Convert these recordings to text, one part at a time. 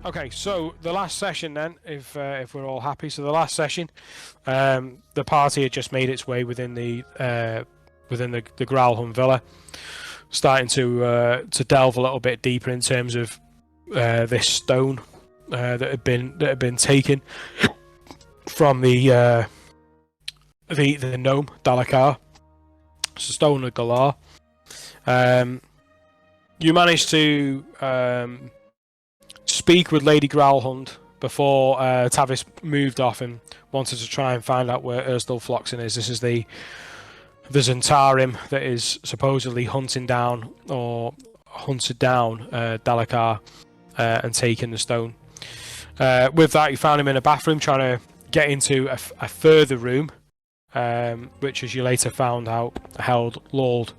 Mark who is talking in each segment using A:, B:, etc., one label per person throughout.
A: Okay. So the last session, then, if we're all happy. So the last session, the party had just made its way within the Growlhund Villa, starting to delve a little bit deeper in terms of this stone that had been taken from the gnome Dalakar. It's a stone of Galar. You managed to speak with Lady Growlhund before Tavis moved off and wanted to try and find out where Ursdal Floxen is. This is the Zentarim that is supposedly hunted down Dalakar and taken the stone. With that, you found him in a bathroom trying to get into a further room, which, as you later found out, held Lord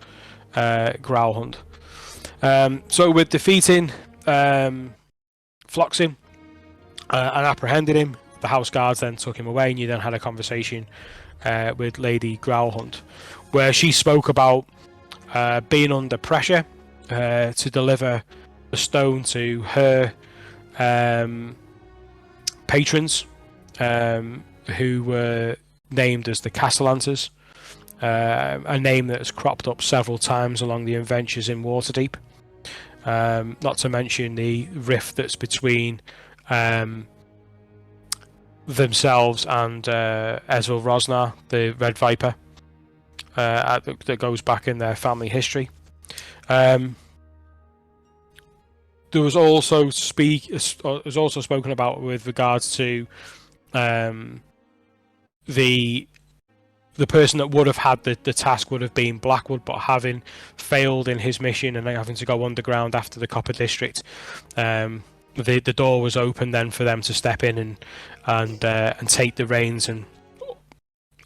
A: Growlhund. So with defeating Floxen and apprehending him, the house guards then took him away, and you then had a conversation with Lady Growlhund, where she spoke about being under pressure to deliver the stone to her patrons, who were named as the Castellanters, a name that has cropped up several times along the adventures in Waterdeep. Not to mention the rift that's between themselves and Ezreal Rosnar, the Red Viper, that goes back in their family history. There was also spoken about with regards to the person that would have had the task would have been Blackwood, but having failed in his mission and having to go underground after the Copper District, the door was open then for them to step in and take the reins and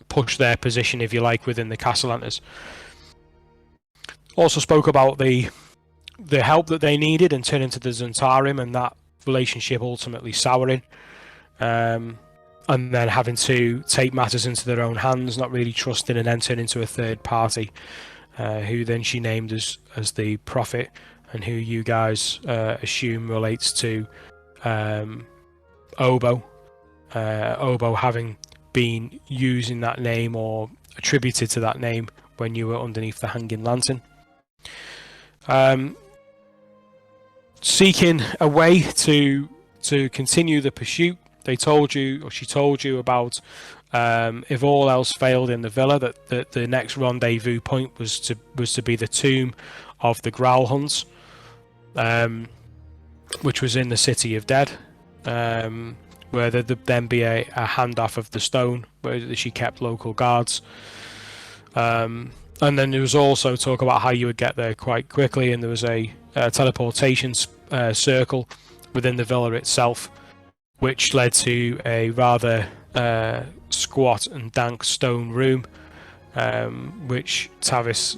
A: push their position, if you like, within the Castellanters. Also spoke about the help that they needed and turning to the Zentarim, and that relationship ultimately souring. And then having to take matters into their own hands, not really trusting, and then turn into a third party, who then she named as the Prophet, and who you guys assume relates to Obo. Obo having been using that name or attributed to that name when you were underneath the Hanging Lantern. Seeking a way to continue the pursuit, she told you about, if all else failed in the villa, that the next rendezvous point was to be the tomb of the Growlhunds, which was in the City of Dead, where there'd then be a handoff of the stone where she kept local guards. And then there was also talk about how you would get there quite quickly, and there was a teleportation circle within the villa itself, which led to a rather squat and dank stone room, which Tavis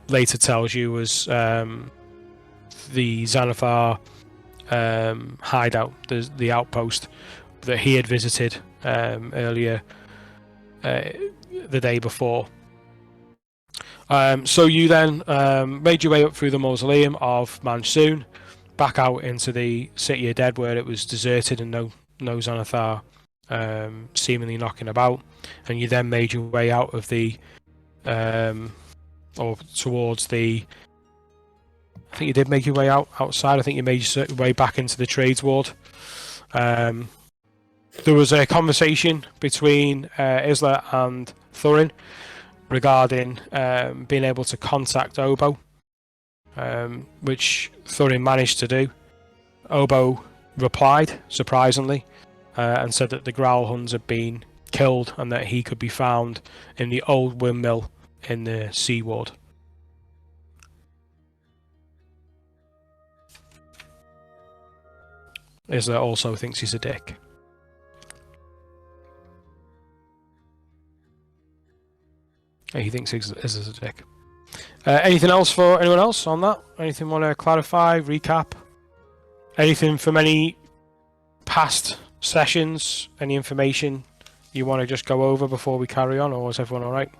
A: later tells you was the Xanathar hideout, the outpost that he had visited earlier the day before. So you then made your way up through the mausoleum of Mansoon, back out into the City of Dead, where it was deserted and no Xanathar seemingly knocking about, and you then made your way out of the or towards the, I think you did make your way outside. I think you made your way back into the Trades Ward. There was a conversation between Isla and Thorin regarding being able to contact Obo, which Thorin managed to do. Obo replied, surprisingly, and said that the Growlhunds had been killed and that he could be found in the old windmill in the Sea Ward. Isla also thinks he's a dick. He thinks Isla's a dick. Anything else for anyone else on that? Anything want to clarify, recap? Anything from any past sessions? Any information you want to just go over before we carry on, or is everyone alright?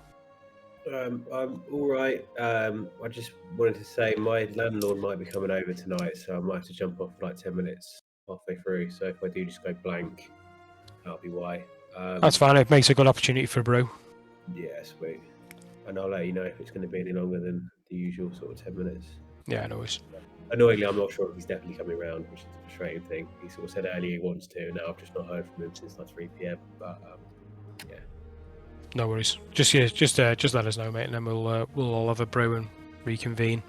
B: I'm all right. I just wanted to say my landlord might be coming over tonight, so I might have to jump off for like 10 minutes halfway through. So if I do just go blank, that'll be why.
A: That's fine. It makes a good opportunity for a brew.
B: Yeah, sweet. And I'll let you know if it's going to be any longer than the usual sort of 10 minutes.
A: Yeah, no worries.
B: Annoyingly, I'm not sure if he's definitely coming around, which is a frustrating thing. He sort of said earlier he wants to. Now I've just not heard from him since like 3 p.m. But yeah.
A: No worries. Just let us know, mate, and then we'll all have a brew and reconvene.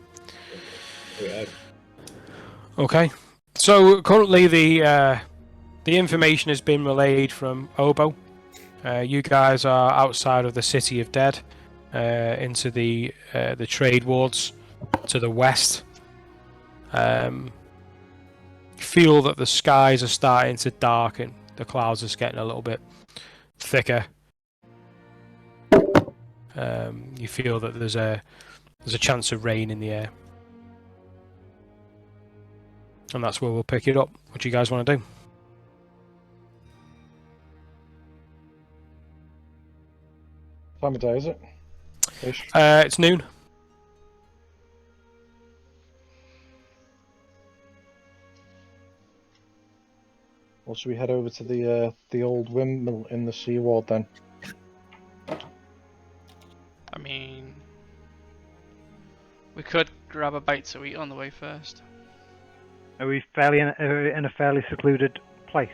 A: Okay. So currently the information has been relayed from Obo. You guys are outside of the City of Dead, into the trade wards to the west. Feel that the skies are starting to darken. The clouds are getting a little bit thicker. You feel that there's a chance of rain in the air, and that's where we'll pick it up. What do you guys want to do?
C: Time of day is it?
A: It's noon.
C: Well, should we head over to the old windmill in the seaward then?
D: I mean, we could grab a bite to eat on the way first.
E: Are we fairly in a fairly secluded place?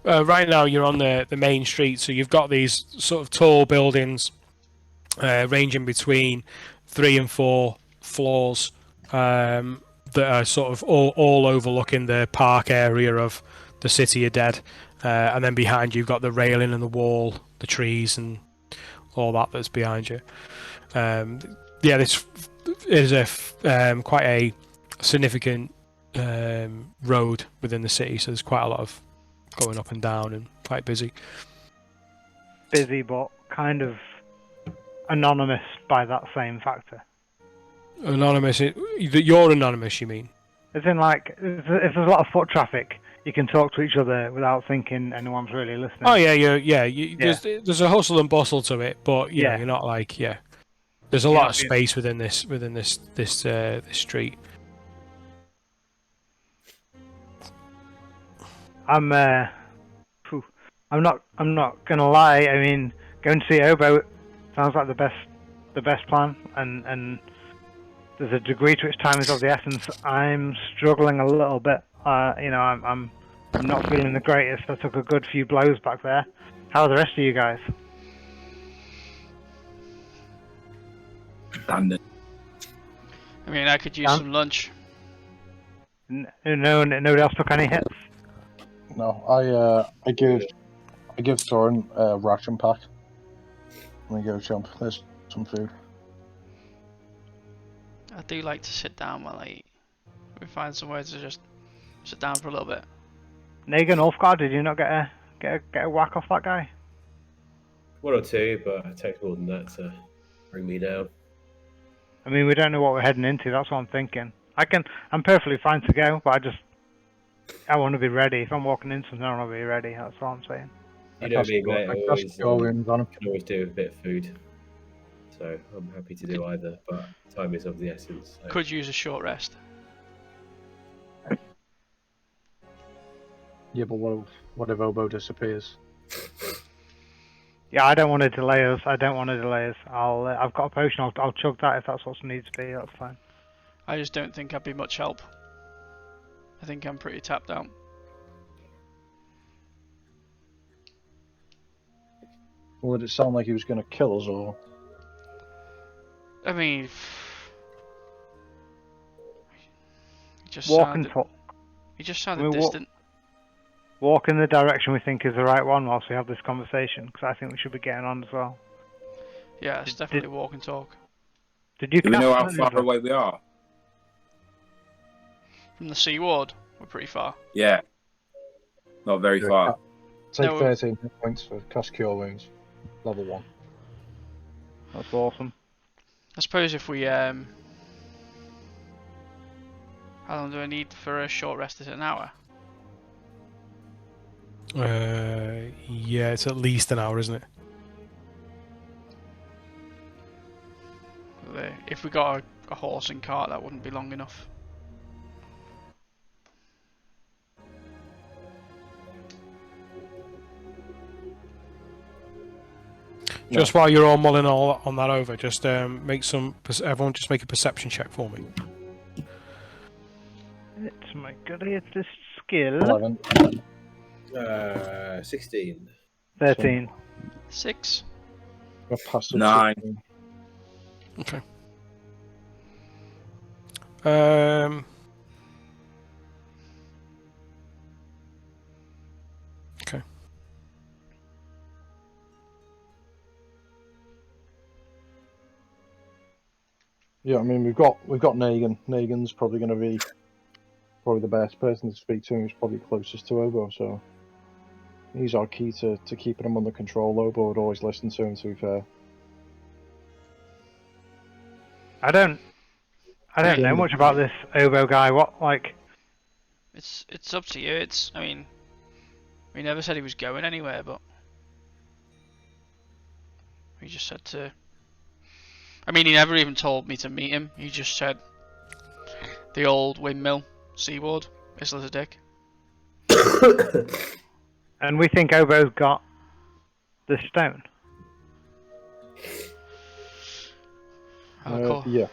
A: Right now you're on the main street, so you've got these sort of tall buildings ranging between 3 and 4 floors that are sort of all overlooking the park area of the City of Dead, and then behind you've got the railing and the wall, the trees and all that's behind you. Yeah, this is quite a significant road within the city, so there's quite a lot of going up and down and quite busy.
E: Busy, but kind of anonymous by that same factor.
A: Anonymous? You're anonymous, you mean?
E: As in, like, if there's a lot of foot traffic, you can talk to each other without thinking anyone's really listening.
A: Oh yeah, there's a hustle and bustle to it, but you know, you're not like There's a lot of space within this street.
E: I'm not gonna lie. I mean, going to see Obo sounds like the best plan, and there's a degree to which time is of the essence. I'm struggling a little bit. I'm not feeling the greatest. I took a good few blows back there. How are the rest of you guys?
D: I mean, I could use some lunch.
E: Nobody else took any hits.
C: No, I give Soren a ration pack. Let me go, chump. There's some food.
D: I do like to sit down while I eat. We find somewhere to just sit down for a little bit.
E: Negan Ulfgar, did you not get a whack off that guy?
B: 1 or 2, but it takes more than that to bring me down.
E: I mean, we don't know what we're heading into. That's what I'm thinking. I'm perfectly fine to go, but I want to be ready. If I'm walking in something, I want to be ready. That's all I'm saying.
B: You know me, mate. I can always do a bit of food. So I'm happy to do either, but time is of the essence. So.
D: Could use a short rest.
C: Yeah, but what if Obo disappears?
E: Yeah, I don't want to delay us. I've got a potion. I'll chug that if that's what needs to be. That's fine.
D: I just don't think I'd be much help. I think I'm pretty tapped out.
C: Well, did it sound like he was going to kill us, or?
D: I mean, he just sounded distant.
E: Walk in the direction we think is the right one whilst we have this conversation, because I think we should be getting on as well.
D: Yeah, it's definitely walk and talk.
F: Do we know how far away we are?
D: From the sea ward, we're pretty far.
F: Yeah. Not very far.
C: Take 13 hit points for cast cure wounds. Level 1.
E: That's awesome.
D: I suppose if we how long do I need for a short rest? Is it an hour?
A: Yeah, it's at least an hour, isn't it?
D: If we got a horse and cart, that wouldn't be long enough.
A: Just while you're all mulling all on that over, just everyone just make a perception check for me.
E: It's my greatest skill.
C: 11.
B: 16.
E: 13.
D: 6.
C: A passive
F: 9.
C: 16.
A: Okay. Okay.
C: Yeah, I mean we've got Negan. Negan's probably going to be the best person to speak to. He's probably closest to Obo, so he's our key to keeping him under control. Obo would always listen to him. To be fair,
E: I don't know much about this Obo guy. What, like?
D: It's up to you. I mean, we never said he was going anywhere, but we just said to. I mean, he never even told me to meet him. He just said the old windmill, Seaward, Isla a dick.
E: And we think Obo's got the stone.
C: yeah,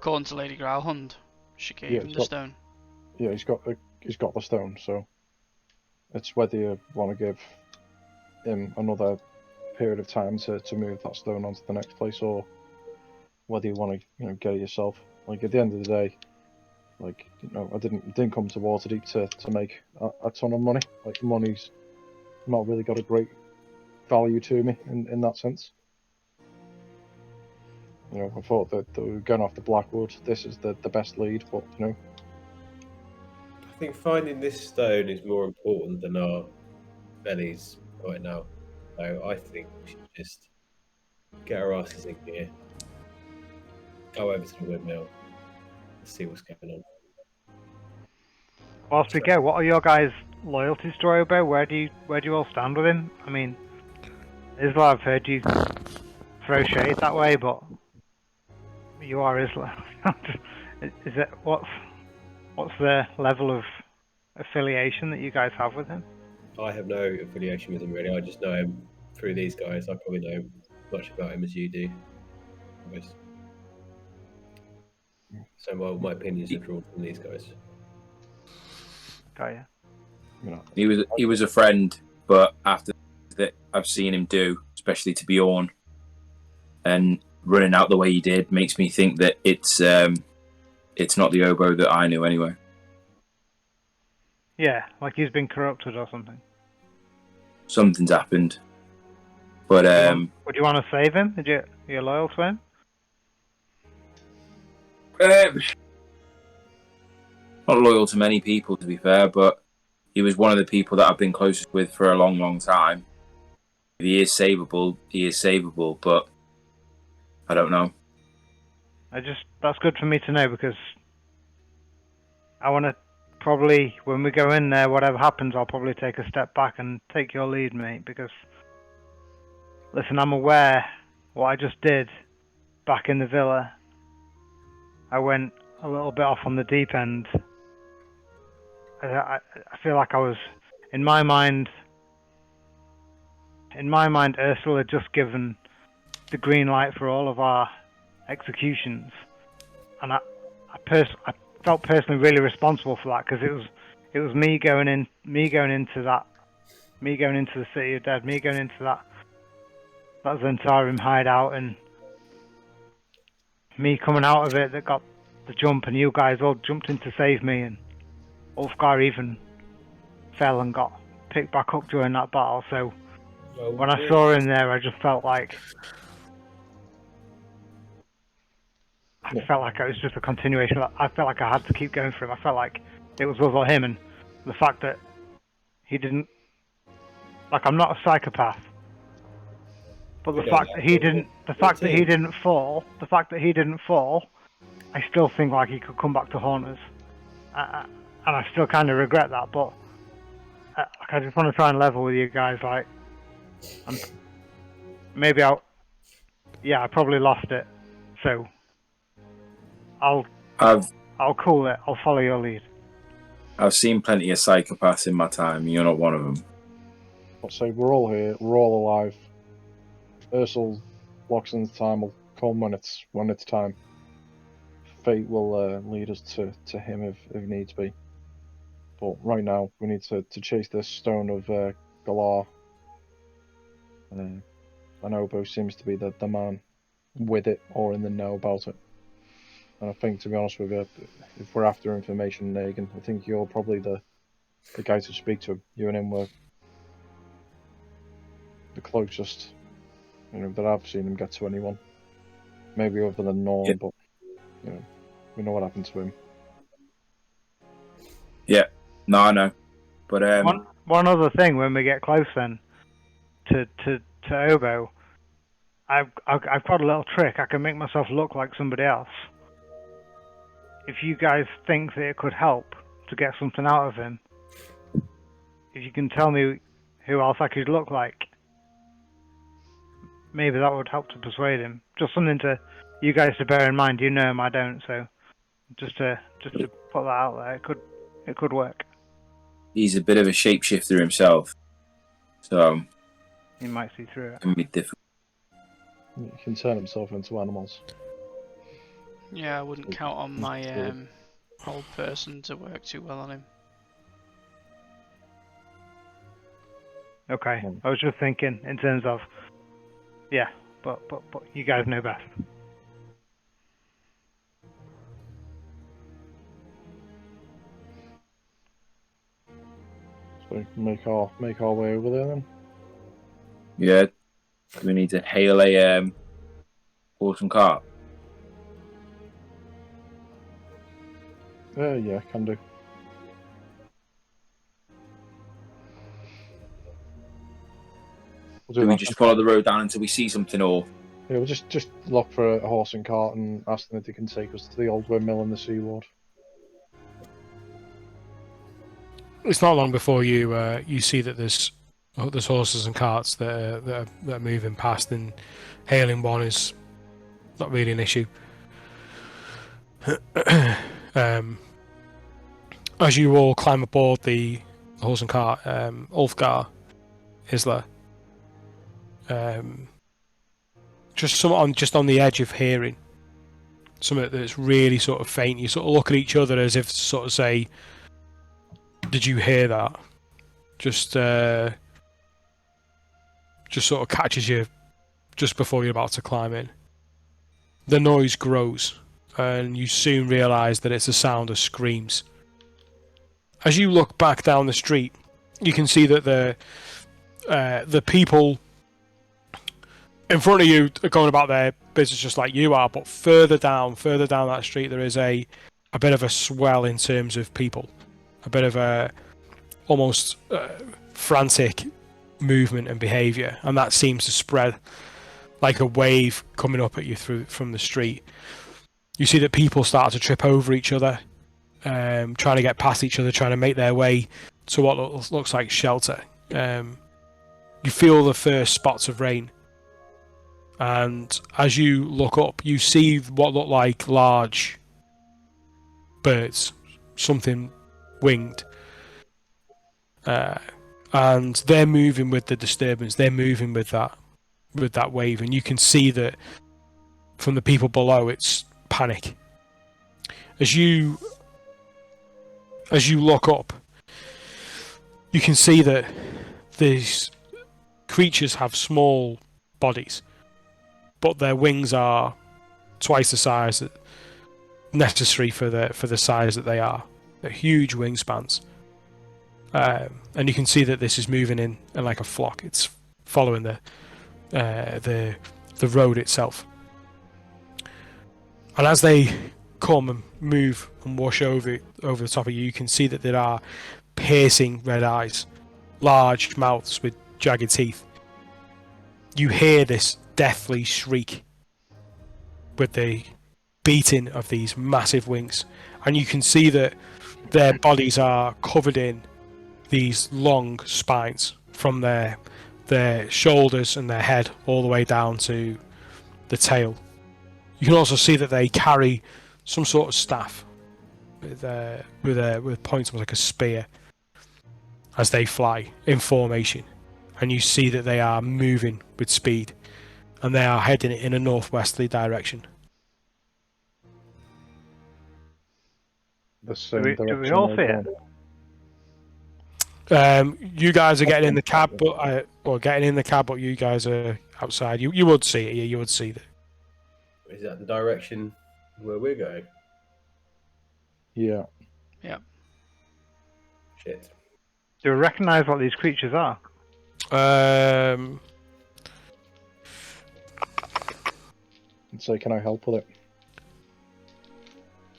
D: According to Lady Growlhund, she gave him the stone.
C: Yeah, he's got the stone. So it's whether you want to give him another period of time to move that stone onto the next place, or whether you want to get it yourself. Like at the end of the day, like I didn't come to Waterdeep to make a ton of money. Like money's not really got a great value to me in that sense. I thought that we were going off the Blackwood. This is the best lead, but
B: I think finding this stone is more important than our bellies right now. So I think we should just get our asses in gear, go over to the windmill, and see what's going on.
E: Whilst we go, what are your guys' loyalties to Obo? Where do you all stand with him? I mean, Isla, I've heard you throw shade that way, but you are Isla. Is it what's the level of affiliation that you guys have with him?
B: I have no affiliation with him really. I just know him through these guys. I probably know much about him as you do. So my opinions are drawn from these guys.
E: Got you.
F: He was a friend, but after that I've seen him do, especially to Bjorn, and running out the way he did makes me think that it's not the Obo that I knew anyway.
E: Yeah, like he's been corrupted or something.
F: Something's happened. But
E: would you want to save him? You're loyal to him?
F: Not loyal to many people, to be fair, but he was one of the people that I've been closest with for a long, long time. If he is savable, he is savable, but I don't know.
E: That's good for me to know, because I want to probably, when we go in there, whatever happens, I'll probably take a step back and take your lead, mate, because, listen, I'm aware what I just did back in the villa. I went a little bit off on the deep end. I feel like I was, in my mind, Ursula had just given the green light for all of our executions, and I felt personally really responsible for that, because it was me going into the City of Dead, me going into that Zentarum hideout, and me coming out of it that got the jump, and you guys all jumped in to save me, and Ulfgar even fell and got picked back up during that battle. So when I saw him there, I just felt like it was just a continuation. I felt like I had to keep going for him. I felt like it was us or him, and the fact that he didn't, like, I'm not a psychopath, but the fact that he didn't fall, I still think like he could come back to haunt us, and I still kind of regret that. But I just want to try and level with you guys. Like, maybe I probably lost it. So I'll
F: I've
E: cool it. I'll follow your lead.
F: seen plenty of psychopaths in my time. You're not one of them.
C: I'll say we're all here. We're all alive. Ursel Loxton's time will come when it's time. Fate will lead us to him if needs be. But right now, we need to chase this stone of Galar. And Obo seems to be the man with it or in the know about it. And I think, to be honest with you, if we're after information, Negan, I think you're probably the guy to speak to. You and him were the closest, that I've seen him get to anyone. Maybe other than Norm,
F: Yeah.
C: but we know what happened to him.
F: Yeah, no, I know. But
E: One other thing, when we get close then to Obo, I've got a little trick. I can make myself look like somebody else. If you guys think that it could help to get something out of him, if you can tell me who else I could look like, maybe that would help to persuade him. Just something to you guys to bear in mind. You know him, I don't, so just to put that out there, it could work.
F: he's a bit of a shapeshifter himself, so
E: You might see through it.
F: it can be difficult.
C: He can turn himself into animals.
D: Yeah, I wouldn't count on my old person to work too well on him.
E: Okay, I was just thinking in terms of, yeah, but you guys know best.
C: So make our way over there then.
F: Yeah, we need to hail a horse and cart.
C: Yeah, can do. We'll
F: Do we
C: that
F: just
C: then.
F: follow the road down until we see something, or
C: Yeah, we'll just look for a horse and cart and ask them if they can take us to the old windmill in the seaward.
A: It's not long before you you see that there's horses and carts that are moving past, and hailing one is not really an issue. As you all climb aboard the horse and cart, Ulfgar, Isla, just on the edge of hearing something that's really sort of faint. You sort of look at each other as if to sort of say, "Did you hear that?" Just sort of catches you just before you're about to climb in. The noise grows, and you soon realise that it's the sound of screams. As you look back down the street, you can see that the people in front of you are going about their business just like you are, but further down that street, there is a bit of a swell in terms of people, a bit of a almost frantic movement and behaviour, and that seems to spread like a wave coming up at you from the street. You see that people start to trip over each other, trying to get past each other, trying to make their way to what looks like shelter. You feel the first spots of rain, and as you look up, you see what look like large birds, something winged, and they're moving with the disturbance. They're moving with that wave, and you can see that from the people below, it's panic. As you look up, you can see that these creatures have small bodies, but their wings are twice the size necessary for the size that they are. They're huge wingspans, and you can see that this is moving in like a flock. It's following the road itself, and as they come and move and wash over the top of you, you can see that there are piercing red eyes, large mouths with jagged teeth. You hear this deathly shriek with the beating of these massive wings, and you can see that their bodies are covered in these long spines from their shoulders and their head all the way down to the tail. You can also see that they carry some sort of staff with points almost like a spear as they fly in formation, and you see that they are moving with speed, and they are heading in a northwesterly direction.
C: The same
E: Do we
C: direction
E: all
C: as
E: see it?
C: well.
A: You guys are getting in the cab, but you guys are outside. You would see it. Yeah, you would see it.
B: Is that the direction where we're going?
C: Yeah.
B: Shit.
E: Do we recognise what these creatures are?
C: And say, can I help with it?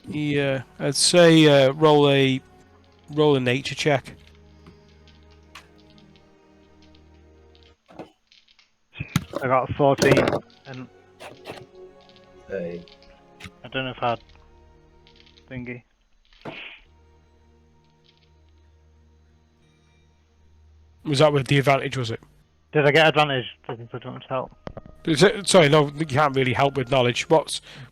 A: Yeah, I'd say roll a nature check.
E: I got 14, and
B: Hey.
E: I don't know if I had thingy.
A: Was that with the advantage? Was it?
E: Did I get advantage? Doesn't want to help.
A: Sorry, no, you can't really help with knowledge. Were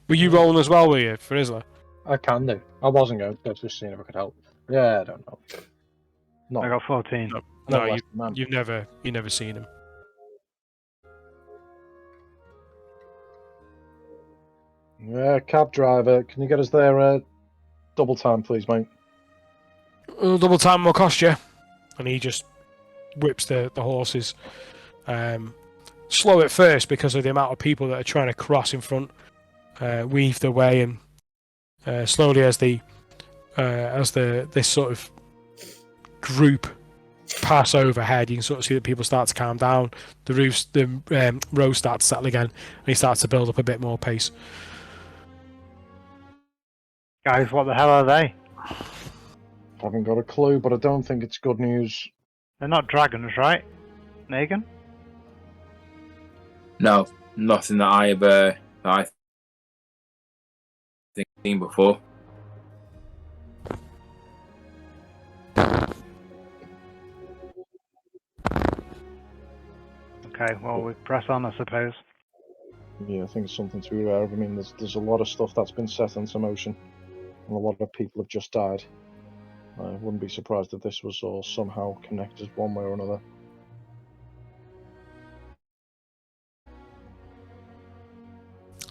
A: you rolling as well? Were you for Isla?
C: I can do. I wasn't going to. I was just seeing if I could help. Yeah, I don't know.
E: I got 14.
A: No, you've never seen him.
C: Yeah, cab driver, can you get us there double time, please, mate?
A: Double time will cost you, and he just whips the horses. Slow at first because of the amount of people that are trying to cross in front. Weave their way, and slowly as this sort of group pass overhead, you can sort of see that people start to calm down. The rows start to settle again, and he starts to build up a bit more pace.
E: Guys, what the hell are they?
C: Haven't got a clue, but I don't think it's good news.
E: They're not dragons, right? Negan?
F: No, nothing that I think I've seen before.
E: Okay, well, we press on, I suppose.
C: Yeah, I think it's something to be aware of. I mean, there's a lot of stuff that's been set into motion, and a lot of people have just died. I wouldn't be surprised if this was all somehow connected one way or another.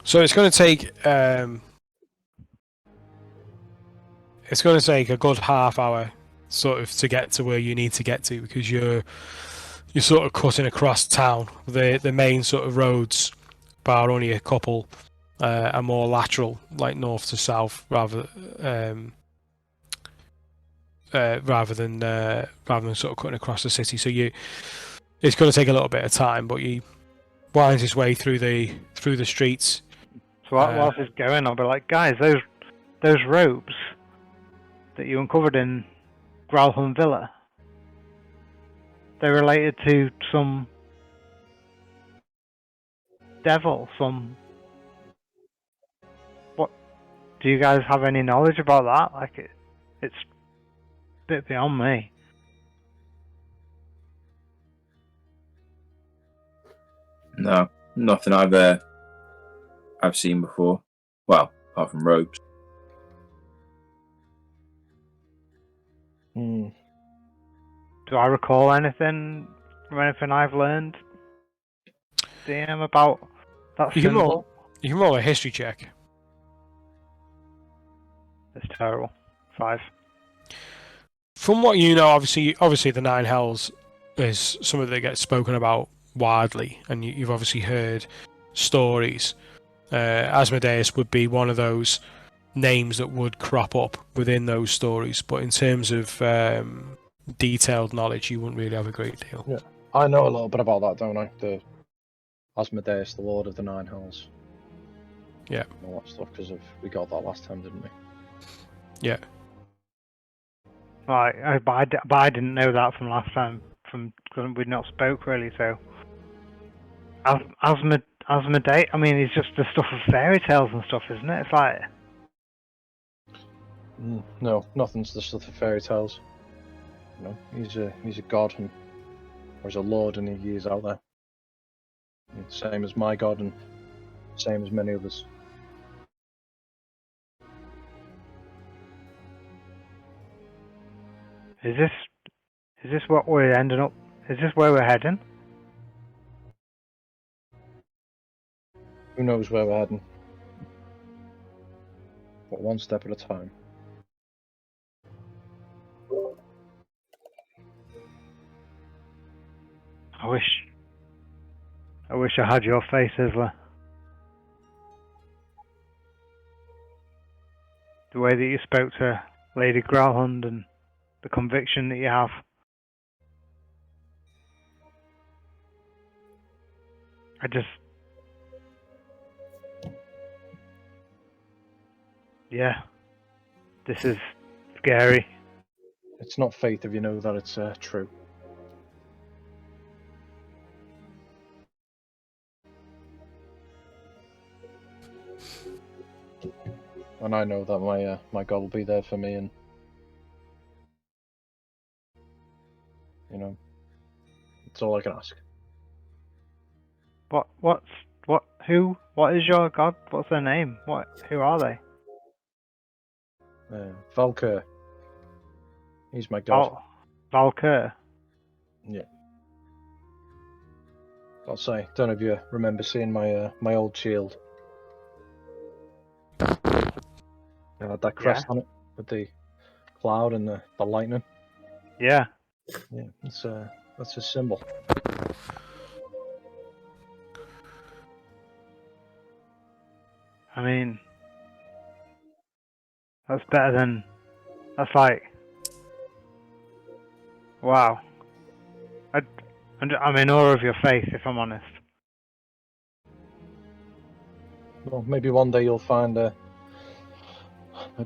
A: So it's going to take a good half hour sort of to get to where you need to get to, because you're sort of cutting across town. The main sort of roads, bar only a couple, are more lateral, like north to south, rather than sort of cutting across the city. So it's going to take a little bit of time, but he winds his way through the streets.
E: So whilst it's going, I'll be like, guys, those robes that you uncovered in Gralham Villa, they're related to some devil, what? Do you guys have any knowledge about that? Like, it's a bit beyond me.
F: No, nothing I've seen before. Well, apart from ropes.
C: Hmm.
E: Do I recall anything from anything I've learned, DM, about that
A: You can
E: symbol?
A: roll a history check.
E: It's terrible. 5.
A: From what you know, obviously the Nine Hells is something that gets spoken about widely, and you've obviously heard stories. Asmodeus would be one of those names that would crop up within those stories, but in terms of detailed knowledge, you wouldn't really have a great deal.
C: Yeah. I know a little bit about that, don't I? The Asmodeus, the Lord of the Nine Hells.
A: Yeah.
C: And all that stuff, because we got that last time, didn't we?
A: Yeah.
E: Right, but I didn't know that from last time, because we'd not spoke really. So, Asmodeus, I mean, it's just the stuff of fairy tales and stuff, isn't it? It's like,
C: No, nothing's the stuff of fairy tales. You know, he's a god, or he's a lord, and he is out there. Same as my god, and same as many others.
E: Is this what we're ending up? Is this where we're heading?
C: Who knows where we're heading? But one step at a time.
E: I wish I had your face, Isla. The way that you spoke to Lady Growlhund and the conviction that you have. Yeah, this is scary.
C: It's not faith if you know that it's true. And I know that my God will be there for me, and you know, it's all I can ask.
E: What is your god? What's their name? Who are they?
C: Valkyr. He's my God.
E: Valkyr.
C: Yeah. I'll say, don't know if you remember seeing my old shield. It had that crest on it with the cloud and the lightning.
E: Yeah.
C: Yeah, that's a symbol.
E: I mean, that's better than. That's like. Wow. I'm in awe of your faith, if I'm honest.
C: Well, maybe one day you'll find a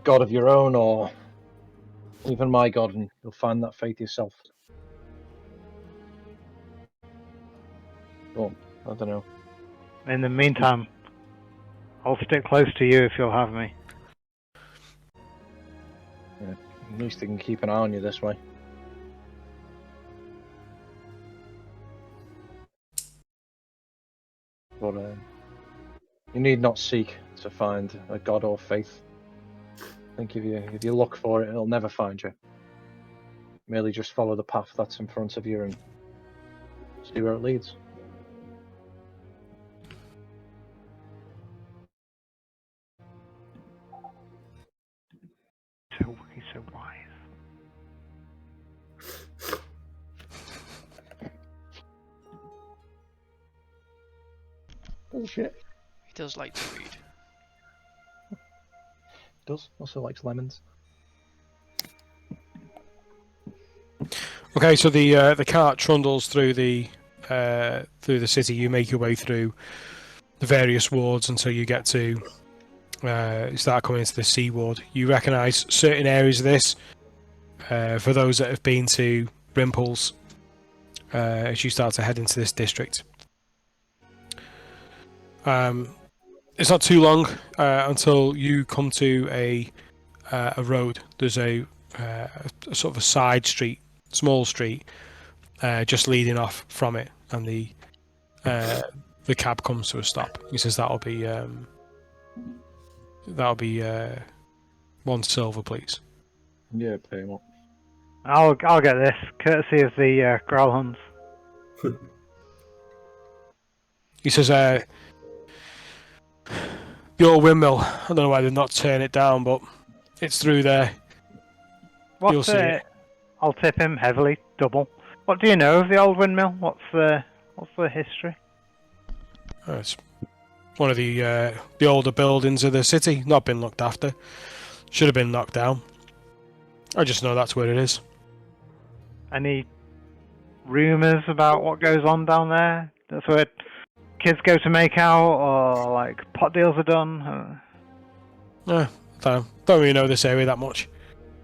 C: God of your own, or even my God, and you'll find that faith yourself. Well, I don't know.
E: In the meantime, I'll stick close to you if you'll have me.
C: Yeah, at least they can keep an eye on you this way. But you need not seek to find a God or faith. I think if you look for it, it'll never find you. Merely just follow the path that's in front of you and see where it leads.
E: He's so wise.
C: Bullshit.
D: He does like to read.
C: Does also likes lemons.
A: Okay, so the cart trundles through the city. You make your way through the various wards until you get to start coming into the C ward. You recognise certain areas of this for those that have been to Rimples as you start to head into this district. It's not too long until you come to a road. There's a sort of a side street, small street, just leading off from it, and the cab comes to a stop. He says that'll be 1 silver, please.
C: Yeah, pay him up.
E: I'll get this, courtesy of the Growlhunds.
A: He says, the old windmill, I don't know why they've not turned it down, but it's through there. You'll see it.
E: I'll tip him heavily, double. What do you know of the old windmill? What's the history?
A: It's one of the older buildings of the city, not been looked after. Should have been knocked down. I just know that's where it is.
E: Any rumours about what goes on down there? That's where kids go to make out, or like pot deals are done?
A: Don't really know this area that much.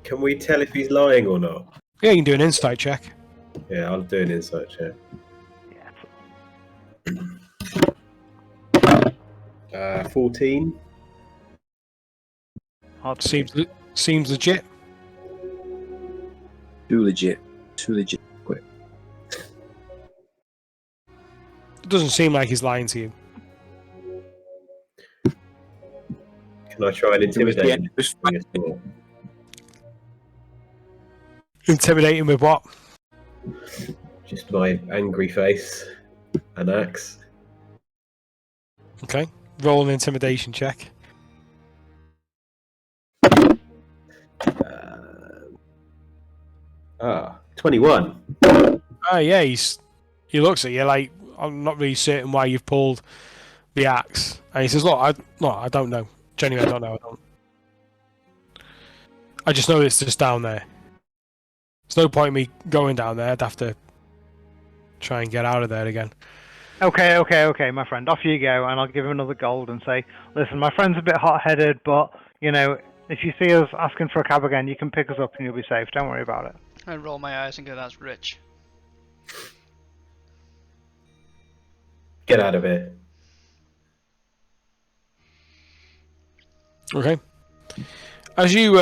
B: Can we tell if he's lying or not?
A: Yeah, you can do an insight check.
B: Yeah, I'll do an insight check.
E: Yeah.
B: 14.
A: Seems legit.
F: Too legit. Quick.
A: It doesn't seem like he's lying to you.
B: Can I try and intimidate him?
A: Intimidating with what?
B: Just my angry face and axe.
A: Okay. Roll an intimidation check.
B: 21.
A: Oh yeah, he looks at you like, I'm not really certain why you've pulled the axe, and he says, "Look, I don't know. Genuinely, I don't know. I just know it's just down there. There's no point in me going down there. I'd have to try and get out of there again."
E: Okay, my friend. Off you go, and I'll give him another gold and say, listen, my friend's a bit hot-headed, but, you know, if you see us asking for a cab again, you can pick us up and you'll be safe. Don't worry about it.
D: I roll my eyes and go, that's rich.
B: Get out of here.
A: Okay. As you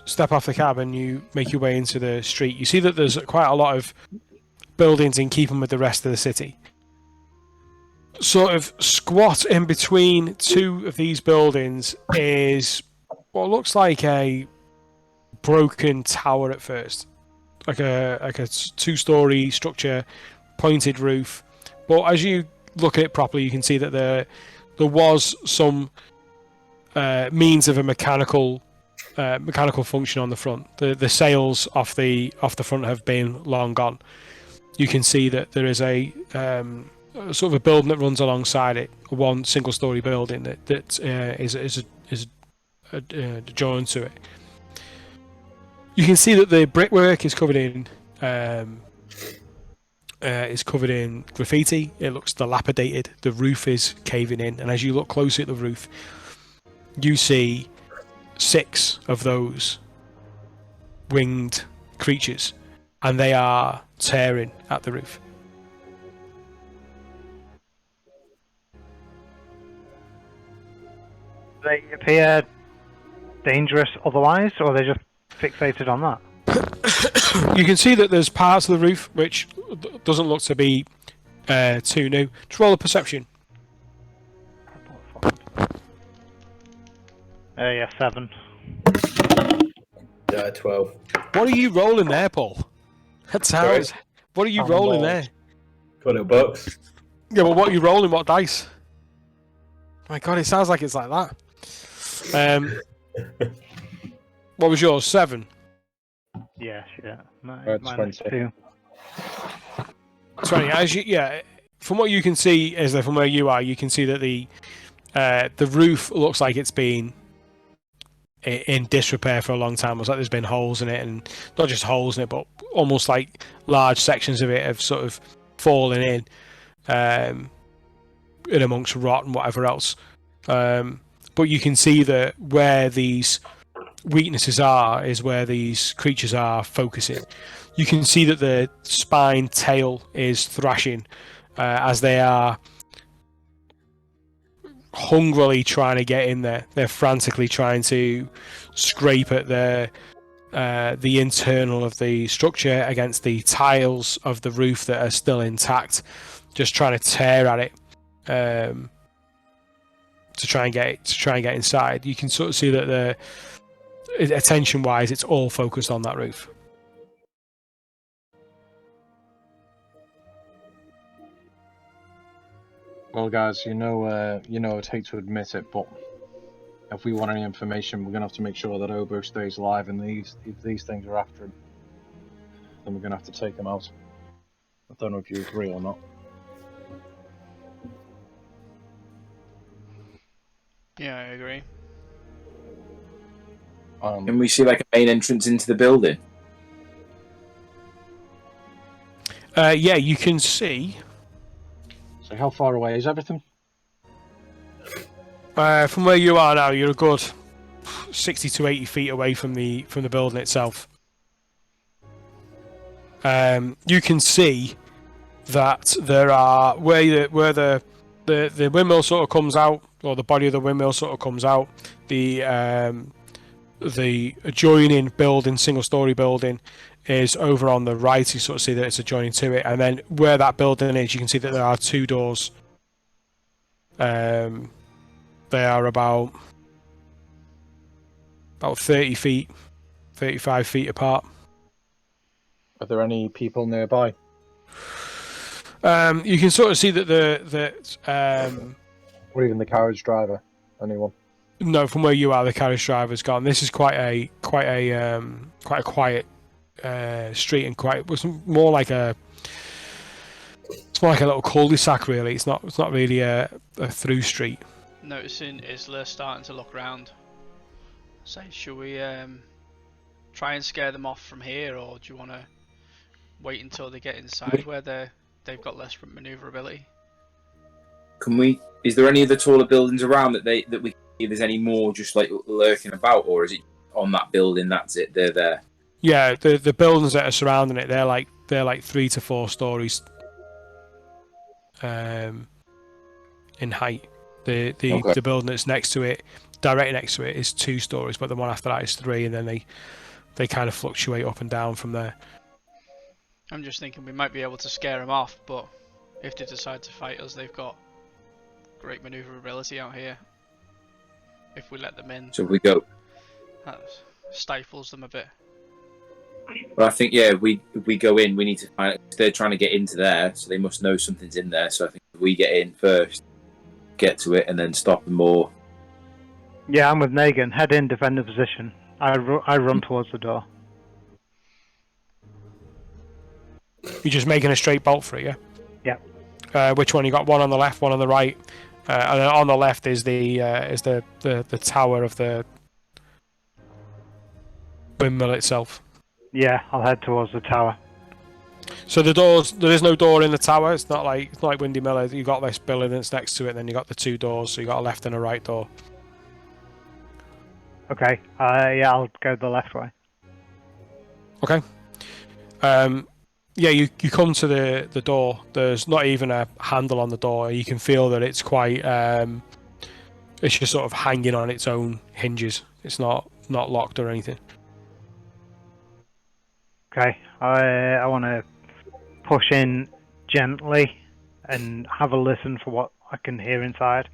A: step off the cab and you make your way into the street, you see that there's quite a lot of buildings in keeping with the rest of the city. Sort of squat in between two of these buildings is what looks like a broken tower at first, like a two-story structure, pointed roof. But as you look at it properly, you can see that there was some means of a mechanical function on the front. The sails off the front have been long gone. You can see that there is a sort of a building that runs alongside it, one single-story building that is joined to it. You can see that the brickwork is covered in graffiti. It looks dilapidated. The roof is caving in, and as you look closely at the roof, you see 6 of those winged creatures, and they are tearing at the roof.
E: They appear dangerous otherwise, or are they just fixated on that?
A: You can see that there's parts of the roof which doesn't look to be too new. Just roll a perception.
E: Yeah, 7.
B: 12.
A: What are you rolling there, Paul? That sounds.
B: Sorry?
A: What are you rolling there?
B: Got a box.
A: Yeah, well, what are you rolling? What dice? My God, it sounds like it's like that. What was yours? 7.
E: Yeah.
C: Minus
E: 2.
A: 20. From what you can see, is that from where you are, you can see that the roof looks like it's been in disrepair for a long time. It looks like there's been holes in it, and not just holes in it, but almost like large sections of it have sort of fallen in amongst rot and whatever else. But you can see that where these weaknesses are is where these creatures are focusing. You can see that the spine tail is thrashing as they are hungrily trying to get in there. They're frantically trying to scrape at the internal of the structure against the tiles of the roof that are still intact, just trying to tear at it to try and get inside. You can sort of see that attention wise it's all focused on that roof.
C: Well, guys, I'd hate to admit it, but if we want any information, we're gonna have to make sure that Obo stays alive, and if these things are after him, then we're gonna have to take him out. I don't know if you agree or not.
D: Yeah, I agree.
F: Can we see like a main entrance into the building?
A: Yeah, you can see.
C: So how far away is everything?
A: From where you are now, you're a good 60 to 80 feet away from the building itself. You can see that there are where the windmill sort of comes out, or the body of the windmill sort of comes out. The adjoining building, single-story building, is over on the right. You sort of see that it's adjoining to it, and then where that building is, you can see that there are 2 doors. They are about 30 feet, 35 feet apart.
C: Are there any people nearby?
A: You can sort of see that
C: Or even the carriage driver? Anyone?
A: no, from where you are, the carriage driver's gone. This is quite a quiet street, and it's more like a little cul-de-sac really. It's not really a through street.
D: Noticing Isla starting to look around. Say, should we try and scare them off from here, or do you want to wait until they get inside where they've got less maneuverability?
F: Can we? Is there any of the taller buildings around that we can see if there's any more just like lurking about, or is it on that building? That's it. They're there.
A: Yeah, the buildings that are surrounding it, they're like 3 to 4 stories in height. The building that's next to it, directly next to it, is 2 stories, but the one after that is 3, and then they kind of fluctuate up and down from there.
D: I'm just thinking we might be able to scare them off, but if they decide to fight us, they've got great maneuverability out here. If we let them in,
F: So if we go.
D: that stifles them a bit.
F: But I think if we go in, we need to find. They're trying to get into there, so they must know something's in there. So I think if we get in first, get to it, and then stop them more.
E: Yeah, I'm with Negan. Head in, defend the position. I run towards the door.
A: You're just making a straight bolt for it, yeah?
E: Yeah.
A: Which one? You got one on the left, one on the right, and then on the left is the tower of the windmill itself.
E: Yeah, I'll head towards the tower.
A: So there is no door in the tower. It's not like Windy Miller. You got this building that's next to it, and then you got the 2 doors. So you got a left and a right door.
E: Okay. Yeah, I'll go the left way.
A: Okay. Yeah, you come to the door. There's not even a handle on the door. You can feel that it's quite. It's just sort of hanging on its own hinges. It's not locked or anything.
E: Okay. I want to push in gently and have a listen for what I can hear inside.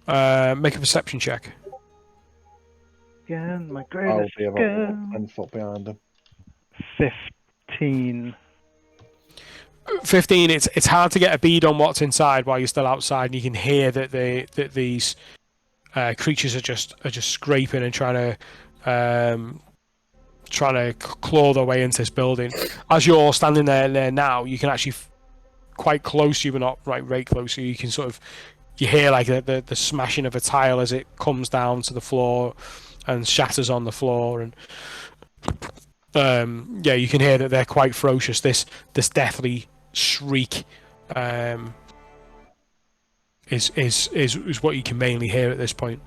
A: Make a perception check.
E: Again, my
C: I'll
E: greatest
C: be about
E: skill.
C: 10 foot behind him.
E: 15.
A: 15. It's hard to get a bead on what's inside while you're still outside, and you can hear that these creatures are just scraping and trying to claw their way into this building. As you're standing there now, you can actually quite close. You, but not right close. So you can sort of hear like the smashing of a tile as it comes down to the floor and shatters on the floor, and yeah, you can hear that they're quite ferocious. This deathly shriek is what you can mainly hear at this point.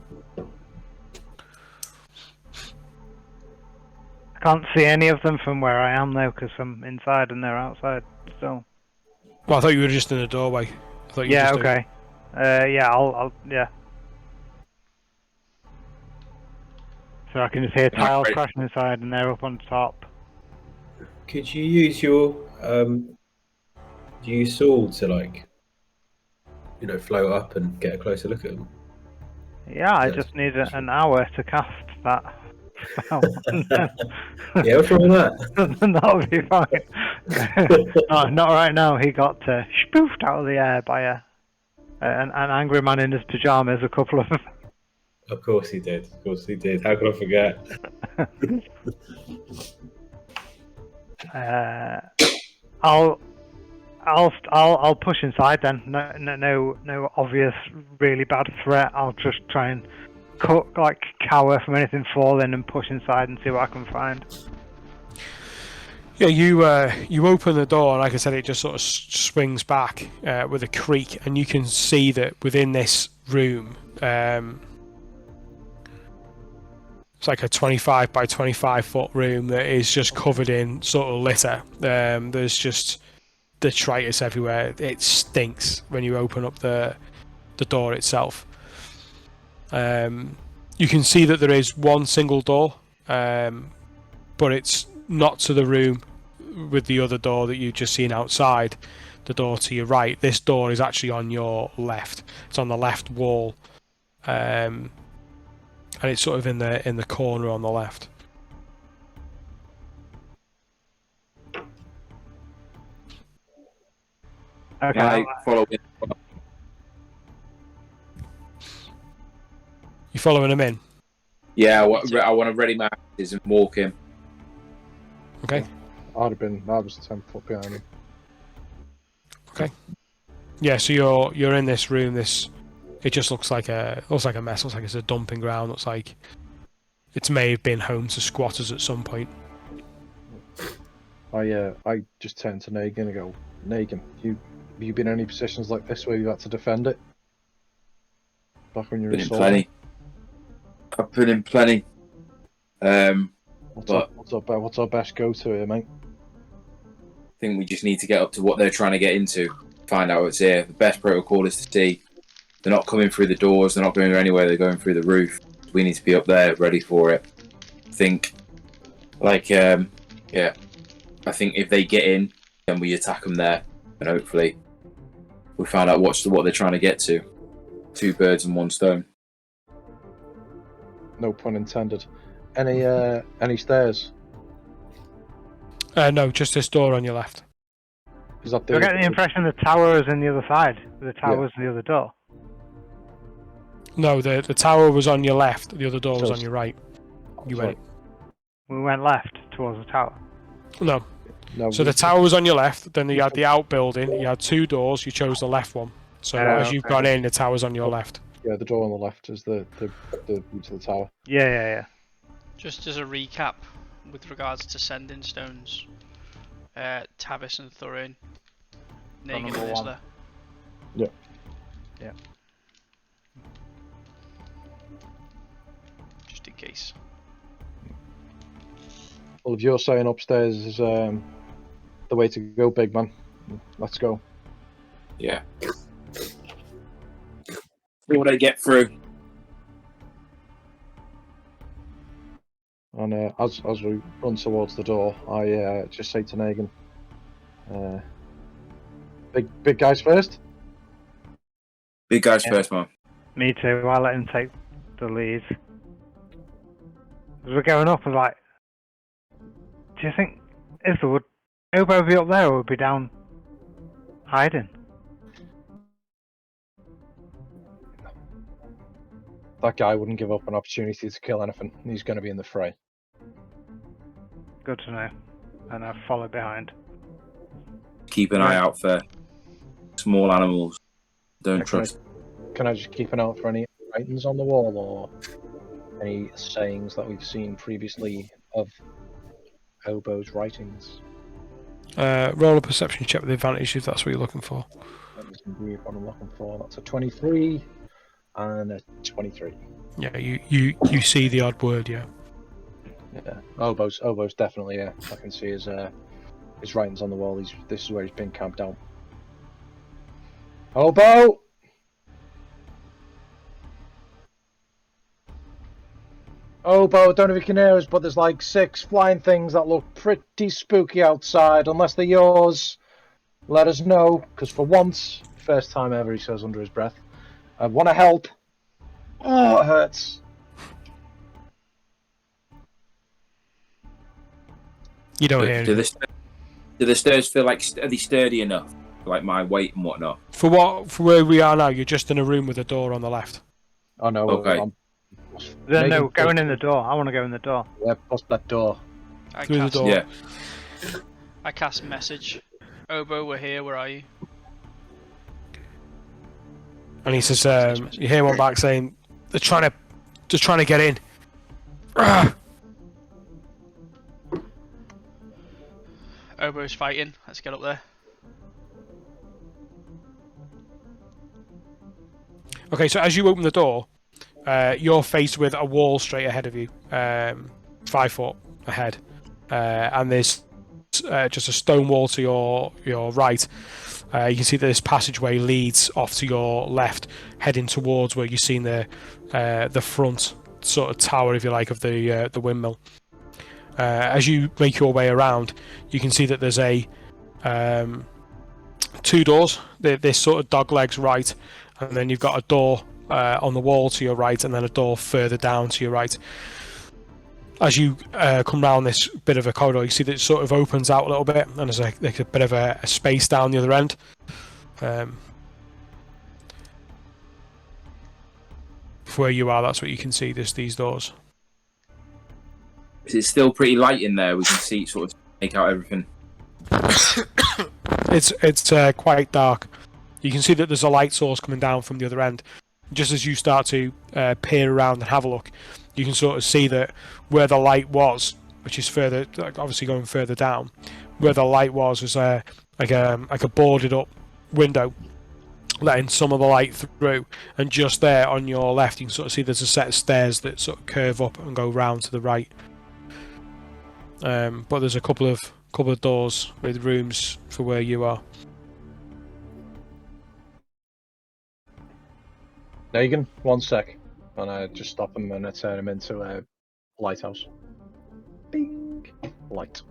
E: I can't see any of them from where I am though, because I'm inside and they're outside. So.
A: Well, I thought you were just in the doorway.
E: Yeah. Okay. Yeah. I'll. Yeah. So I can just hear tiles crashing inside, and they're up on top.
B: Could you use your sword to float up and get a closer look at them?
E: Yeah, I just need an hour to cast that spell.
B: Yeah, what's wrong with that?
E: That'll be fine. No, not right now. He got spoofed out of the air by an angry man in his pajamas. A couple of.
B: Of course he did. Of course he did. How could I forget?
E: I'll push inside then. No obvious really bad threat. I'll just try and cower from anything falling and push inside and see what I can find.
A: Yeah, you open the door, and like I said, it just sort of swings back with a creak, and you can see that within this room, it's like a 25 by 25 foot room that is just covered in sort of litter. There's just detritus everywhere. It stinks when you open up the door itself. You can see that there is one single door, but it's not to the room with the other door that you've just seen outside. The door to your right. This door is actually on your left. It's on the left wall, and it's sort of in the corner on the left.
E: Okay.
F: I follow him.
A: You following him in?
F: Yeah, I want to ready my axes and walk him.
A: Okay.
C: I was 10 foot behind him.
A: Yeah. So you're in this room. It just looks like a mess. Looks like it's a dumping ground. Looks like it may have been home to squatters at some point.
C: I just turned to Negan and go, Negan, have you been in any positions like this where you had to defend it? Back when you were
F: Been in
C: assaulted?
F: plenty. I've been in plenty.
C: What's our best go-to here, mate?
F: I think we just need to get up to what they're trying to get into. Find out what's here. The best protocol is to see. They're not coming through the doors. They're not going anywhere. They're going through the roof. We need to be up there, ready for it. I think if they get in, then we attack them there, and hopefully we find out what they're trying to get to. 2 birds and 1 stone.
C: No pun intended. Any stairs?
A: No, just this door on your left.
C: Is that
E: Do I get the impression the tower is in the other side? The tower's in the other door.
A: No, the tower was on your left. The other door was on your right. You went.
E: We went left towards the tower.
A: No.
C: No,
A: So the tower was on your left. Then you had the outbuilding. You had 2 doors. You chose the left one. So as you've gone in, the tower's on your left.
C: Yeah, the door on the left is the route to the tower.
E: Yeah.
D: Just as a recap, with regards to sending stones, Tavis and Thurin, Negan and
E: number 1.
D: Isla.
C: Yeah.
D: Just in case.
C: Well, if you're saying upstairs is the way to go, big man, let's go.
F: Yeah. See what I get through.
C: And as we run towards the door, I just say to Negan, big guys first.
F: Big guys first, man.
E: Me too. I'll let him take the lead. As we're going up, I'm like, do you think Isla would Obo be up there or would be down hiding?
C: That guy wouldn't give up an opportunity to kill anything. He's going to be in the fray.
E: Good to know. And I follow behind.
F: Keep an eye out for small animals. Don't trust.
C: Can I just keep an eye out for any writings on the wall or any sayings that we've seen previously of Obo's writings?
A: Roll a perception check with advantage if that's what you're looking for.
C: That is indeed what I'm looking for. That's a 23 and a 23.
A: Yeah, you see the odd word, yeah.
C: Yeah, Obo's definitely. Yeah, I can see his writings on the wall. This is where he's been camped out. Obo! Obo, don't know if you can hear us, but there's like 6 flying things that look pretty spooky outside. Unless they're yours, let us know. Because for once, first time ever, he says under his breath, I want to help. Oh, it hurts.
A: You don't hear
F: Do
A: anything.
F: the stairs feel like are they sturdy enough, like my weight and whatnot?
A: For where we are now, you're just in a room with a door on the left.
C: Oh no.
F: Okay.
E: No, going in the door. I want to go in the door.
C: Yeah, bust that door.
A: Through the door.
F: Yeah.
D: I cast message. Obo, we're here. Where are you?
A: And he says, you hear one back saying, they're trying to get in. Ah!
D: Obo's fighting. Let's get up there.
A: Okay, so as you open the door, you're faced with a wall straight ahead of you, 5 foot ahead, and there's just a stone wall to your right. You can see that this passageway leads off to your left, heading towards where you've seen the front sort of tower, if you like, of the windmill. As you make your way around, you can see that there's 2 doors. This sort of dog legs right, and then you've got a door on the wall to your right, and then a door further down to your right. As you come round this bit of a corridor, you see that it sort of opens out a little bit, and there's like a bit of a space down the other end. Where you are, that's what you can see. These doors.
F: Is it still pretty light in there? We can see sort of make out everything.
A: It's quite dark. You can see that there's a light source coming down from the other end. Just as you start to peer around and have a look, you can sort of see that where the light was, which is further, obviously going further down, where the light was like a boarded up window, letting some of the light through. And just there on your left, you can sort of see there's a set of stairs that sort of curve up and go round to the right. But there's a couple of doors with rooms for where you are.
C: Negan, 1 sec. And I just stop him and I turn him into a lighthouse. Bing! Light.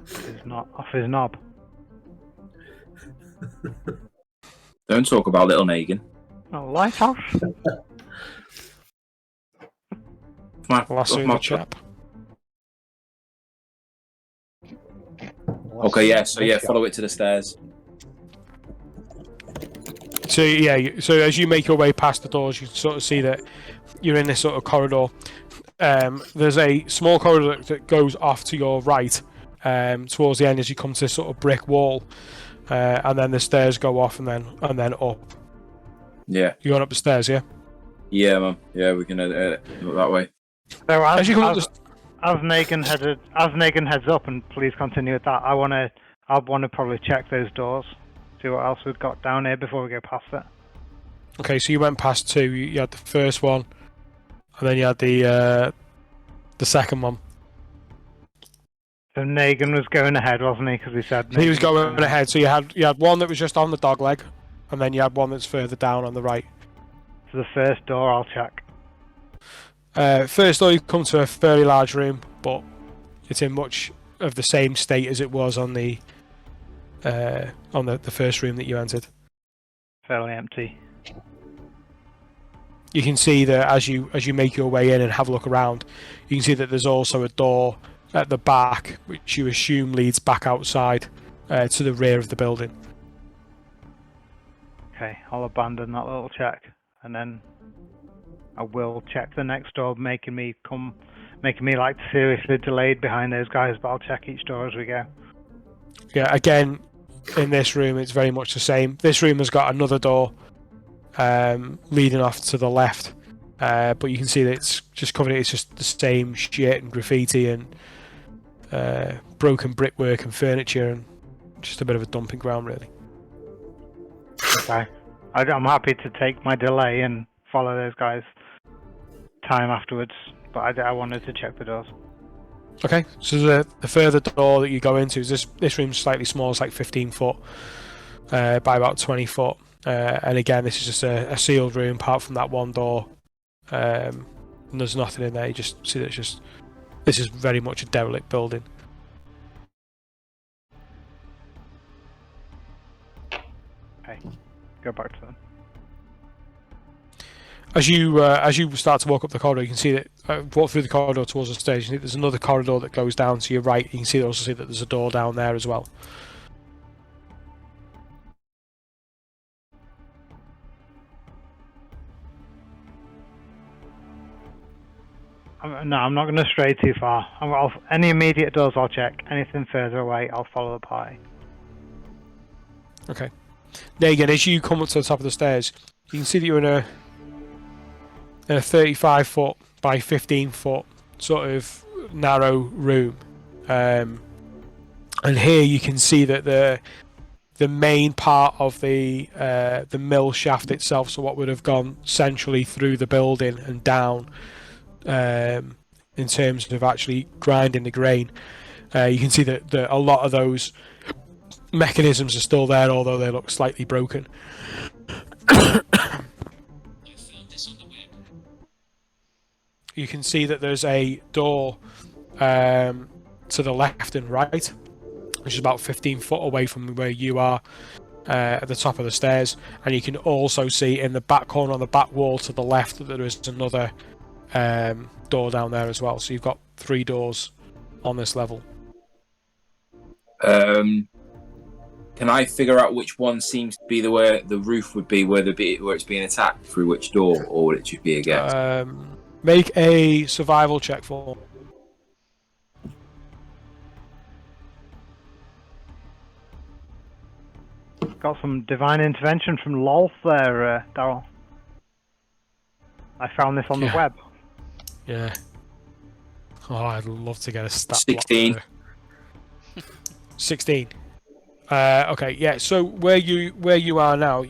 E: He's not off his knob.
F: Don't talk about little Negan.
E: A lighthouse?
A: Lasso the chap.
F: Okay, yeah. So yeah, follow it to the stairs.
A: So yeah, so as you make your way past the doors, you can sort of see that you're in this sort of corridor. There's a small corridor that goes off to your right, towards the end as you come to this sort of brick wall, and then the stairs go off and then up.
F: Yeah.
A: You're going up the stairs, yeah?
F: Yeah, man. Yeah, we can look that way.
E: So
A: As you come up the
E: as Negan heads up, and please continue with that. I wanna probably check those doors, see what else we've got down here before we go past it.
A: Okay, so you went past two. You had the first one, and then you had the second one.
E: So Negan was going ahead, wasn't he? Because he said
A: He was going ahead. So you had one that was just on the dog leg, and then you had one that's further down on the right.
E: So the first door I'll check.
A: First door, you come to a fairly large room, but it's in much of the same state as it was on the first room that you entered.
E: Fairly empty.
A: You can see that as you make your way in and have a look around, you can see that there's also a door at the back, which you assume leads back outside to the rear of the building.
E: Okay, I'll abandon that little check, and then I will check the next door, making me like seriously delayed behind those guys. But I'll check each door as we go.
A: Yeah, again, in this room, it's very much the same. This room has got another door leading off to the left, but you can see that it's just covered. It's just the same shit and graffiti and broken brickwork and furniture, and just a bit of a dumping ground, really.
E: Okay, I'm happy to take my delay and follow those guys time afterwards, but I wanted to check the doors.
A: Okay, so the further door that you go into is this room's slightly smaller. It's like 15 foot by about 20 foot. And again, this is just a sealed room apart from that one door. And there's nothing in there. You just see that this is very much a derelict building.
E: Okay, go back to them.
A: As you start to walk up the corridor, you can see that walk through the corridor towards the stairs. You see there's another corridor that goes down to your right. You can also see that there's a door down there as well.
E: No, I'm not going to stray too far. Any immediate doors I'll check. Anything further away, I'll follow the party.
A: Okay. Now again, as you come up to the top of the stairs, you can see that you're in a 35 foot by 15 foot sort of narrow room, and here you can see that the main part of the mill shaft itself, so what would have gone centrally through the building and down, in terms of actually grinding the grain, you can see that a lot of those mechanisms are still there, although they look slightly broken. You can see that there's a door to the left and right, which is about 15 foot away from where you are at the top of the stairs. And you can also see in the back corner on the back wall to the left that there is another door down there as well. So you've got 3 doors on this level.
F: Can I figure out which one seems to be where the roof would be, where it's being attacked through which door, or would it just be a guess?
A: Make a survival check for.
E: Got some divine intervention from Lolth there, Daryl. I found this on the web.
A: Yeah. Oh, I'd love to get a stat
F: 16.
A: block for 16. Okay, yeah. So where you are now,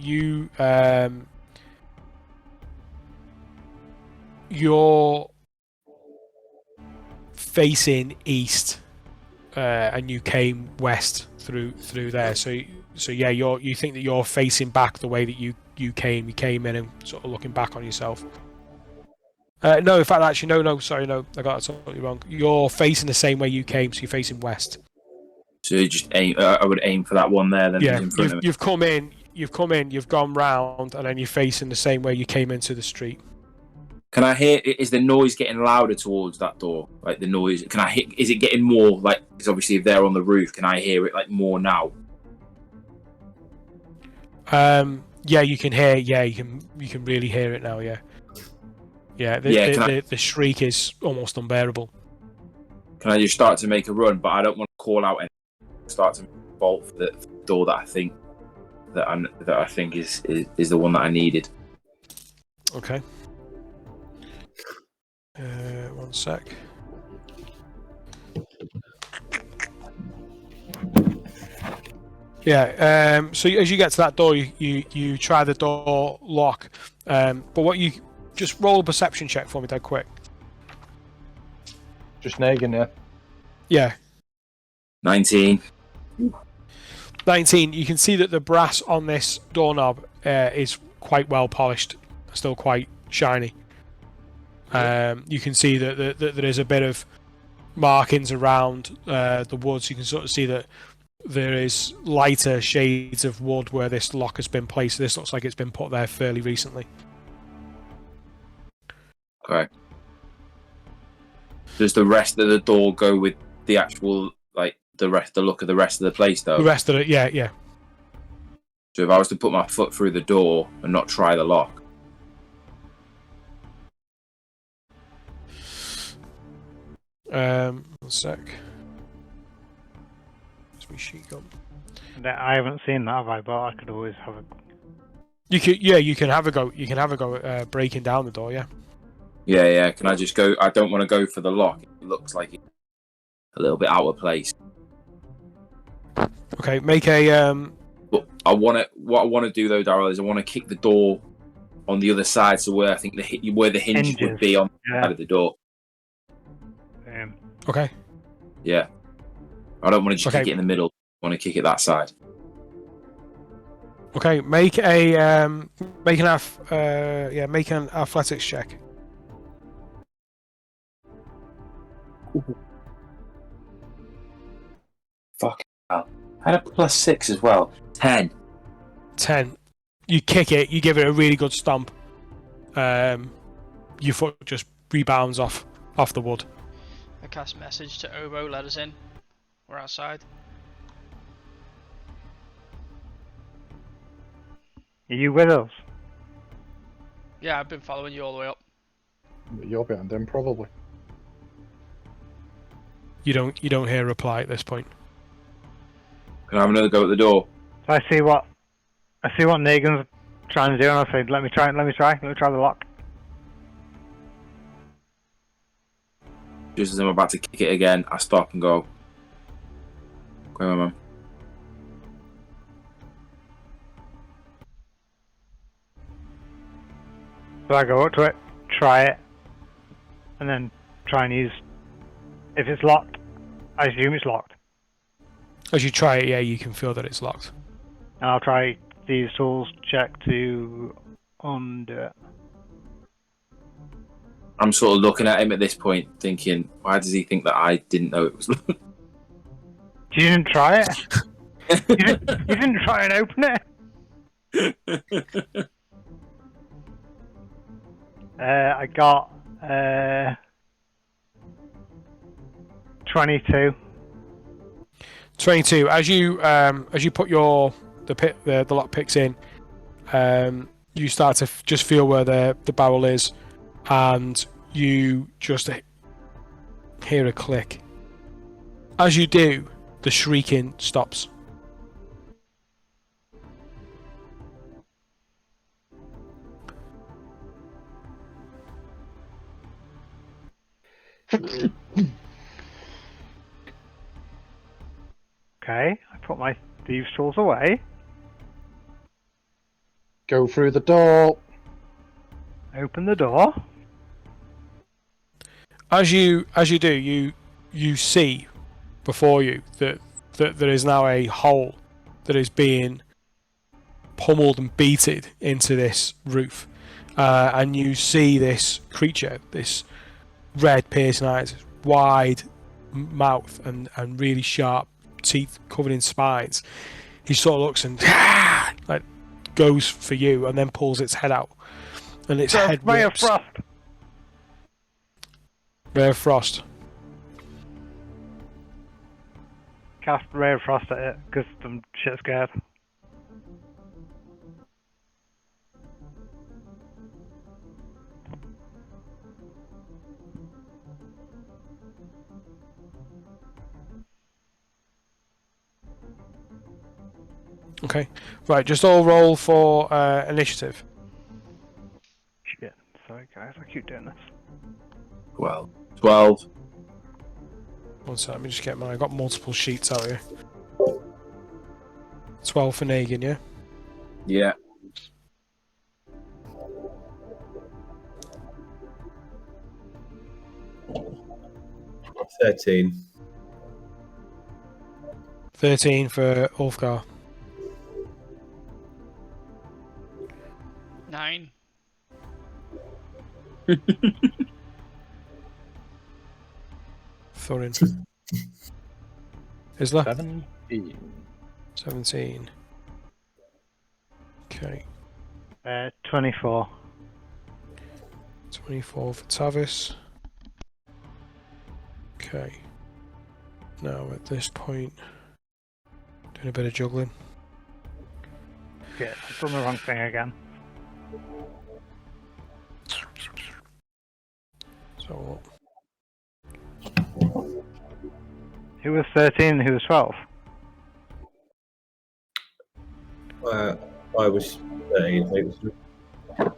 A: you're facing east, and you came west through there. So yeah, you think that you're facing back the way that you came. You came in and sort of looking back on yourself. No, in fact, actually, no, sorry, no, I got that totally wrong. You're facing the same way you came, so you're facing west.
F: So you just aim. I would aim for that one there. Then
A: Yeah,
F: in front of me.
A: you've come in, you've gone round, and then you're facing the same way you came into the street.
F: Can I hear? Is the noise getting louder towards that door? Like the noise? Can I hear? Is it getting more? Like, because obviously if they're on the roof, can I hear it like more now?
A: Yeah, you can hear. Yeah, you can really hear it now. Yeah. Yeah, the shriek is almost unbearable.
F: Can I just start to make a run? But I don't want to call out and start to bolt for the door that I think is the one that I needed.
A: Okay. One sec. Yeah. So as you get to that door, you try the door lock. But what you just roll a perception check for me, dead quick.
C: Just nagging there.
A: Yeah.
F: 19.
A: 19. You can see that the brass on this doorknob is quite well polished, still quite shiny. You can see that there is a bit of markings around the woods. You can sort of see that there is lighter shades of wood where this lock has been placed. This looks like it's been put there fairly recently.
F: Okay. Does the rest of the door go with the actual, like, the look of the rest of the place, though?
A: The rest of it, yeah.
F: So if I was to put my foot through the door and not try the lock.
A: One sec. Where's my sheet gone?
E: I haven't seen that, have I? But I could always have a.
A: You can have a go. You can have a go at breaking down the door. Yeah.
F: Yeah. Can I just go? I don't want to go for the lock. It looks like it's a little bit out of place.
A: Okay, make a.
F: But what I want to do though, Daryl, is I want to kick the door on the other side, so where I think where the hinge would be on the side of the door.
A: Okay.
F: Yeah. I don't want to just kick it in the middle. I want to kick it that side.
A: Okay, make an athletics check.
F: Fuck hell. I had a +6 as well. 10.
A: 10. You kick it. You give it a really good stomp. Your foot just rebounds off the wood.
D: I cast message to Obo. Let us in. We're outside.
E: Are you with us?
D: Yeah, I've been following you all the way up.
C: You're behind him, probably.
A: You don't hear a reply at this point.
F: Can I have another go at the door?
E: So I see what Negan's trying to do, and I say, let me try the lock.
F: Just as I'm about to kick it again, I stop and go. Go on, man.
E: So I go up to it, try it, and then try and use. If it's locked, I assume it's locked.
A: As you try it, yeah, you can feel that it's locked.
E: And I'll try these tools check to undo it.
F: I'm sort of looking at him at this point, thinking, why does he think that I didn't know it was locked?
E: You didn't try it? you didn't try and open it? I got 22.
A: 22. As you put the lock picks in, you start to just feel where the barrel is, and you just hear a click. As you do, the shrieking stops.
E: Okay, I put my thieves' tools away.
C: Go through the door.
E: Open the door.
A: As you do, you see before you that there is now a hole that is being pummeled and beaten into this roof, and you see this creature, this red piercing eyes, wide mouth, and really sharp teeth covered in spines. He sort of looks and like goes for you, and then pulls its head out, and its head
E: Ray of
A: whips.
E: Frost.
A: Ray of Frost.
E: Cast Ray of Frost at it because I'm shit scared.
A: Okay, right. Just all roll for initiative.
E: Shit. Sorry guys, I keep doing this.
F: Well, 12.
A: One second, let me just get mine. I got multiple sheets out here. 12 for Negan, yeah.
F: Yeah.
B: $13.
A: 13 for Ulfgar.
D: 9.
A: Thorin. Isla?
C: 17.
A: 17. Okay.
E: 24.
A: 24 for Tavis. Okay. Now at this point, doing a bit of juggling.
E: Shit, I've done the wrong thing again.
A: So,
E: Who was 13 and who was 12?
B: I was 13, I think.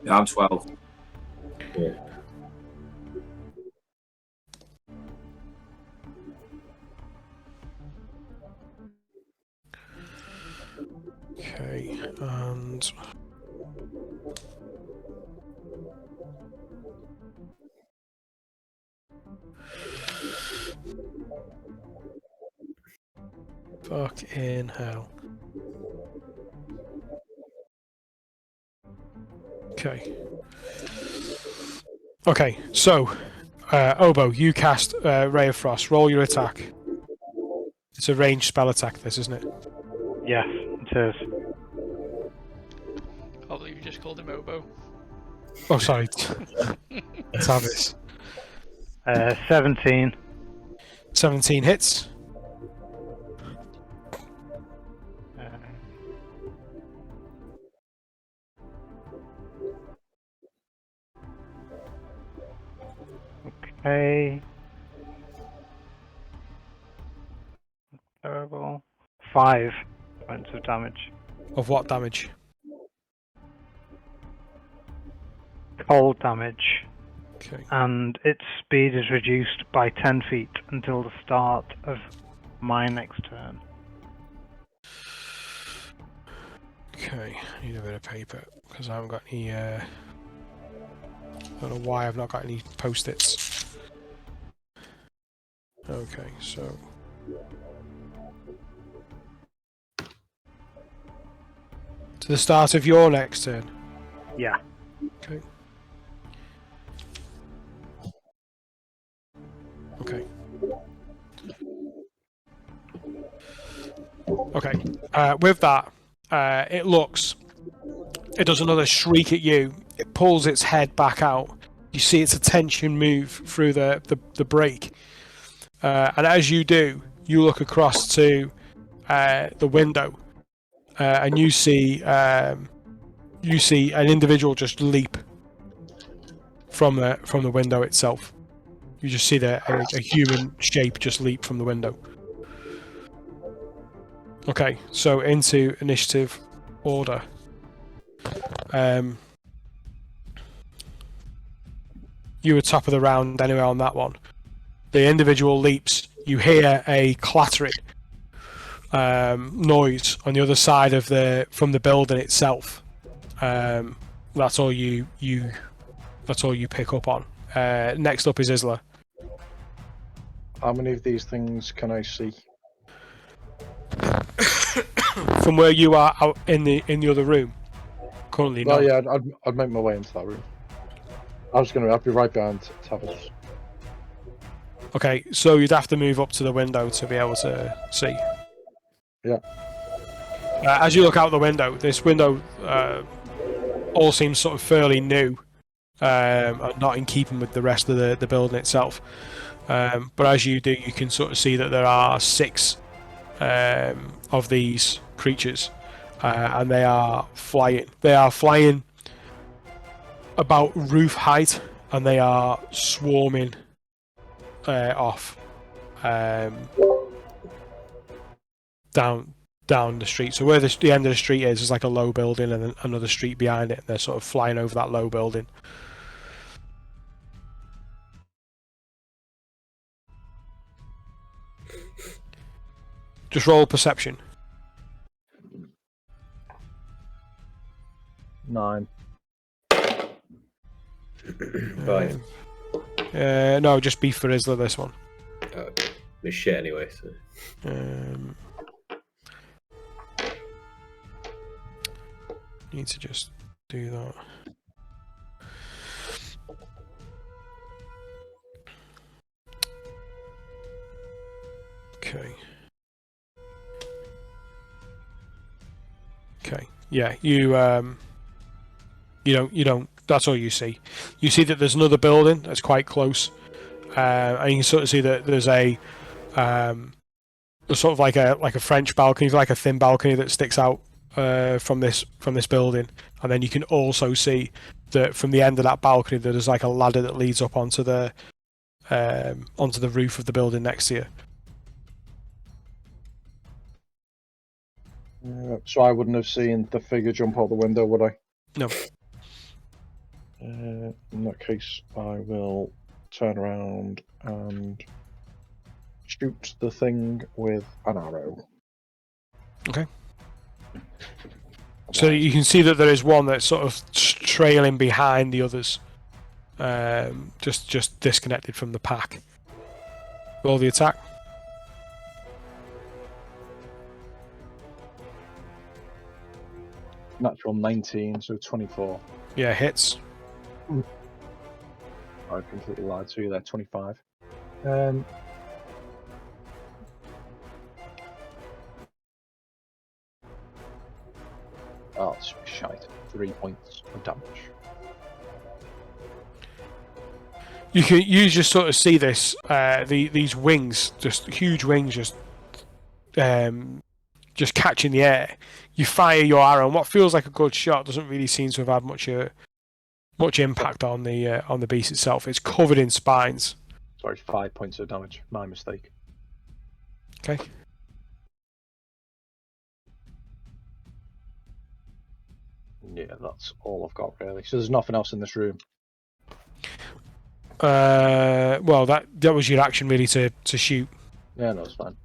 F: I'm 12.
B: Yeah.
A: okay, and fucking hell. Okay. Okay, so Obo, you cast Ray of Frost. Roll your attack. It's a ranged spell attack, this, isn't it?
E: Yes, it is.
D: I believe you just called him Obo.
A: Oh, sorry. Tavis.
E: 17.
A: 17 hits.
E: Okay. Terrible. 5 points of damage.
A: Of what damage?
E: Cold damage.
A: Okay.
E: And its speed is reduced by 10 feet until the start of my next turn.
A: Okay, I need a bit of paper because I haven't got any. I don't know why I've not got any post-its. Okay, so to the start of your next turn.
E: Yeah.
A: Okay. Okay. Okay. With that, it does another shriek at you. It pulls its head back out. You see its attention move through the break. And as you do, you look across to the window, and you see an individual just leap from the window itself. You just see a human shape just leap from the window. Okay, so into initiative order. You were top of the round anyway on that one. The individual leaps. You hear a clattering noise on the other side of from the building itself. That's all you pick up on. Next up is Isla.
C: How many of these things can I see?
A: From where you are out in the other room. Currently,
C: Well,
A: no.
C: yeah, I'd make my way into that room. I'd be right behind Tavis.
A: Okay, so you'd have to move up to the window to be able to see.
C: Yeah.
A: As you look out the window, this window all seems sort of fairly new, and not in keeping with the rest of the building itself. But as you do, you can sort of see that there are 6 of these creatures, and they are flying. They are flying about roof height, and they are swarming off down the street. So where the end of the street is like a low building, and then another street behind it. And they're sort of flying over that low building. Just roll perception.
C: 9.
B: 5.
A: No, just beef for Isla, this one.
B: It's shit anyway, so.
A: Need to just do that. Okay. Okay. Yeah, you don't. That's all you see. You see that there's another building that's quite close, and you can sort of see that there's a sort of like a French balcony, like a thin balcony that sticks out from this building, and then you can also see that from the end of that balcony that there's like a ladder that leads up onto the roof of the building next to you.
C: So I wouldn't have seen the figure jump out the window, would I?
A: No.
C: In that case, I will turn around and shoot the thing with an arrow.
A: Okay. So you can see that there is one that's sort of trailing behind the others, just disconnected from the pack. Roll the attack.
C: Natural 19, so 24.
A: Yeah, hits.
C: I completely lied to you there, 25. Oh, it's shite. 3 points of damage.
A: You just sort of see this, these wings, just huge wings, just catching the air. You fire your arrow, and what feels like a good shot doesn't really seem to have had much impact on the beast itself. It's covered in spines.
C: Sorry, 5 points of damage. My mistake.
A: Okay.
C: Yeah, that's all I've got really. So there's nothing else in this room.
A: Well, that was your action really to shoot.
C: Yeah, no, it's fine.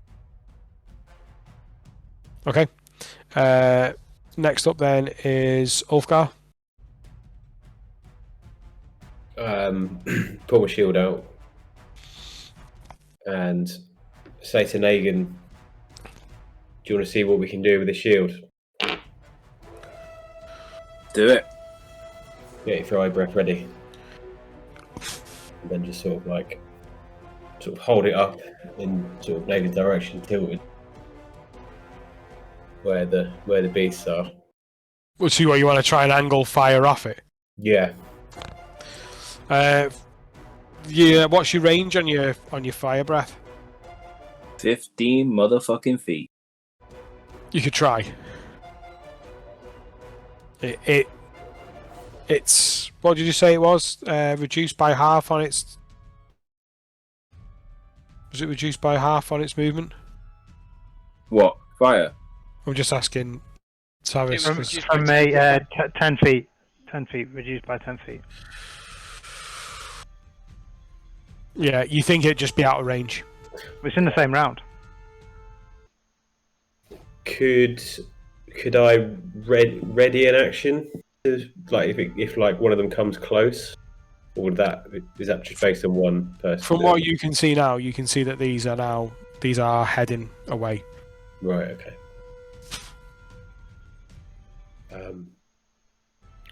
A: Okay. Next up then is Ulfgar.
B: Pull my shield out and say to Negan, "Do you want to see what we can do with the shield?"
F: Do it.
B: Get your fire breath ready, and then just sort of hold it up in sort of Negan's direction, tilted where the beasts are.
A: We'll see what you want to try and angle fire off it.
B: Yeah.
A: Yeah. What's your range on your fire breath?
F: 15 motherfucking feet.
A: You could try. It's what did you say it was? Reduced by half on its. Was it reduced by half on its movement?
F: What? Fire?
A: I'm just asking. Tavis,
D: It was
A: 'cause-
D: reduced by
E: From
D: 10
E: me,
D: foot.
E: 10 feet. 10 feet, reduced by 10 feet.
A: yeah, you think it'd just be out of range?
E: It's in the same round.
B: Could I ready an action? Like if like one of them comes close, or is that just based on one person?
A: From what you can see now, you can see that these are heading away.
B: Right. Okay.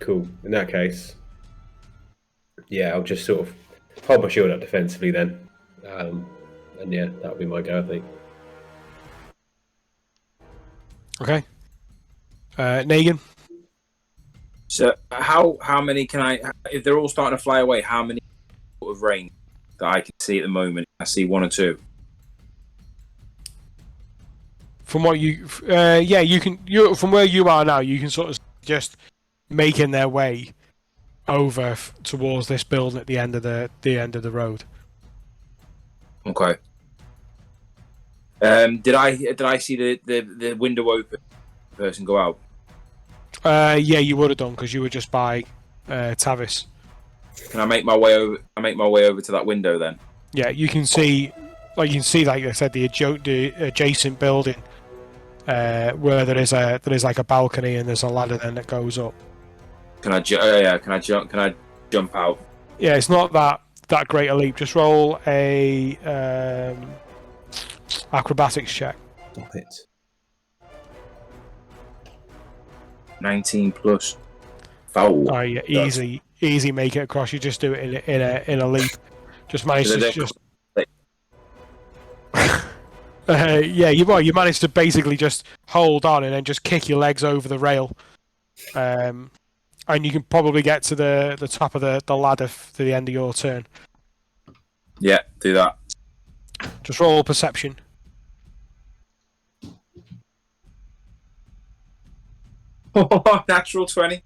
B: Cool. In that case, yeah, I'll just sort of hold my shield up defensively then, and yeah, that'll be my go, I think.
A: Okay. Negan.
F: So how many can I? If they're all starting to fly away, how many sort of range that I can see at the moment? I see one or two.
A: From what you, yeah, you can. From where you are now, you can sort of just making their way over towards this building at the end of the road.
F: Okay. Did I see the window open? The person go out.
A: Yeah, you would have done because you were just by Tavis.
F: Can I make my way over? I make my way over to that window then.
A: Yeah, you can see, like I said, the adjacent building where there is like a balcony and there's a ladder then that goes up.
F: Can I? Can I jump? Can I jump out?
A: Yeah, it's not that great a leap. Just roll a acrobatics check.
B: Stop it.
F: 19 plus. Foul.
A: Oh yeah, easy. Make it across. You just do it in a leap. Just manage to just. Yeah, you managed to basically just hold on and then just kick your legs over the rail, and you can probably get to the top of the ladder to the end of your turn.
F: Yeah, do that.
A: Just roll perception.
F: Natural 20.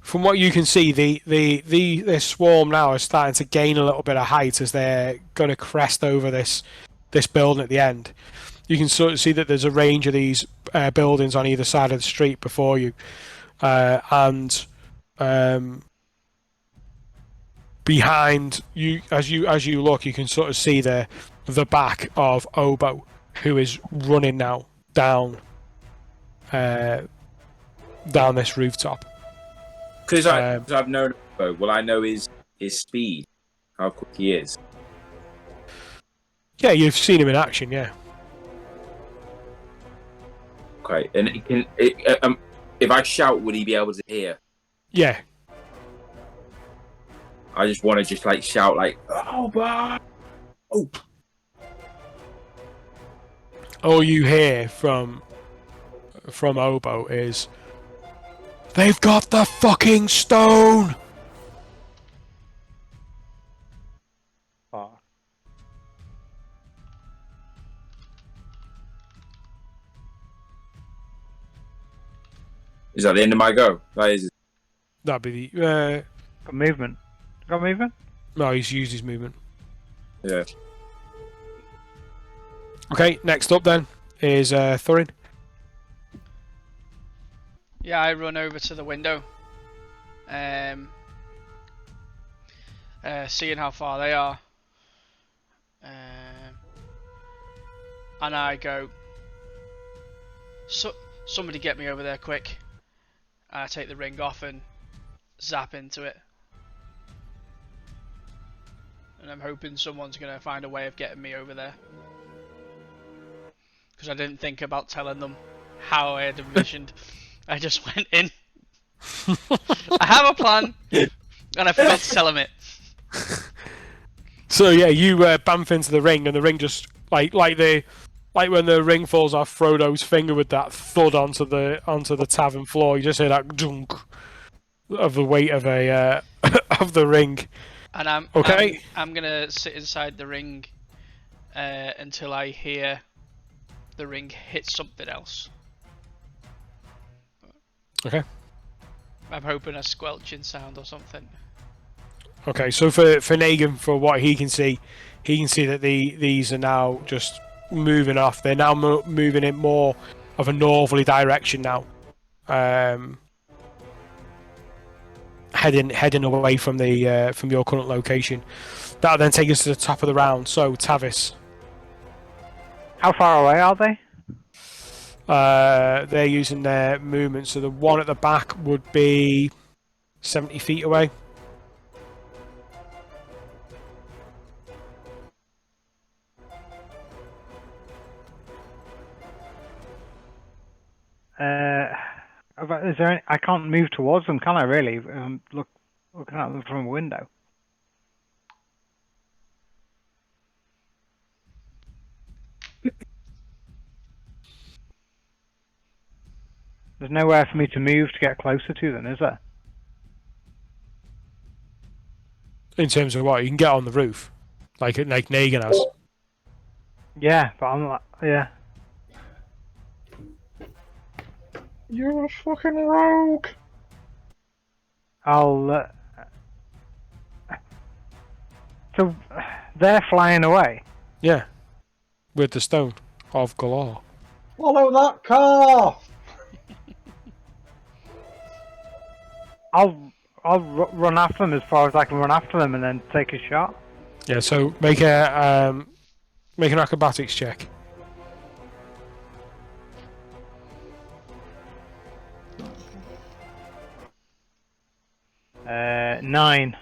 A: From what you can see, this swarm now is starting to gain a little bit of height as they're going to crest over this building at the end. You can sort of see that there's a range of these buildings on either side of the street before you, and behind you, as you look, you can sort of see the back of Obo, who is running now down this rooftop.
F: Because I've known Obo, will I know his speed, how quick he is?
A: Yeah, you've seen him in action, yeah.
F: Okay, and if I shout, would he be able to hear?
A: Yeah.
F: I just want to like shout like, oh, bah! Oh.
A: All you hear from Obo is, "They've got the fucking stone!"
C: Fuck.
F: Is that the end of my go? That is.
A: That'd be the.
E: Got movement. Got movement?
A: No, he's used his movement.
F: Yeah.
A: Okay, next up then is Thorin.
D: Yeah, I run over to the window. Seeing how far they are. And I go, somebody get me over there quick. And I take the ring off and zap into it. And I'm hoping someone's going to find a way of getting me over there. Because I didn't think about telling them how I had envisioned. I just went in. I have a plan, and I forgot to tell them it.
A: So yeah, you bump into the ring, and the ring just like when the ring falls off Frodo's finger with that thud onto the tavern floor. You just hear that dunk of the weight of a of the ring.
D: And I'm gonna sit inside the ring until I hear the ring hit something else.
A: Okay.
D: I'm hoping a squelching sound or something.
A: Okay, so for Negan, for what he can see that these are now just moving off. They're now moving in more of a northerly direction now, heading away from the from your current location. That'll then take us to the top of the round. So Tavis,
E: How far away are they?
A: they're using their movement. So the one at the back would be 70 feet away.
E: Is there any, I can't move towards them, can I? Really? Looking at them from a window. There's nowhere for me to move to get closer to them, is there?
A: In terms of what you can get on the roof, like Negan has.
E: Yeah, but I'm like, yeah.
C: You're a fucking rogue!
E: I'll. So they're flying away.
A: Yeah, with the stone of Galore.
C: Follow that car!
E: I'll run after them as far as I can run after them, and then take a shot.
A: Yeah, so make an acrobatics check.
E: 9.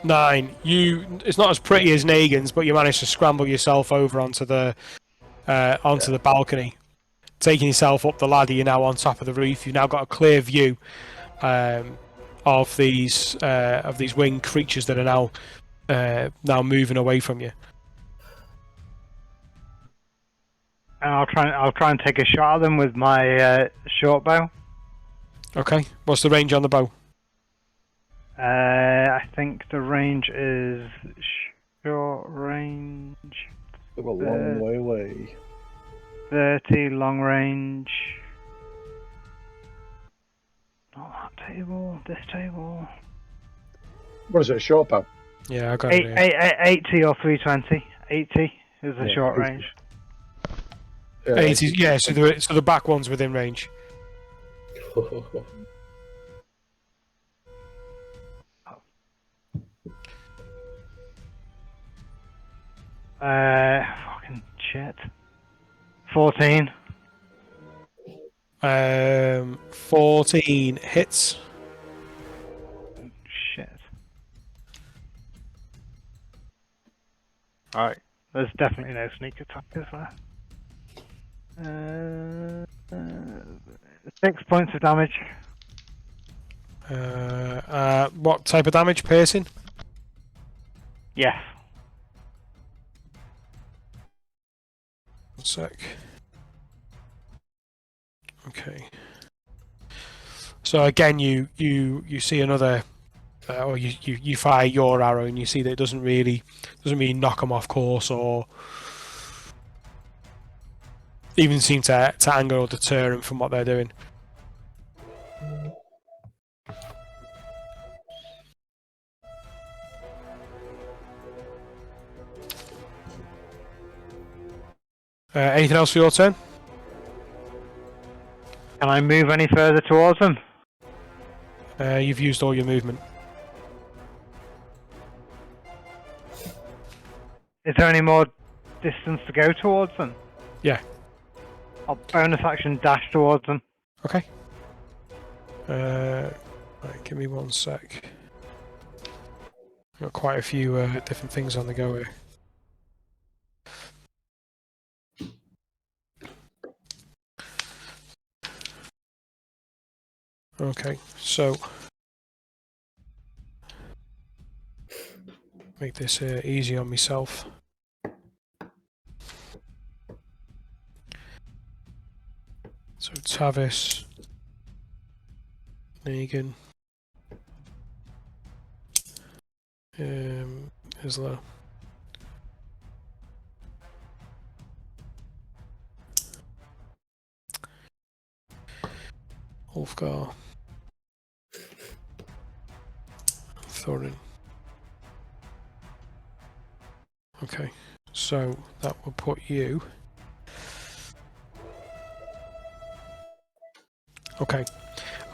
A: 9. It's not as pretty as Negan's, but you managed to scramble yourself over onto the balcony, taking yourself up the ladder. You're now on top of the roof. You've now got a clear view of these winged creatures that are now moving away from you.
E: And I'll try and take a shot at them with my short bow.
A: Okay. What's the range on the bow?
E: I think the range is short range.
C: They're a long way away.
E: 30, long range. Not that table, this table.
C: What is it, a short bow?
A: Yeah, I got it.
E: 80 or 320. 80 is the short range.
A: 80. Yeah, so the back one's within range.
E: Fucking shit. 14.
A: 14 hits.
E: Shit. Alright. There's definitely no sneak attack, is there? 6 points of damage.
A: What type of damage? Piercing?
E: Yes.
A: 1 sec. Okay. So again, you see another, or you fire your arrow, and you see that it doesn't really knock them off course, or even seem to anger or deter them from what they're doing. Anything else for your turn?
E: Can I move any further towards them?
A: You've used all your movement.
E: Is there any more distance to go towards them?
A: Yeah.
E: I'll bonus action dash towards them.
A: Okay. Right, give me 1 sec. Got quite a few different things on the go here. Okay, so make this easy on myself. So Tavis, Negan, Isla. Ulfgar. Thorin. Okay, so that will put you. Okay,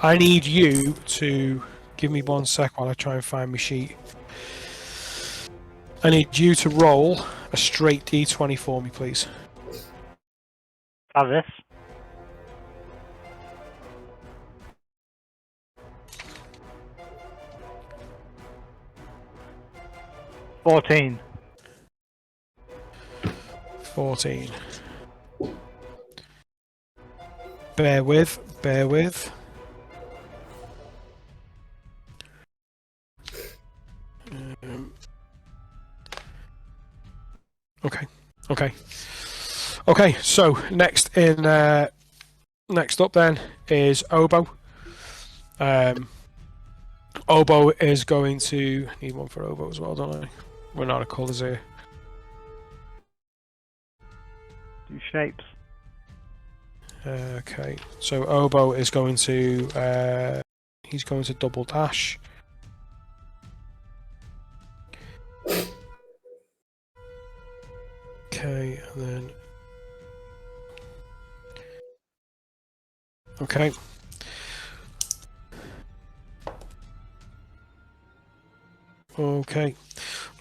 A: I need you to give me 1 sec while I try and find my sheet. I need you to roll a straight D20 for me, please.
E: Have this. $14.
A: 14. Bear with, bear with. Okay, okay. Okay, so next up then is Obo. Obo is going to need one for Obo as well, don't I? We're out of colours here.
E: Do shapes.
A: Okay, so Obo is going to he's going to double dash. Okay, and then okay.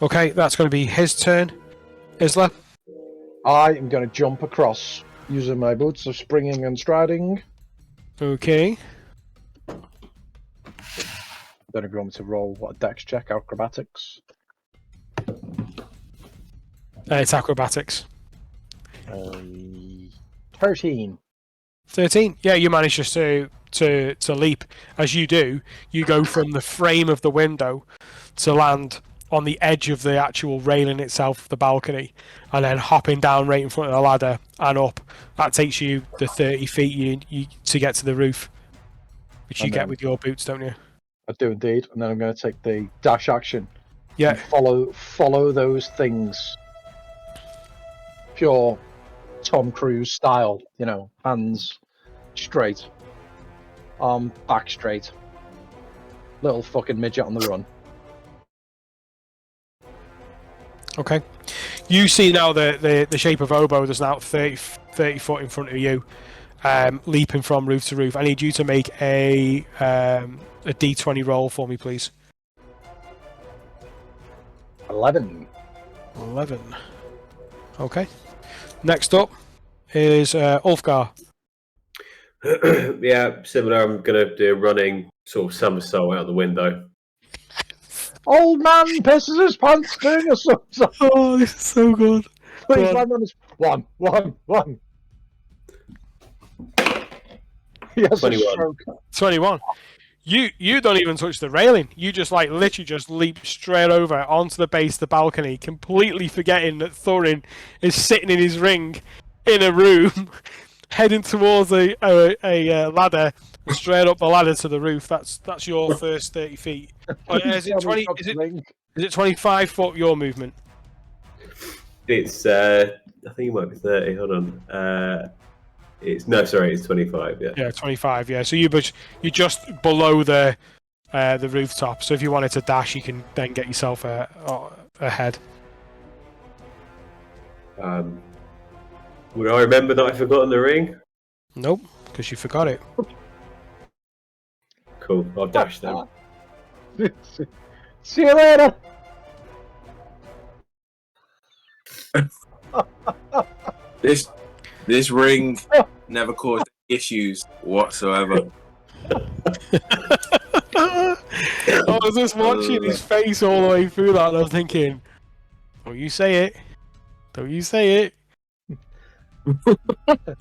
A: Okay, that's going to be his turn. Isla?
C: I am going to jump across using my boots of springing and striding.
A: Okay.
C: Then I'm going to roll what, a dex check, acrobatics.
A: It's acrobatics.
C: 13.
A: 13. Yeah, you manage just to leap. As you do, you go from the frame of the window to land on the edge of the actual railing itself, the balcony, and then hopping down right in front of the ladder and up. That takes you the 30 feet you to get to the roof, which you get with your boots, don't you?
C: I do indeed, and then I'm going to take the dash action.
A: Yeah.
C: And follow those things. Pure Tom Cruise style, you know, hands straight, arm back straight. Little fucking midget on the run.
A: Okay. You see now the shape of Obo. There's now 30 foot in front of you, leaping from roof to roof. I need you to make a D20 roll for me, please.
C: 11.
A: 11. Okay. Next up is Ulfgar.
B: Yeah, similar. I'm going to do a running sort of somersault out the window.
C: Old man pisses his pants doing a somersault.
A: Oh, this is so good.
C: Please land on his... One. He has
B: 21.
C: a stroke.
A: 21. You don't even touch the railing. You just literally just leap straight over onto the base of the balcony, completely forgetting that Thorin is sitting in his ring in a room, heading towards a ladder, straight up the ladder to the roof. That's your first 30 feet. Is it 20? Is it 25 foot your movement?
B: It's I think it might be 30. Hold on. It's 25. Yeah.
A: Yeah, 25. Yeah. So you're just below the rooftop. So if you wanted to dash, you can then get yourself ahead.
B: Would I remember that I've forgotten the ring?
A: Nope, because you forgot it.
B: Cool. I'll dash then.
C: See you later.
F: This ring never caused issues whatsoever.
A: I was just watching his face all the way through that, and I was thinking, "Don't you say it? Don't you say it?"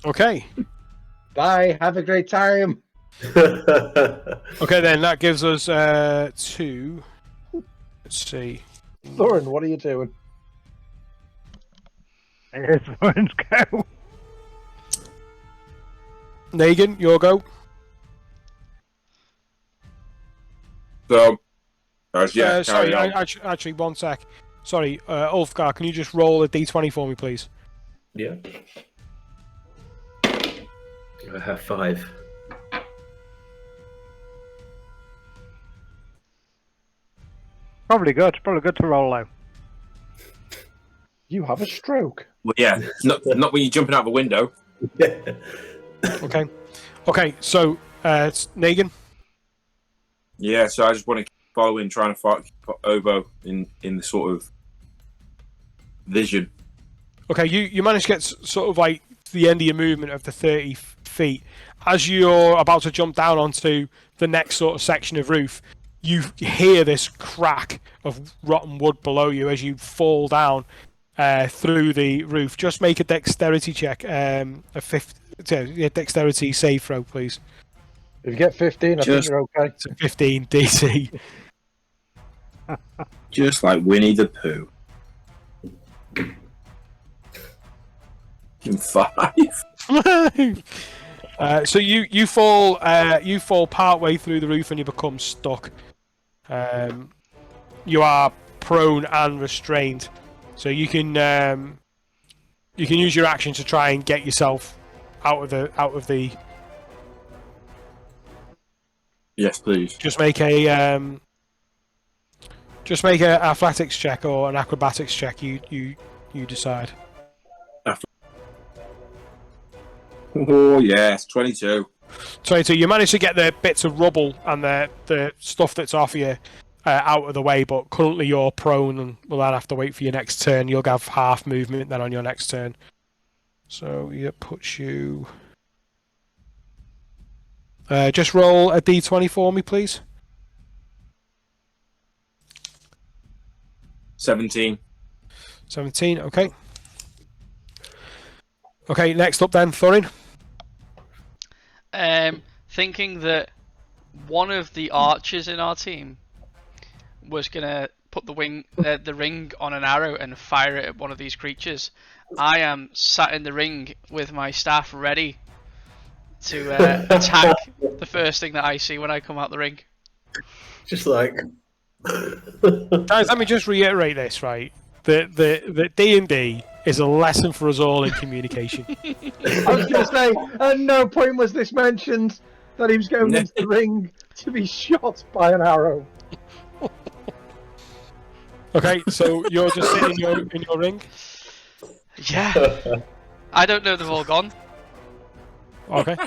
A: Okay.
C: Bye. Have a great time.
A: Okay, then that gives us 2. Let's see.
C: Thorin, what are you doing?
E: It's Thorin's go.
A: Negan, your go.
F: So,
A: Sorry,
F: carry on.
A: actually, 1 sec. Sorry, Ulfgar, can you just roll a d20 for me, please?
B: Yeah. I have 5.
E: Probably good. Probably good to roll low.
C: You have a stroke.
F: Well, yeah, not when you're jumping out of a window.
A: Okay. Okay, so it's Negan.
F: Yeah, so I just want to keep following, trying to fight Obo in the sort of vision.
A: Okay, you manage to get sort of like to the end of your movement of the 30 feet. As you're about to jump down onto the next sort of section of roof, you hear this crack of rotten wood below you as you fall down through the roof. Just make a dexterity check, dexterity save throw, please.
C: If you get 15, I think you're okay.
A: It's a 15 DC.
F: Just like Winnie the Pooh. In 5.
A: So you fall part way through the roof and you become stuck. You are prone and restrained, so you can use your action to try and get yourself out of the.
F: Yes, please.
A: Just make a athletics check or an acrobatics check. You decide.
F: Oh yes, 22.
A: 22. You manage to get the bits of rubble and the stuff that's off you out of the way, but currently you're prone and will then have to wait for your next turn. You'll have half movement then on your next turn. So it puts you. Just roll a d20 for me, please.
F: 17.
A: 17. Okay. Okay. Next up then, Thorin.
D: Thinking that one of the archers in our team was gonna put the ring on an arrow and fire it at one of these creatures, I am sat in the ring with my staff ready to attack the first thing that I see when I come out the ring.
B: Just like
A: Guys, let me just reiterate this, right? The D&D is a lesson for us all in communication.
C: I was going to say, at no point was this mentioned that he was going into the ring to be shot by an arrow.
A: Okay, so you're just sitting in your ring?
D: Yeah. I don't know they've all gone.
A: Okay.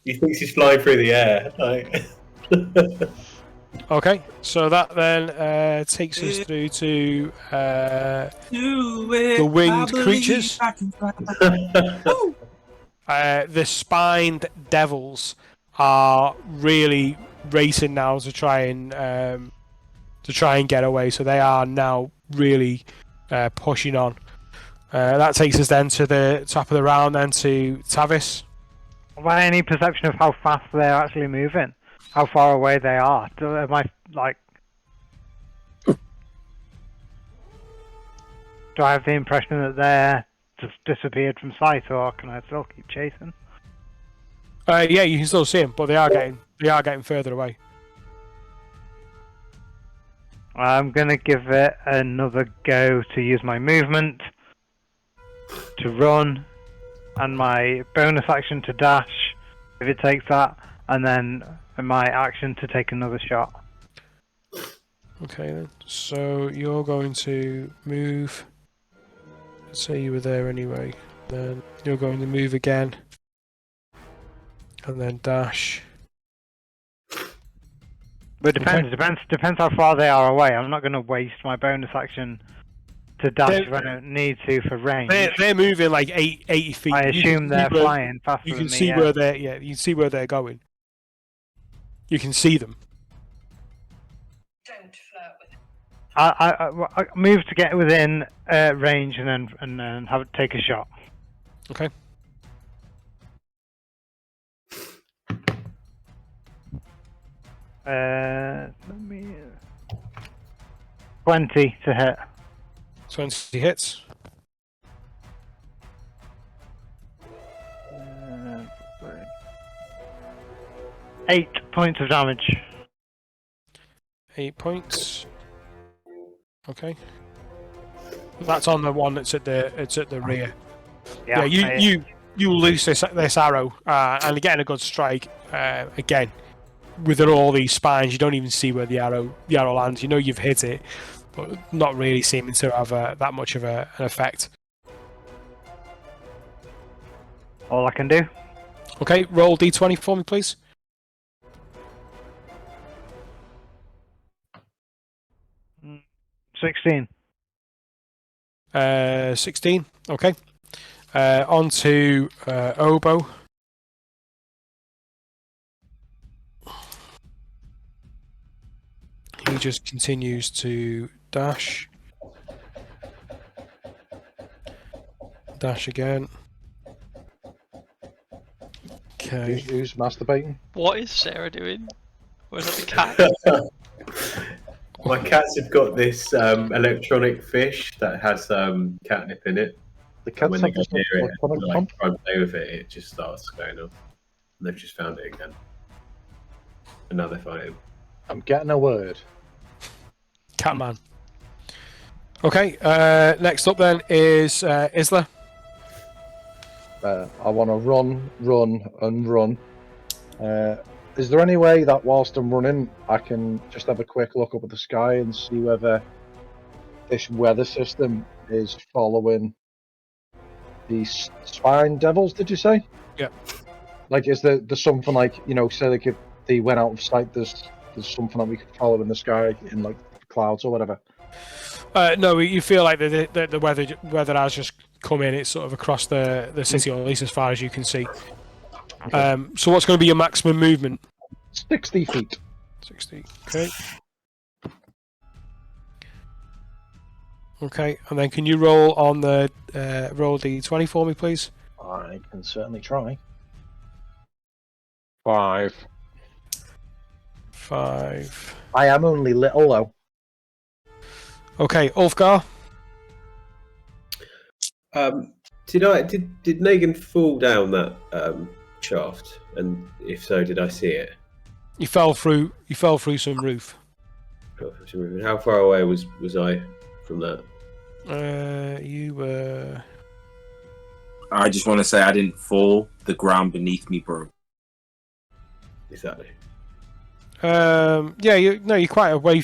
B: He thinks he's flying through the air. Like...
A: Okay, so that then takes us through to the winged creatures. The spined devils are really racing now to try and get away. So they are now really pushing on. That takes us then to the top of the round, then to Tavis.
E: Have I any perception of how fast they're actually moving? How far away they are? Am I like? Do I have the impression that they're just disappeared from sight, or can I still keep chasing?
A: Yeah, you can still see them, but they are getting further away.
E: I'm gonna give it another go to use my movement to run, and my bonus action to dash, if it takes that, and then my action to take another shot.
A: Okay then. So you're going to move. Let's say you were there anyway. Then you're going to move again, and then dash.
E: But it depends.
A: Okay.
E: Depends how far they are away. I'm not going to waste my bonus action to dash if I don't need to for range.
A: They're moving like 80 feet.
E: I assume they're flying faster
A: You
E: than
A: can
E: me.
A: see where they're. Yeah, you can see where they're going. You can see them.
G: Don't flirt with him.
E: I move to get within range and then have it take a shot.
A: Okay.
E: Let me 20 to hit.
A: 20 hits.
E: Uh, 8 points of damage.
A: 8 points. Okay. That's on the one that's at the rear. Yeah, you loose this arrow and you're getting a good strike again. within all these spines, you don't even see where the arrow lands. You know you've hit it, but not really seeming to have that much of an effect.
E: All I can do.
A: Okay, roll d20 for me, please.
E: 16.
A: 16. Okay. On to Oboe. He just continues to dash. Dash again. Okay.
C: Who's masturbating?
D: What is Sarah doing? Where's that the cat?
B: My cats have got this electronic fish that has catnip in it.
C: The
B: And
C: cats
B: when they
C: have
B: go
C: this
B: near it,
C: electronic
B: like
C: pump.
B: try and play with it, it just starts going off. And they've just found it again. And now they're fighting.
C: I'm getting a word.
A: Catman. Okay, next up then is Isla.
C: I want to run. Is there any way that whilst I'm running, I can just have a quick look up at the sky and see whether this weather system is following the spine devils? Did you say?
A: Yeah.
C: Like, is there something like, you know, say like if they went out of sight, there's something that we could follow in the sky in like clouds or whatever?
A: No, you feel like the weather has just come in. It's sort of across the city, or at least as far as you can see. So what's going to be your maximum movement?
C: 60 feet.
A: 60. Okay. Okay, and then can you roll on the roll d20 for me, please?
C: I can certainly try. 5.
A: 5.
C: I am only little though.
A: Okay, Ulfgar.
B: Did Negan fall down that shaft? And if so, did I see it?
A: You fell through some roof.
B: How far away was I from that?
A: You were.
F: I just want to say I didn't fall. The ground beneath me broke.
B: Exactly.
A: Yeah, you're quite a way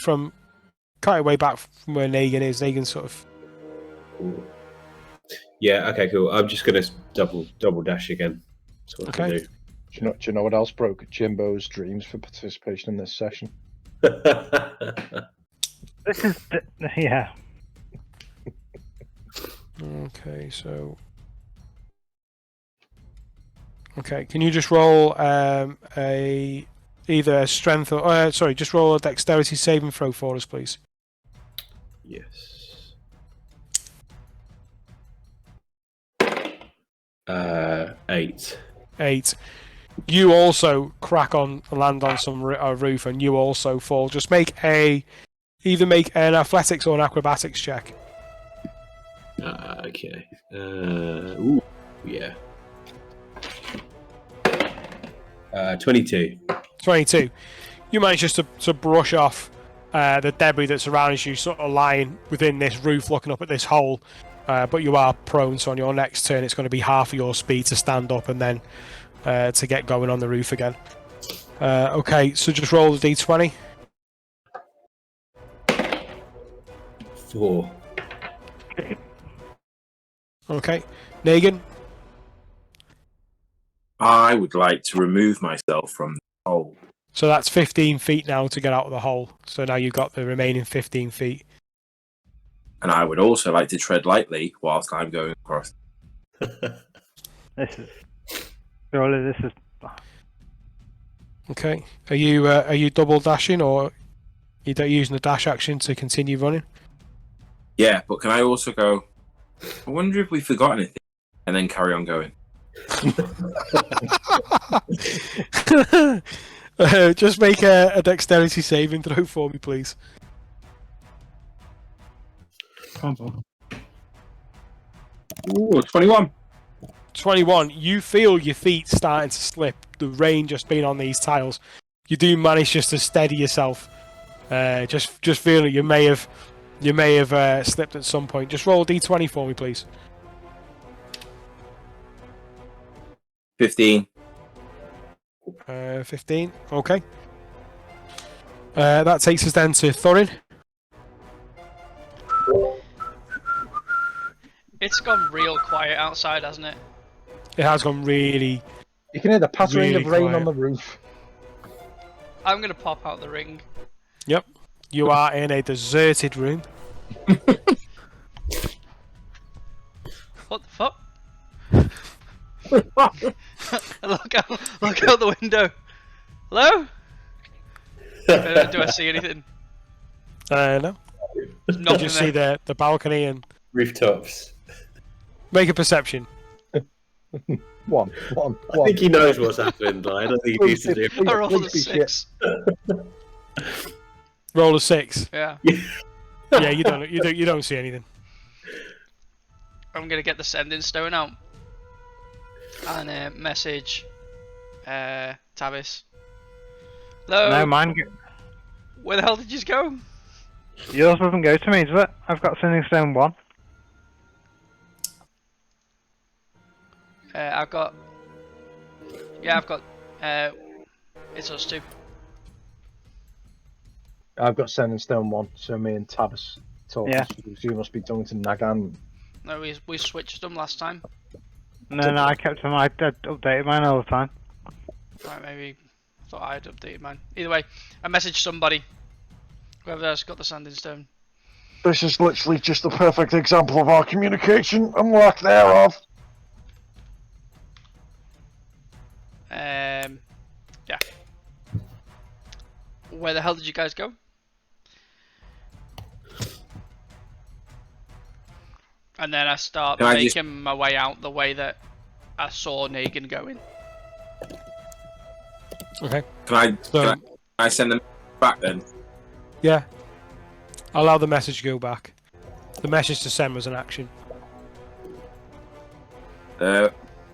A: back from where Negan is. Negan's sort of.
B: Cool. Yeah. Okay. Cool. I'm just gonna double dash again. That's what I
A: Okay.
B: do.
C: Do you know what else broke Jimbo's dreams for participation in this session?
E: This is yeah.
A: Okay, so. Okay, can you just roll either a strength or just roll a dexterity saving throw for us, please?
B: Yes. 8.
A: 8. You also crack on, land on some roof, and you also fall. Just either make an athletics or an acrobatics check.
B: Okay. Ooh. Yeah. 22.
A: 22. You manage just to brush off the debris that surrounds you, sort of lying within this roof, looking up at this hole. But you are prone, so on your next turn, it's going to be half of your speed to stand up and then to get going on the roof again. Okay, so just roll the d20.
B: 4.
A: Okay, Negan.
F: I would like to remove myself from the hole.
A: So that's 15 feet now to get out of the hole. So now you've got the remaining 15 feet.
F: And I would also like to tread lightly whilst I'm going across.
E: This is surely this is.
A: Okay, are you double dashing, or you using the dash action to continue running?
F: Yeah, but can I also go, I wonder if we forgot anything, and then carry on going?
A: Just make a dexterity saving throw for me, please.
F: Ooh, 21.
A: 21. You feel your feet starting to slip. The rain just being on these tiles. You do manage just to steady yourself. Just feeling you may have slipped at some point. Just roll a d20 for me, please.
F: 15.
A: 15. Okay. That takes us then to Thorin.
D: It's gone real quiet outside, hasn't it?
A: It has gone really.
C: You can hear the pattering
A: Really
C: of rain
A: quiet.
C: on the roof.
D: I'm gonna pop out the ring.
A: Yep. You are in a deserted room.
D: What the fuck? look out the window. Hello? Do I see anything?
A: No.
D: Nothing
A: You see
D: there.
A: the balcony and
B: Rooftops.
A: make a perception.
C: One.
B: I think he knows what's happened. Like, I don't think he needs to do.
D: I rolled a
C: please be shit.
D: 6.
A: Roll a 6.
D: Yeah.
A: Yeah, you don't see anything.
D: I'm gonna get the sending stone out and message Tavis. Hello.
E: No, mine.
D: Where the hell did you go?
E: Yours doesn't go to me, does it? I've got Sending Stone 1.
D: I've got. Yeah, I've got. It's us two.
C: I've got Sending Stone 1, so me and Tavis talk.
E: Yeah.
C: So you must be Duncan Nagan.
D: No, we switched them last time.
E: No, I kept them. I updated mine all the time.
D: Right, maybe. I thought I had updated mine. Either way, I messaged somebody. Whoever's got the sanding stone.
C: This is literally just the perfect example of our communication and lack thereof.
D: Yeah. Where the hell did you guys go? And then I start
F: Can I
D: making my way out the way that I saw Negan going.
A: Okay.
F: Can
A: So
F: I send them back then?
A: yeah, allow the message to go back. The message to send was an action.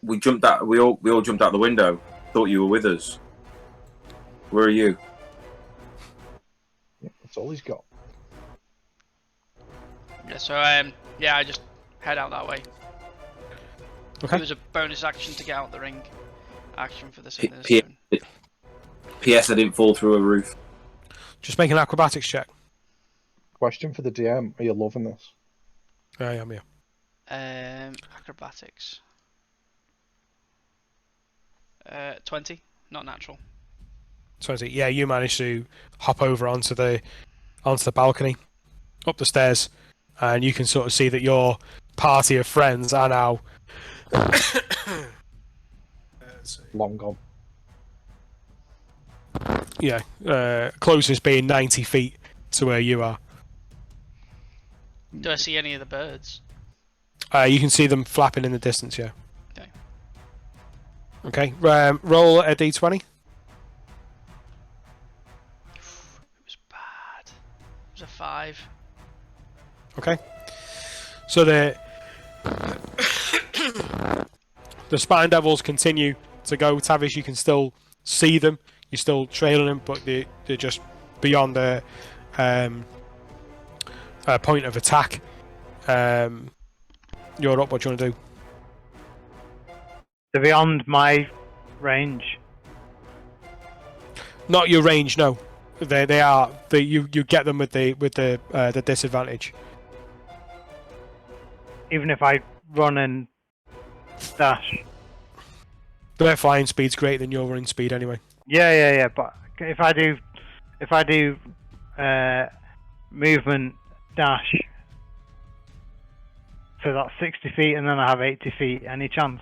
F: We jumped out. We all jumped out the window. Thought you were with us. Where are you?
C: That's all he's got.
D: Yeah, so yeah, I just head out that way.
A: Okay.
D: It was a bonus action to get out the ring. Action for the
F: P-
D: sending
F: P-
D: stone.
F: P.S. I didn't fall through a roof.
A: Just make an acrobatics check.
C: Question for the DM: are you loving this?
A: I am here.
D: Acrobatics. 20, not natural.
A: 20. Yeah, you managed to hop over onto the balcony, up the stairs, and you can sort of see that your party of friends are now
C: Long gone.
A: closest being 90 feet to where you are.
D: Do I see any of the birds?
A: You can see them flapping in the distance, yeah.
D: Okay.
A: Okay, roll a d20.
D: It was bad. It was a 5.
A: Okay. So the Spine Devils continue to go. Tavish, you can still see them. You're still trailing them, but they're just beyond the point of attack. You're up. What do you want to do?
E: They're beyond my range.
A: Not your range, no. They are. You get them with the disadvantage.
E: Even if I run and dash.
A: Their flying speed's greater than your running speed, anyway.
E: Yeah. But if I do movement dash, so that's 60 feet, and then I have 80 feet. Any chance?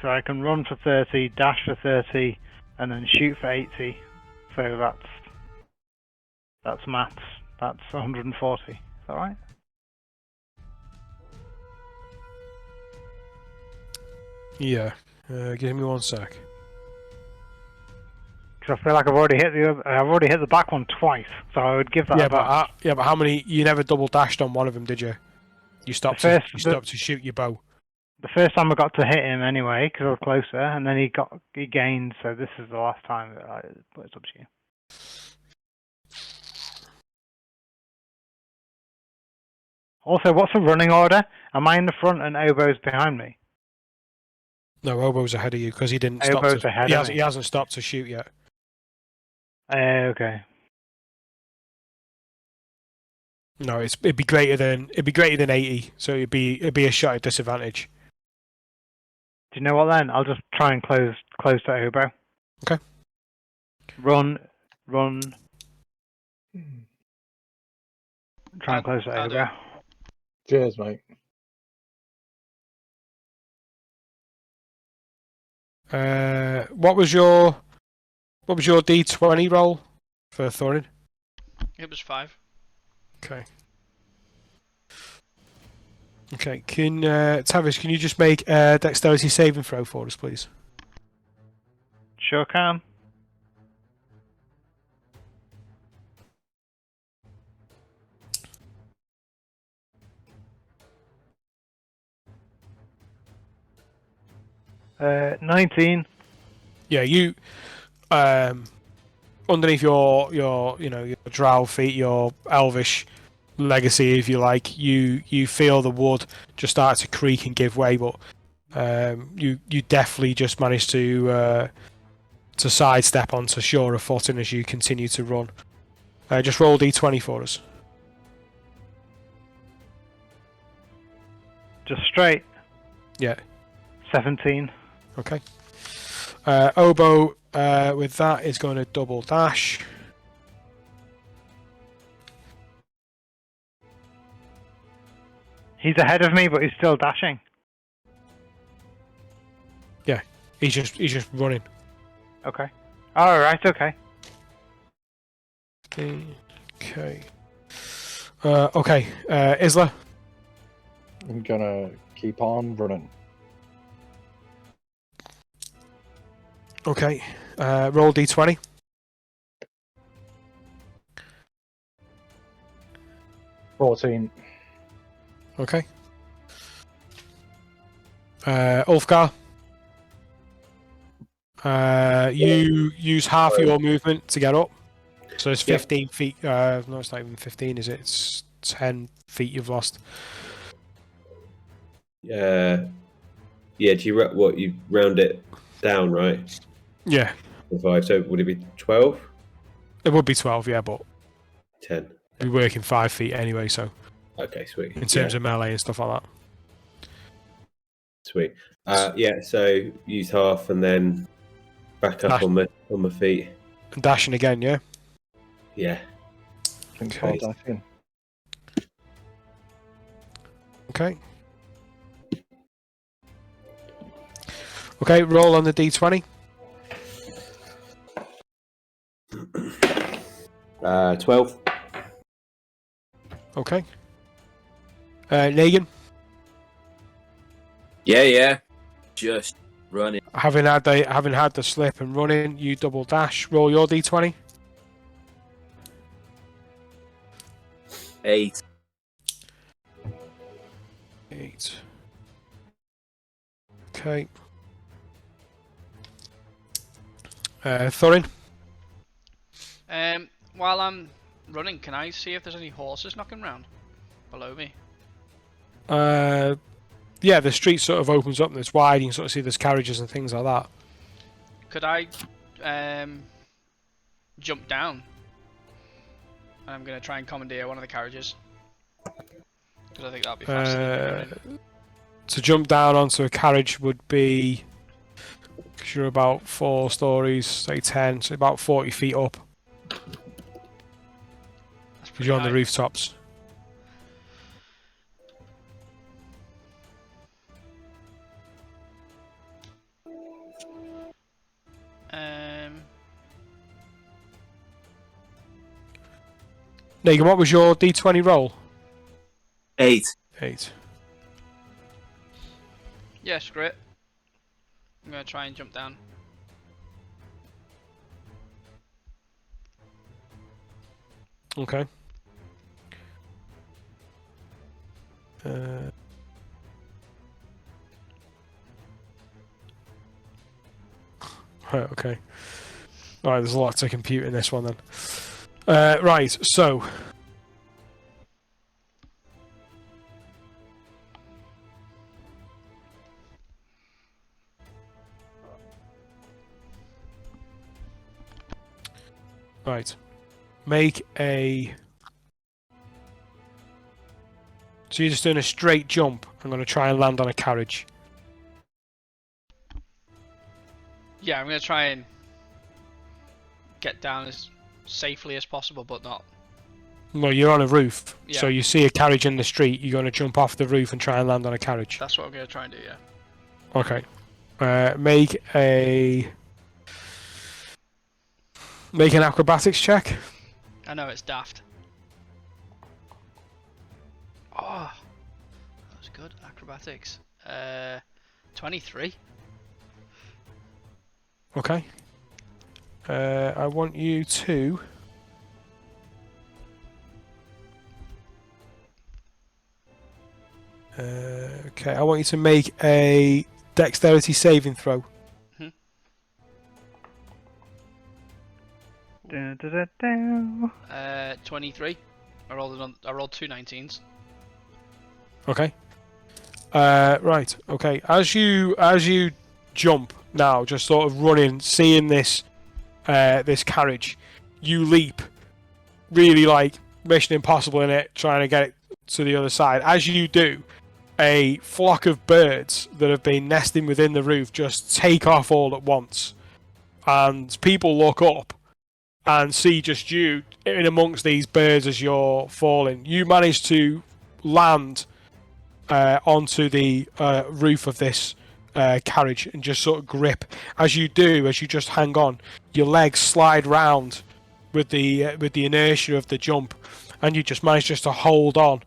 E: So I can run for 30, dash for 30, and then shoot for 80. So that's maths. That's 140. Is that right?
A: Yeah. Give me 1 sec.
E: Because I feel like I've already hit the back one twice, so I would give that.
A: Yeah, but how many? You never double dashed on one of them, did you? You stopped to shoot your bow.
E: The first time I got to hit him anyway, because I was closer, and then he gained. So this is the last time. But it's up to you. Also, what's the running order? Am I in the front and Obo's behind me?
A: No, Obo's ahead of you because he didn't stop.
E: Obo's ahead of me.
A: He hasn't stopped to shoot yet.
E: Okay.
A: No, it'd be greater than 80, so it'd be a shot at disadvantage.
E: Do you know what then? I'll just try and close to Obo.
A: Okay.
E: Run. Try and close to
D: I'll do
E: Obo.
D: it.
C: Cheers, mate.
A: What was your D20 roll for Thorin?
D: It was 5.
A: Okay. Okay. Can Tavish, can you just make a dexterity saving throw for us, please?
E: Sure can. Uh, 19.
A: Yeah, you underneath your drow feet, your elvish legacy, if you like, you feel the wood just start to creak and give way, but you definitely just managed to sidestep onto surer footing as you continue to run. Just roll D20 for us.
E: Just straight.
A: Yeah.
E: 17.
A: Okay. Obo with that is going to double dash.
E: He's ahead of me, but he's still dashing.
A: Yeah, he's just running.
E: Okay. Alright, okay.
A: Okay. Okay. Isla.
C: I'm gonna keep on running.
A: Okay. Roll D20.
C: $14.
A: Okay. Ulfgar. You use half of your movement to get up. So it's 15 feet. No, it's not even 15, is it? It's 10 feet you've lost.
B: Yeah. Do you round it down, right?
A: Yeah.
B: 5. So would it be 12?
A: It would be 12, yeah, but
B: 10.
A: we're working 5 feet anyway, so
B: Okay, sweet.
A: in terms of melee and stuff like that.
B: Sweet. So use half and then back up
A: Dash.
B: on my feet.
A: And dashing again, yeah?
B: Yeah.
C: Thanks
A: Okay.
C: for dashing.
A: Okay. Okay, roll on the D20.
B: 12.
A: Okay. Negan,
F: Yeah. Just running.
A: having had the slip and running, you double dash. Roll your D20.
F: 8.
A: 8. Okay. Thorin.
D: While I'm running, can I see if there's any horses knocking around below me?
A: Yeah, the street sort of opens up and it's wide. You can sort of see there's carriages and things like that.
D: Could I jump down? And I'm going to try and commandeer one of the carriages. Because I think that'd be faster than running.
A: To jump down onto a carriage would be, because you're about 4 stories, say 10, so about 40 feet up.
D: That's
A: Because
D: pretty
A: you're on the
D: high.
A: rooftops. Negan, what was your D20 roll?
F: 8.
A: 8.
D: Yeah, screw it. I'm going to try and jump down.
A: Okay. Right, okay. Alright, there's a lot to compute in this one then. Right, so Right. Make a... So you're just doing a straight jump. I'm going to try and land on a carriage.
D: Yeah, I'm gonna try and get down as safely as possible, but not.
A: Well, you're on a roof,
D: Yeah.
A: so you see a carriage in the street, you're going to jump off the roof and try and land on a carriage.
D: That's what I'm gonna try and do. Yeah.
A: Okay. Make an acrobatics check.
D: I know it's daft. Oh, that was good. Acrobatics. 23.
A: Okay. I want you to... okay, I want you to make a dexterity saving throw.
E: Dun, dun, dun, dun.
D: 23. I rolled two 19s.
A: Okay. Right. Okay. As you jump now, just sort of running, seeing this carriage, you leap, really like Mission Impossible in it, trying to get it to the other side. As you do, a flock of birds that have been nesting within the roof just take off all at once, and people look up and see just you in amongst these birds as you're falling. You manage to land onto the roof of this carriage and just sort of grip. As you do, as you just hang on, your legs slide round with the inertia of the jump, and you just manage just to hold on.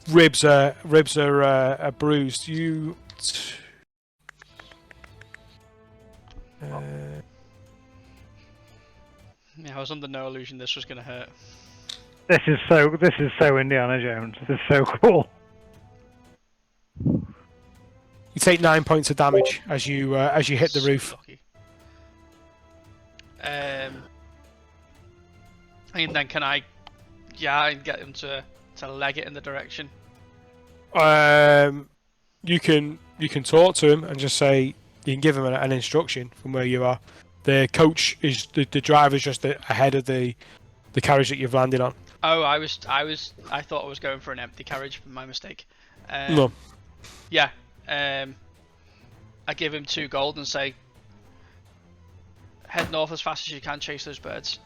A: Ribs are bruised. You.
D: Yeah, I was under no illusion this was gonna hurt.
E: This is so Indiana Jones. This is so cool.
A: You take 9 points of damage as you hit the roof.
D: Lucky. And then can I get him to leg it in the direction?
A: You can talk to him and just say you can give him an instruction from where you are. The coach is the driver's just ahead of the carriage that you've landed on.
D: Oh, I thought I was going for an empty carriage. My mistake.
A: No.
D: Yeah. I give him 2 gold and say, head north as fast as you can, chase those birds.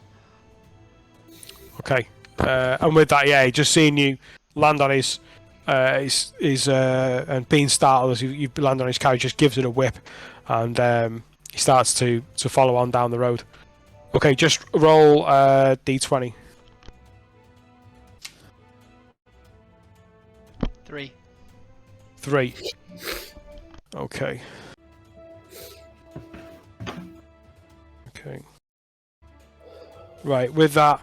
A: Okay. And with that, yeah, just seeing you land on his and being startled as you land on his carriage, just gives it a whip, and he starts to follow on down the road. Okay, just roll d20.
D: 3.
A: 3. Okay. Okay. Right, with that,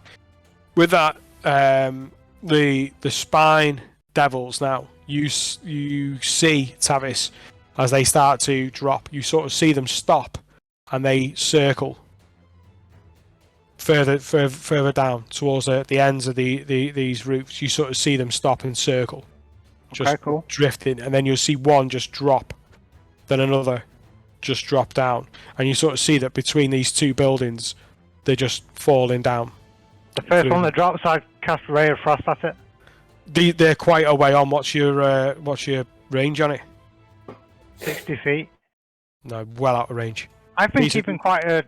A: the spine devils now. You see Tavis as they start to drop. You sort of see them stop, and they circle further down towards the ends of these roofs. You sort of see them stop and circle, just
E: Okay, cool.
A: drifting, and then you'll see one just drop, then another just drop down, and you sort of see that between these two buildings, they're just falling down.
E: The first one that drops, I cast Ray of Frost at it.
A: They're quite a way on. What's your range on it?
E: 60 feet.
A: No, well out of range.
E: I've been
A: These-
E: keeping quite a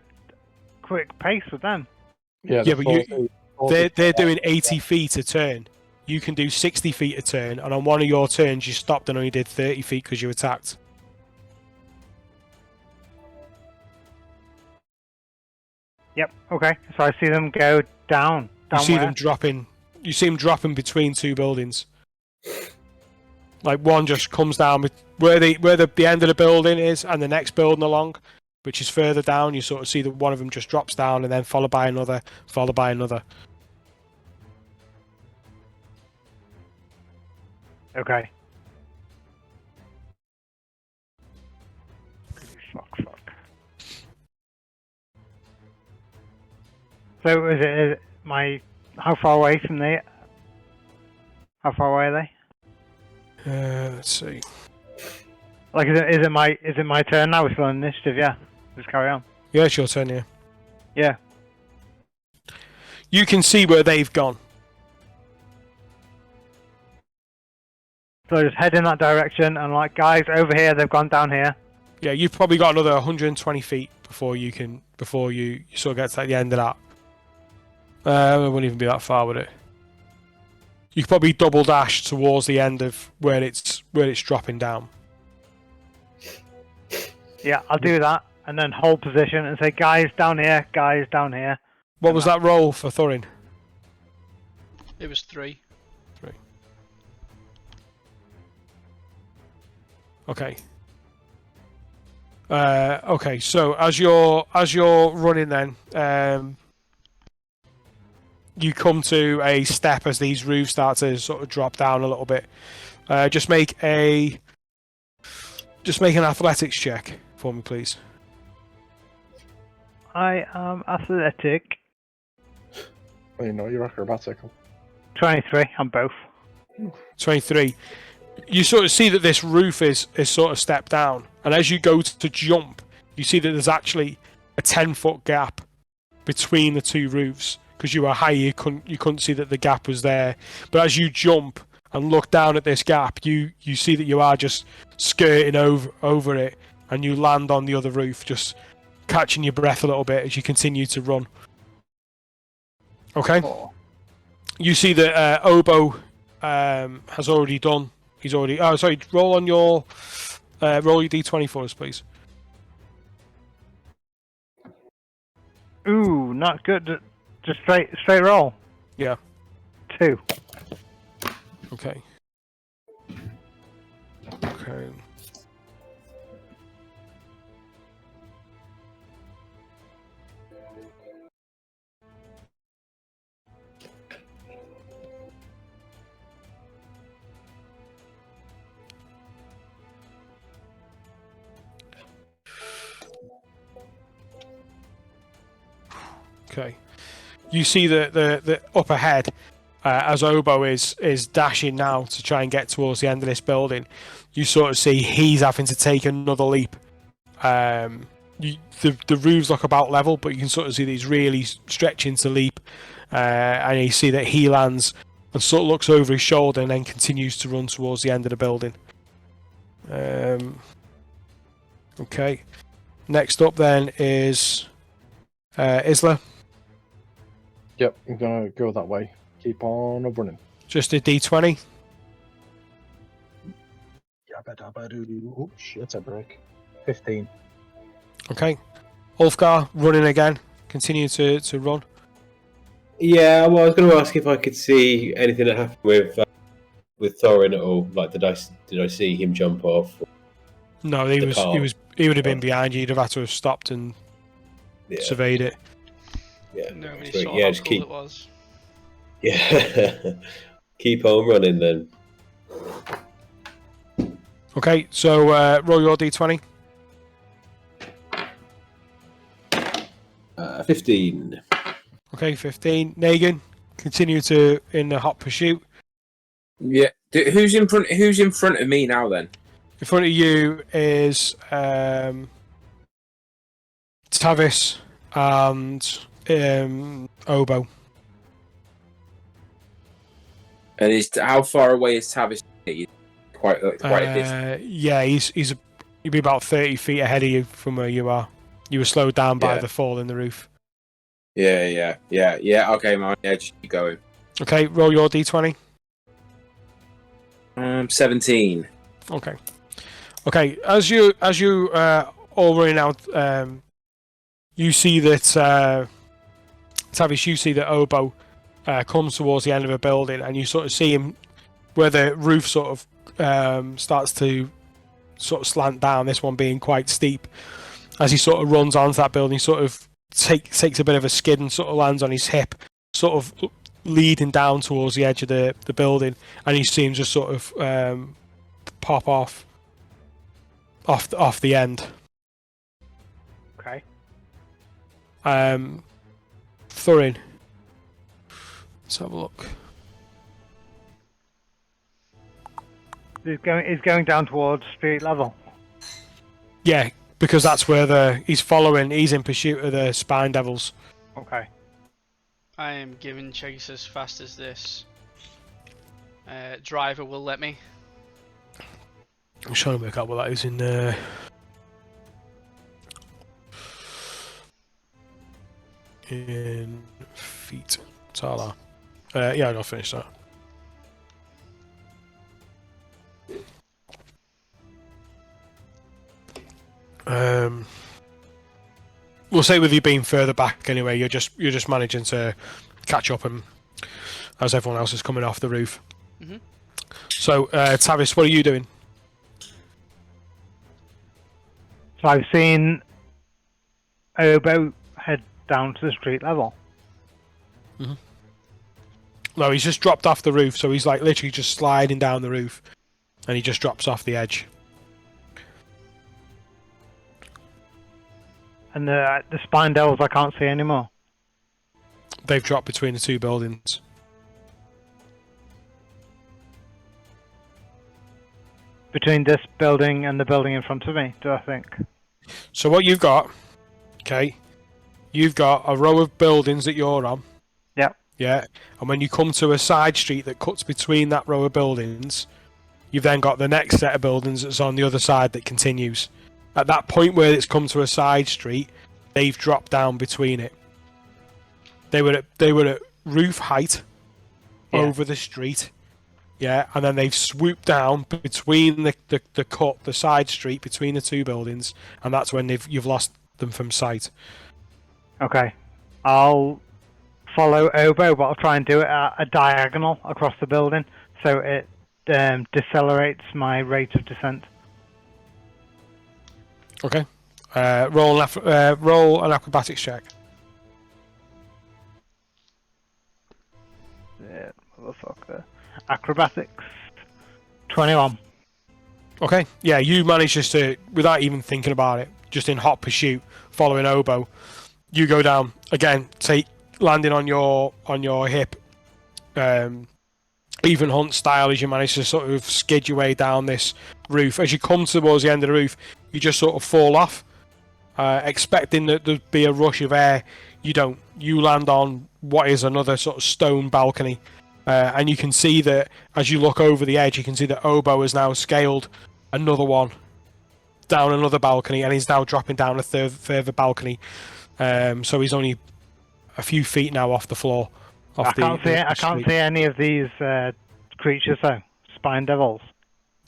E: quick pace with them.
C: Yeah,
A: Yeah,
C: the
A: but
C: 40
A: they're doing 80 feet a turn. You can do 60 feet a turn, and on one of your turns you stopped and only did 30 feet because you attacked.
E: Yep. Okay. So I see them go down.
A: You
E: Down
A: see
E: where?
A: them dropping. You see them dropping between two buildings. Like one just comes down with where the end of the building is, and the next building along, which is further down. You sort of see that one of them just drops down, and then followed by another, followed by another.
E: Okay. Fuck. So is it my? How far away from the? How far away are they?
A: Let's see.
E: Like, is it my turn now? We're still on initiative, yeah. Just carry on.
A: Yeah, it's your turn. Yeah.
E: Yeah.
A: You can see where they've gone.
E: So just head in that direction and like, guys, over here, they've gone down here.
A: Yeah, you've probably got another 120 feet before you sort of get to the end of that. It wouldn't even be that far, would it? You could probably double dash towards the end of where it's dropping down.
E: Yeah, I'll do that, and then hold position and say, guys, down here, guys, down here.
A: What was that roll for Thorin?
D: It was 3.
A: Okay. Okay. So as you're running, then you come to a step as these roofs start to sort of drop down a little bit. Just make an athletics check for me, please.
E: I am athletic.
C: Well, you know, you're acrobatical.
E: 23 on both.
A: 23. You sort of see that this roof is sort of stepped down, and as you go to jump, you see that there's actually a 10-foot gap between the two roofs. Because you were high, you couldn't see that the gap was there. But as you jump and look down at this gap, you see that you are just skirting over it, and you land on the other roof, just catching your breath a little bit as you continue to run. Okay.
C: Oh.
A: You see that Obo has already done. He's already. Oh, sorry. Roll your d20 for us, please.
E: Ooh, not good. Just straight roll.
A: Yeah.
E: 2.
A: Okay. Okay. Okay. You see the up ahead as Obo is dashing now to try and get towards the end of this building. You sort of see he's having to take another leap. The roofs look about level, but you can sort of see that he's really stretching to leap, and you see that he lands and sort of looks over his shoulder and then continues to run towards the end of the building. Okay. Next up then is Isla.
C: Yep, I'm gonna go that way. Keep on running.
A: Just a d20.
C: Oh shit, that's a break. 15.
A: Okay. Ulfgar running again. Continue to run.
B: Yeah, well, I was going to ask if I could see anything that happened with Thorin at all. Like, did I see him jump off?
A: No, he would have been behind you. You'd have had to have stopped and surveyed it.
B: Yeah,
D: Nobody
B: sweet.
D: saw
B: Yeah,
D: how
B: just
D: cool it was.
B: Yeah, keep on running then.
A: Okay, so roll your d20.
B: 15.
A: Okay, 15. Negan, continue to in the hot pursuit.
F: Yeah. Who's in front of me now then?
A: In front of you is Tavis and Obo.
F: And how far away is Tavis? Quite a distance.
A: Yeah, he'd be about 30 feet ahead of you from where you are. You were slowed down by the fall in the roof.
F: Yeah. Okay, man. Yeah, just keep going.
A: Okay, roll your d20.
F: 17.
A: Okay. As you all running out, you see that Tavis. You see that Obo comes towards the end of a building, and you sort of see him where the roof sort of starts to sort of slant down. This one being quite steep. As he sort of runs onto that building, he sort of takes a bit of a skid and sort of lands on his hip, sort of leading down towards the edge of the building, and you see him just sort of pop off the end.
E: Okay.
A: Thorin, let's have a look.
E: He's going down towards street level.
A: Yeah, because that's where he's in pursuit of the Spine Devils.
E: Okay.
D: I am giving chase as fast as this driver will let me.
A: I'm trying to work out what that is in feet. Tala. Yeah, I'll finish that. We'll say with you being further back anyway, you're just managing to catch up and as everyone else is coming off the roof.
D: Mhm.
A: So, Tavis, what are you doing?
E: So I've seen Obo head down to the street level.
A: No, he's just dropped off the roof, so he's like literally just sliding down the roof, and he just drops off the edge.
E: And the spine devils I can't see anymore.
A: They've dropped between the two buildings.
E: Between this building and the building in front of me, do I think?
A: So what you've got, okay, you've got a row of buildings that you're on.
E: Yep.
A: Yeah, and when you come to a side street that cuts between that row of buildings, you've then got the next set of buildings that's on the other side that continues. At that point where it's come to a side street, they've dropped down between it. They were at roof height over the street. Yeah, and then they've swooped down between the side street between the two buildings, and that's when you've lost them from sight.
E: Okay. I'll follow Obo, but I'll try and do it at a diagonal across the building, so it decelerates my rate of descent.
A: Okay. Roll an acrobatics check.
E: Yeah, motherfucker. Acrobatics. 21.
A: Okay. Yeah, you manage just to, without even thinking about it, just in hot pursuit, following Obo, you go down again, landing on your hip, even hunt style, as you manage to sort of skid your way down this roof. As you come towards the end of the roof, you just sort of fall off, expecting that there'd be a rush of air. You don't. You land on what is another sort of stone balcony, and you can see that as you look over the edge, you can see that Obo has now scaled another one down another balcony, and he's now dropping down a further balcony. So he's only a few feet now off the floor.
E: I can't see any of these creatures though. Spine devils.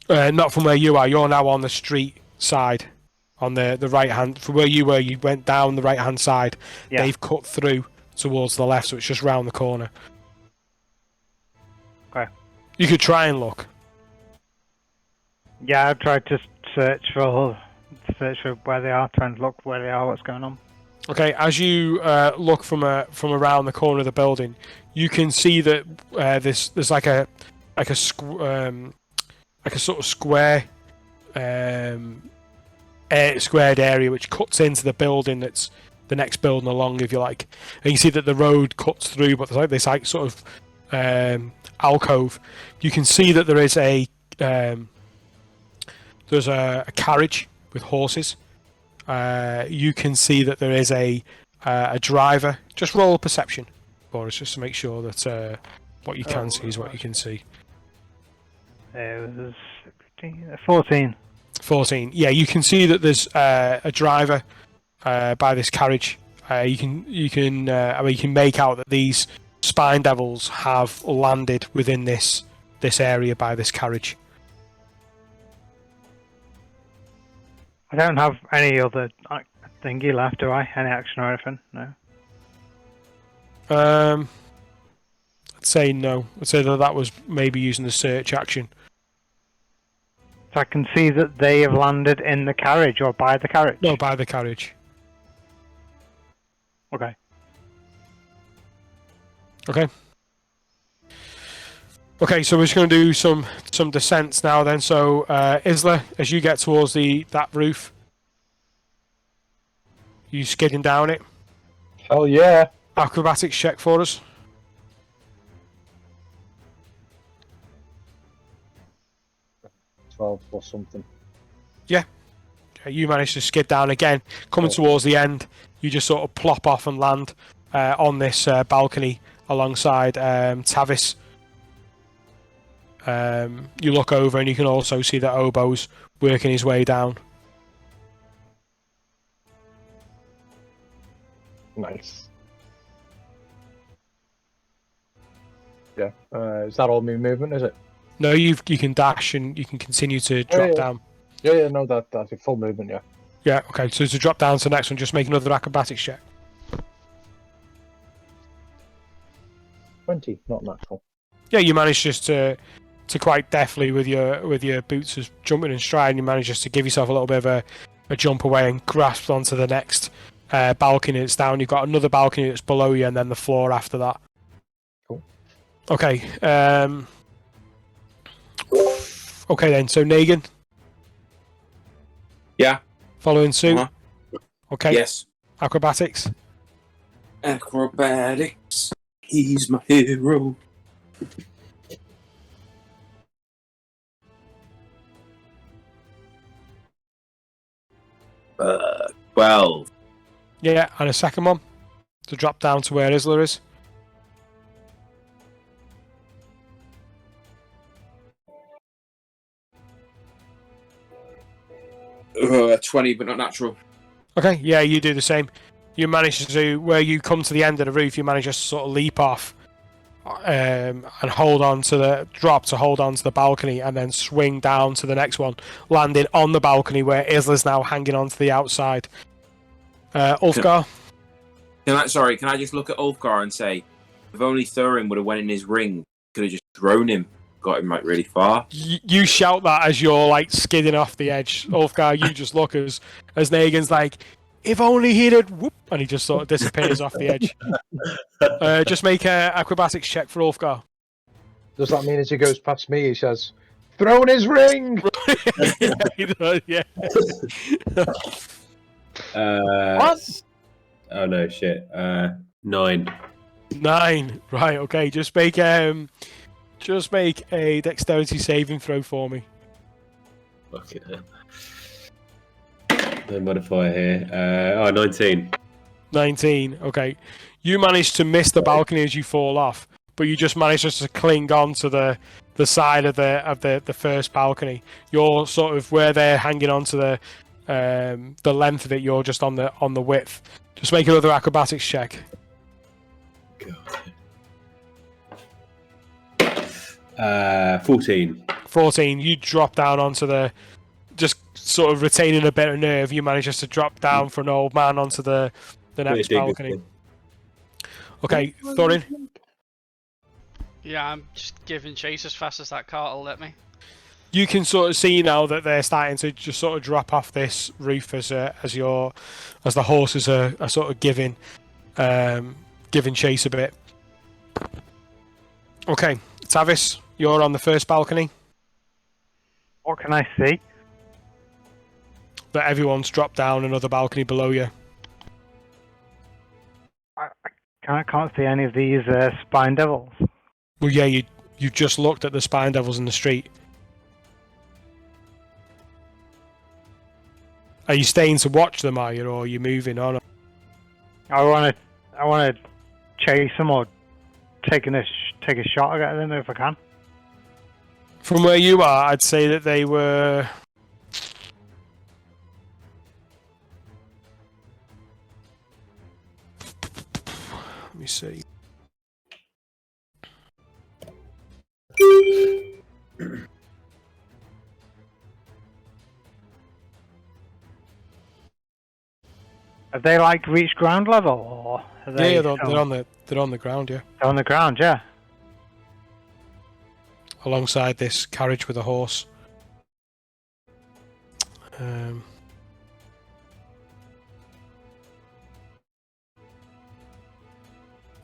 A: Not from where you are. You're now on the street side, on the right hand. From where you were, you went down the right hand side.
E: Yeah.
A: They've cut through towards the left, so it's just round the corner.
E: Okay.
A: You could try and look.
E: Yeah, I've tried to search for where they are, trying to look where they are, what's going on.
A: Okay, as you look from around the corner of the building, you can see that there's like a sort of square, squared area which cuts into the building that's the next building along, if you like. And you see that the road cuts through, but there's like this sort of alcove. You can see that there is a carriage with horses. You can see that there is a driver. Just roll a perception for us, just to make sure that what you can see is what you can see.
E: It was 14.
A: 14. Yeah, you can see that there's a driver by this carriage. You can make out that these spine devils have landed within this area by this carriage.
E: I don't have any other thingy left, do I? Any action or anything? No.
A: I'd say no. I'd say that was maybe using the search action.
E: So I can see that they have landed in the carriage or by the carriage?
A: No, by the carriage.
E: Okay.
A: Okay, so we're just going to do some descents now then. So, Isla, as you get towards that roof, you skidding down it.
C: Hell yeah!
A: Acrobatics check for us.
C: 12 plus something.
A: Yeah. You manage to skid down again. Coming towards the end, you just sort of plop off and land on this balcony alongside Tavis. You look over and you can also see that Obo's working his way down.
C: Nice. Yeah. Is that all me movement? Is it?
A: No, you can dash and you can continue to drop down.
C: Yeah. No, that's a full movement. Yeah.
A: Yeah. Okay. So to drop down to the next one, just make another acrobatics check.
C: 20, not natural.
A: Yeah, you manage just to quite deftly with your boots as jumping and stride, and you manage just to give yourself a little bit of a jump away and grasp onto the next balcony that's down. You've got another balcony that's below you, and then the floor after that.
C: Cool.
A: Okay. Okay then. So Negan.
F: Yeah.
A: Following suit.
F: Uh-huh.
A: Okay.
F: Yes.
A: Acrobatics.
F: Acrobatics. He's my hero. Uh, 12.
A: Yeah, and a second one to drop down to where Isla is.
F: 20, but not natural.
A: Okay, yeah, you do the same. You manage to do where you come to the end of the roof. You manage to sort of leap off and hold on to the drop to hold on to the balcony, and then swing down to the next one, landing on the balcony where Isla's now hanging on to the outside. Ulfgar.
F: Can I just look at Ulfgar and say, if only Thurin would have went in his ring, could have just thrown him, got him like really far.
A: You shout that as you're like skidding off the edge. Ulfgar, you just look as Negan's like, if only he'd have whoop, and he just sort of disappears off the edge. Just make a acrobatics check for Ulfgar.
C: Does that mean as he goes past me, he says, "Thrown his ring"?
A: Yeah, he does, yeah.
C: What?
B: Oh no, shit. 9.
A: 9. Right, okay. Just make a dexterity saving throw for me.
B: Fucking hell. No modifier here. 19.
A: 19. Okay. You manage to miss the balcony as you fall off, but you just manage just to cling on to the side of the first balcony. You're sort of where they're hanging on to the length of it. You're just on the width. Just make another acrobatics check.
B: God. 14.
A: 14. You drop down onto the, just sort of retaining a bit of nerve. You manage just to drop down for an old man onto the next balcony. Okay, Thorin.
D: Yeah, I'm just giving chase as fast as that cart will let me.
A: You can sort of see now that they're starting to just sort of drop off this roof as the horses are sort of giving chase a bit. Okay, Tavis, you're on the first balcony.
E: What can I see?
A: That everyone's dropped down another balcony below you.
E: I can't see any of these spine devils.
A: Well, yeah, you just looked at the spine devils in the street. Are you staying to watch them, or are you moving on?
E: I want to chase them or take a shot at them if I can.
A: From where you are, I'd say that they were. Let me see.
E: Have they like reached ground level, or are they
A: Yeah, they're on the ground, yeah.
E: They're on the ground, yeah.
A: Alongside this carriage with a horse.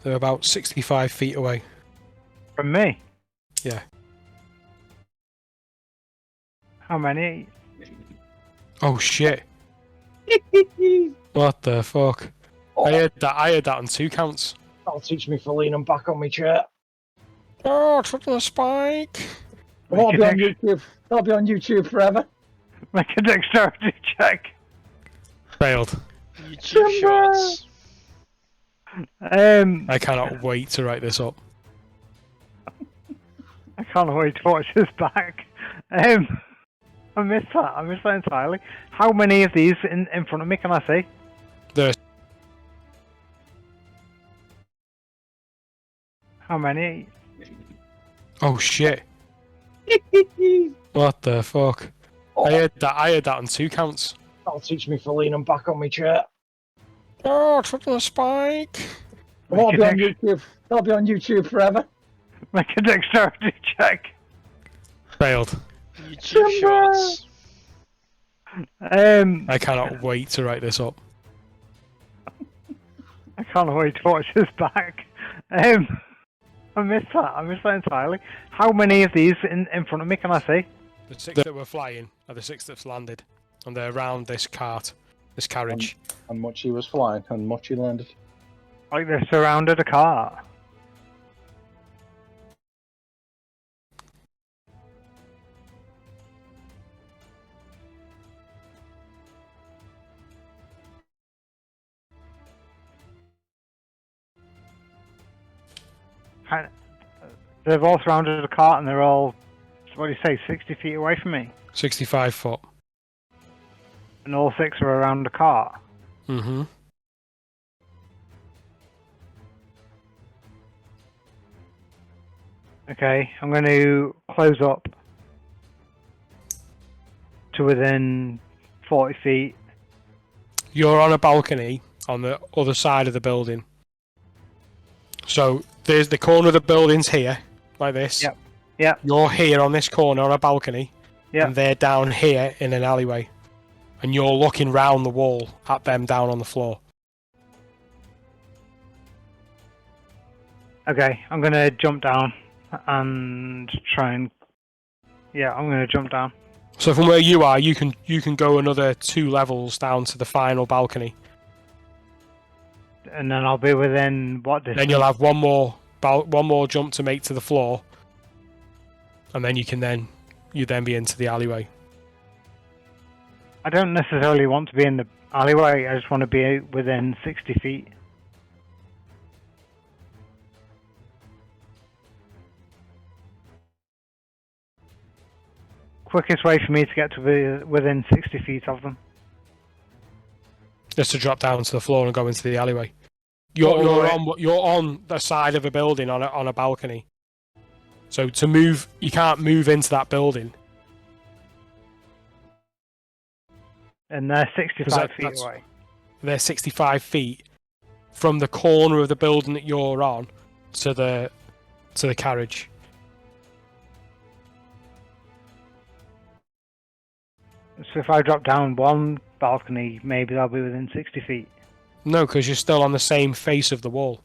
A: They're about 65 feet away.
E: From me?
A: Yeah.
E: How many?
A: Oh shit! What the fuck? I heard that on 2 counts.
C: That'll teach me for leaning back on my chair.
A: Oh, took the spike.
C: That'll be on YouTube. That'll be on YouTube forever.
E: Make a dexterity check.
A: Failed.
D: YouTube shorts.
A: I cannot wait to write this up.
E: I can't wait to watch this back. I missed that. I missed that entirely. How many of these in front of me can I see?
A: There's
E: How many?
A: oh shit! What the fuck? I heard that on 2 counts.
C: That'll teach me for leaning back on my chair.
A: Oh, triple spike!
C: That'll be on YouTube. That'll be on YouTube forever.
E: Make a dexterity check.
A: Failed.
D: YouTube shorts.
A: I cannot wait to write this up.
E: I can't wait to watch this back. I missed that. I missed that entirely. How many of these in front of me can I see?
A: The 6 that were flying are the 6 that's landed, and they're around this carriage.
C: And much he was flying, and much he landed.
E: Like they surrounded a car. They've all surrounded a car and they're all, what do you say, 60 feet away from me?
A: 65 foot.
E: And all 6 are around the car.
A: Mm-hmm.
E: Okay, I'm going to close up to within 40 feet.
A: You're on a balcony on the other side of the building. So there's the corner of the building's here, like this.
E: Yep. Yep.
A: You're here on this corner on a balcony.
E: Yep.
A: And they're down here in an alleyway. And you're looking round the wall at them down on the floor.
E: Okay, I'm going to jump down and try and... Yeah, I'm going to jump down.
A: So from where you are, you can go another 2 levels down to the final balcony.
E: And then I'll be within what distance?
A: Then you'll have one more jump to make to the floor, and then you then be into the alleyway.
E: I don't necessarily want to be in the alleyway. I just want to be within 60 feet. Quickest way for me to get to be within 60 feet of them.
A: Just to drop down to the floor and go into the alleyway. You're on the side of a building on a balcony. So to move, you can't move into that building.
E: And they're 65 feet away.
A: They're 65 feet from the corner of the building that you're on to the carriage.
E: So if I drop down one balcony, maybe I'll be within 60 feet.
A: No, because you're still on the same face of the wall.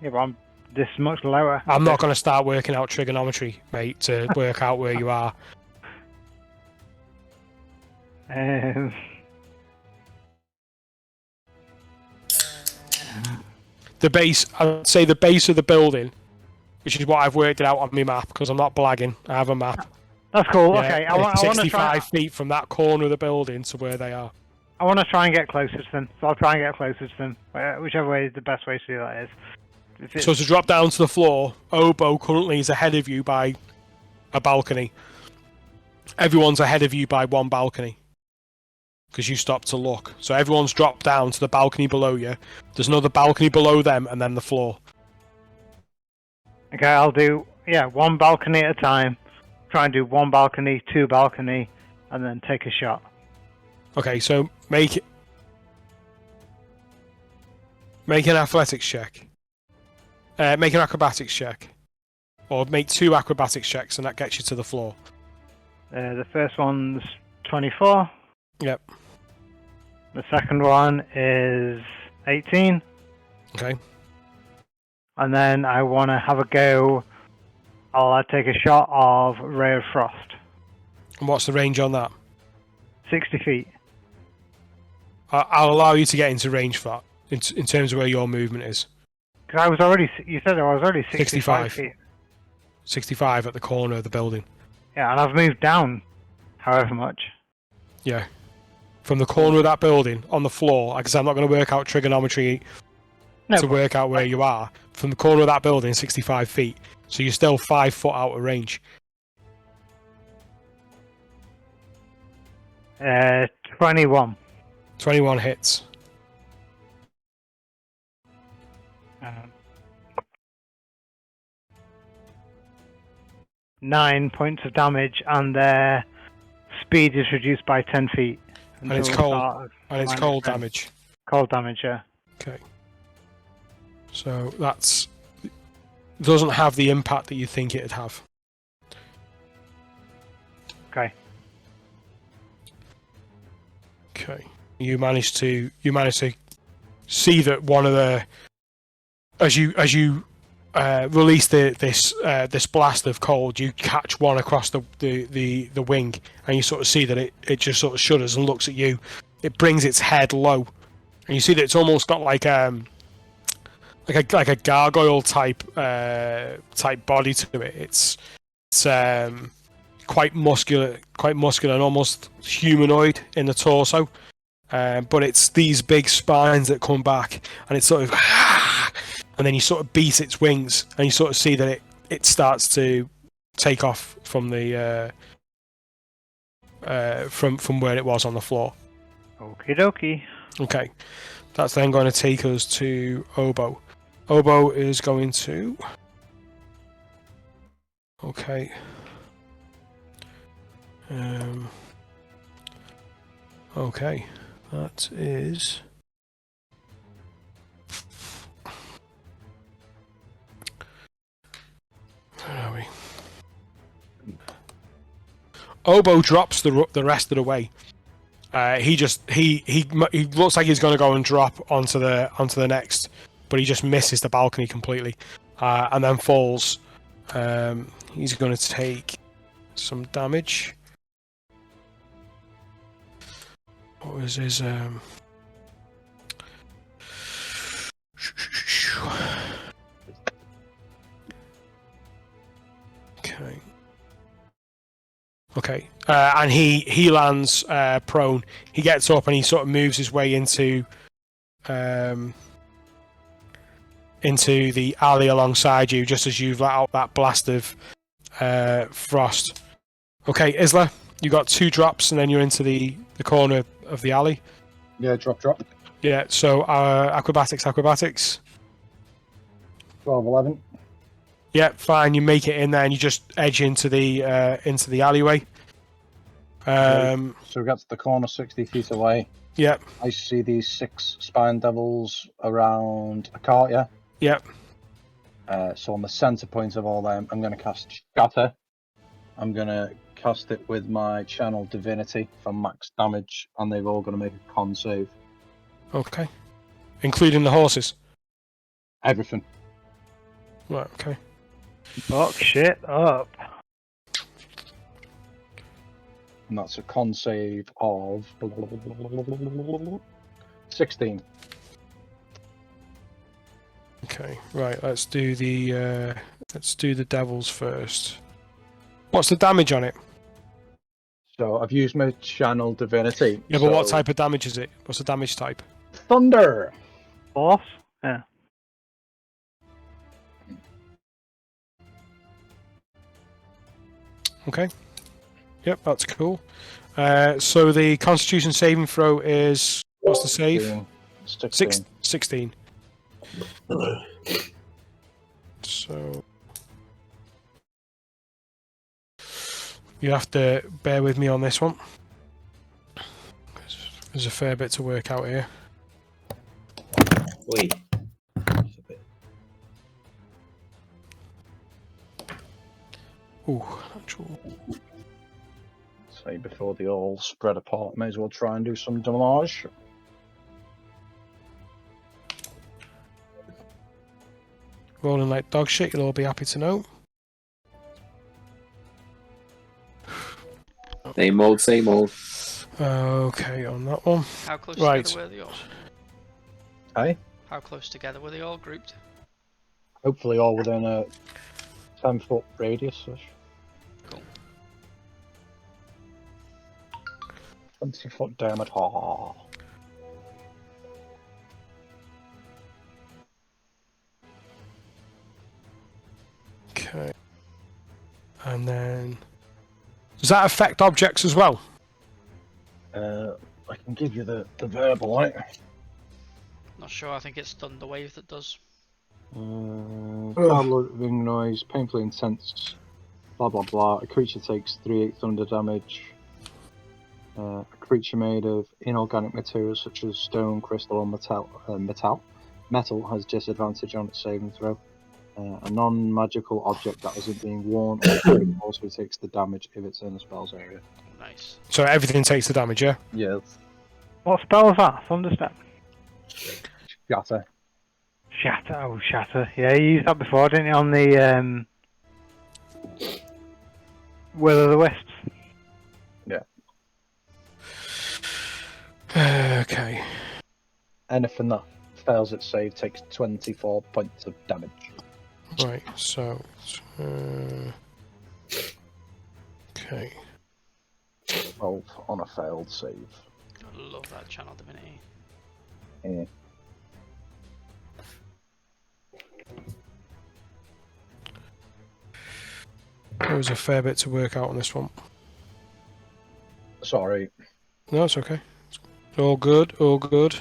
E: Yeah, but I'm this much lower.
A: I'm not going to start working out trigonometry, mate, to work out where you are. The base, I'd say the base of the building, which is what I've worked it out on my map, because I'm not blagging, I have a map.
E: That's cool,
A: Yeah,
E: okay. I want to
A: 65 feet from that corner of the building to where they are.
E: I want to try and get closer to them, so I'll try and get closer to them. Whichever way is the best way to do that is.
A: So to drop down to the floor, Obo currently is ahead of you by a balcony. Everyone's ahead of you by one balcony. Because you stopped to look. So everyone's dropped down to the balcony below you. There's another balcony below them, and then the floor.
E: Okay, I'll do, one balcony at a time. Try and do one balcony, 2 balcony, and then take a shot.
A: Okay, so make an athletics check. Make an acrobatics check. Or make 2 acrobatics checks, and that gets you to the floor.
E: The first one's 24.
A: Yep.
E: The second one is 18.
A: Okay.
E: And then I want to have a go. I'll take a shot of Ray of Frost.
A: And what's the range on that?
E: 60 feet.
A: I'll allow you to get into range for that, in terms of where your movement is.
E: Because you said I was already 65 feet.
A: 65 at the corner of the building.
E: Yeah, and I've moved down however much.
A: Yeah. From the corner of that building, on the floor, because I'm not going to work out trigonometry
E: No,
A: to
E: but-
A: work out where you are. From the corner of that building, 65 feet. So you're still 5 foot out of range.
E: 21.
A: 21 hits.
E: Um, 9 points of damage, and their speed is reduced by 10 feet.
A: And it's
E: until the
A: cold.
E: start of
A: And it's
E: minus
A: cold
E: 10.
A: damage.
E: Cold damage, yeah.
A: Okay. So that's... doesn't have the impact that you think it'd have.
E: Okay.
A: Okay. You managed to see that one of the... As you release this blast of cold, you catch one across the wing, and you sort of see that it just sort of shudders and looks at you. It brings its head low, and you see that it's almost got like a gargoyle type body to it. It's quite muscular and almost humanoid in the torso. But it's these big spines that come back, and it's sort of, and then you sort of beat its wings, and you sort of see that it starts to take off from the from where it was on the floor.
E: Okie dokie.
A: Okay, that's then going to take us to Obo. Obo is going to. Okay. Okay. That is... Where are we? Obo drops the rest of the way. He looks like he's going to go and drop onto the next, but he just misses the balcony completely, and then falls. He's going to take some damage. What was his Okay. And he lands prone. He gets up and he sort of moves his way into the alley alongside you, just as you've let out that blast of frost. Okay, Isla, you got 2 drops, and then you're into the corner of the alley.
C: Yeah, drop.
A: Yeah. So acrobatics.
C: 12, 11.
A: Yeah, fine. You make it in there, and you just edge into the alleyway.
C: So we get to the corner 60 feet away.
A: Yeah.
C: I see these 6 spine devils around a cart, yeah?
A: Yep.
C: So on the center point of all them, I'm going to cast Shatter. I'm going to cast it with my Channel Divinity for max damage, and they've all got to make a con save.
A: Okay. Including the horses.
C: Everything.
A: Right. Okay.
E: Fuck shit up.
C: And that's a con save of 16.
A: Okay. Right. Let's do the devils first. What's the damage on it?
C: So I've used my Channel Divinity.
A: Yeah, but what type of damage is it? What's the damage type?
C: Thunder!
E: Force? Yeah.
A: Okay. Yep, that's cool. So the Constitution saving throw is what's the save?
C: 16.
A: 16. So you have to bear with me on this one. There's a fair bit to work out here.
B: Wait.
A: Ooh, actual.
C: Say before they all spread apart, may as well try and do some damage.
A: Rolling like dog shit, you'll all be happy to know.
F: Same old.
A: Okay, on that one.
D: How close
A: Right.
D: together were they all?
C: Hey?
D: How close together were they all grouped?
C: Hopefully all within a 10-foot radius.
D: Cool.
C: 20-foot damage. Ha.
A: And then... Does that affect objects as well?
C: I can give you the verbal on it.
D: Not sure. I think it's Thunder Wave that does.
C: Cloud-ring noise, painfully intense, blah blah blah. A creature takes 3/8 thunder damage. A creature made of inorganic materials such as stone, crystal, or metal has disadvantage on its saving throw. A non-magical object that isn't being worn also takes the damage if it's in a spell's area.
D: Nice.
A: So everything takes the damage, yeah?
C: Yeah.
E: What spell is that? Thunderstep?
C: Shatter.
E: Shatter. Oh, Shatter. Yeah, you used that before, didn't you, on the Will o' the Wisps?
A: Okay.
C: Anything that fails its save takes 24 points of damage.
A: Right, so... okay.
C: 12 on a failed save.
D: I love that channel divinity.
C: Yeah.
A: There was a fair bit to work out on this one.
C: Sorry.
A: No, it's okay. It's all good, all good.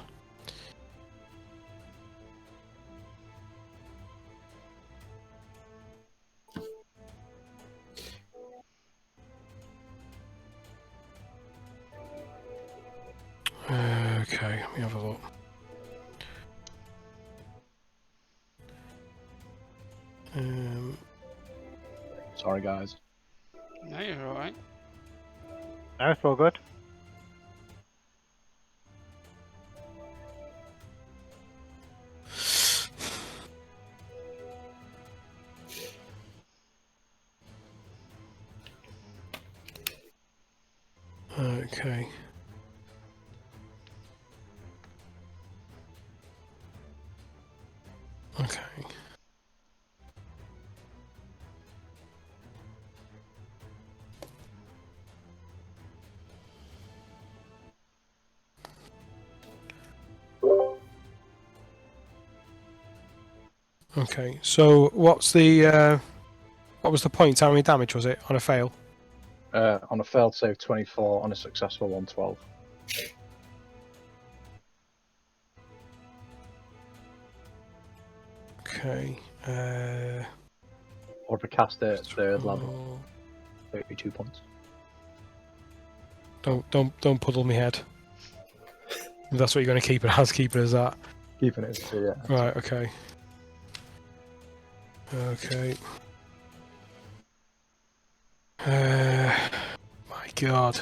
A: Okay, let me have a look.
C: Sorry, guys.
D: No, you're alright.
E: No, it's all good.
A: Okay. Okay. Okay, so what's the what was the point? How many damage was it on a fail?
C: On a failed save, 24. On a successful one, 12.
A: Okay.
C: Or if I cast it at third level, 32 points.
A: Don't puddle me head. If that's what you're going to keep it as, keep it as that.
C: Keeping it to, yeah.
A: Right, okay. Okay. My god.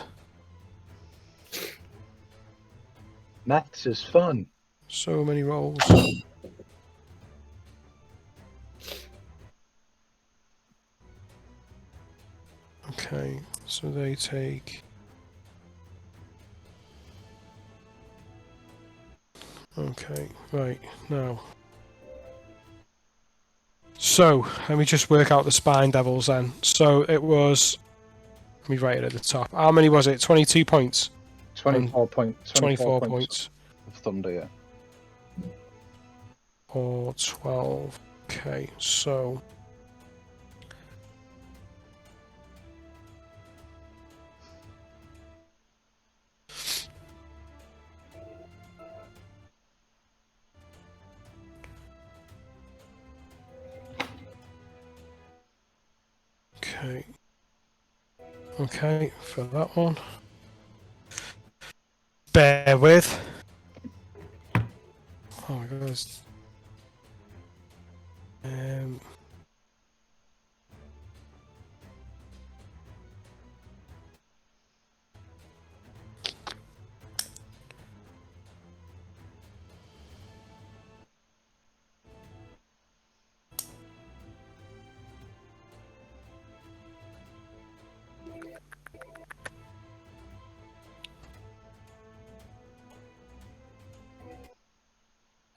C: Mechs is fun.
A: So many rolls. Okay, so they take... Okay, right, now. So, let me just work out the Spine Devils then. So it was... Let me write it at the top. How many was it? 22 points?
C: 24
A: 24 points.
C: of thunder, yeah.
A: Or 12. Okay, so... Okay. Okay, for that one. Bear with. Oh my god.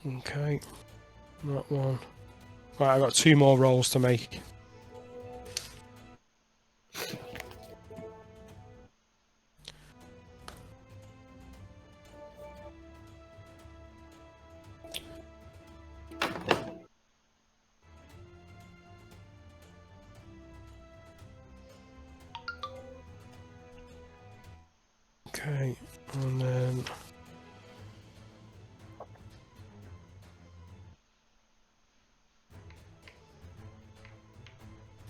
A: Okay, that one. Right, I've got 2 more rolls to make. Okay, and then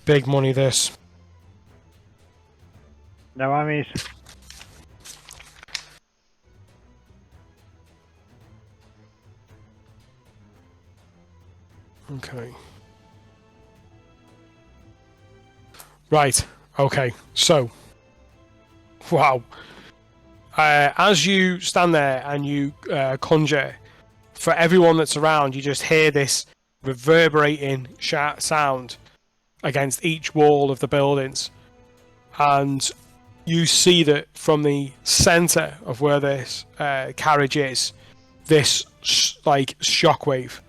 A: big money this.
E: No armies.
A: Okay. Right. Okay. So, wow. As you stand there and you conjure, for everyone that's around, you just hear this reverberating sound against each wall of the buildings, and you see that from the center of where this carriage is, this like shockwave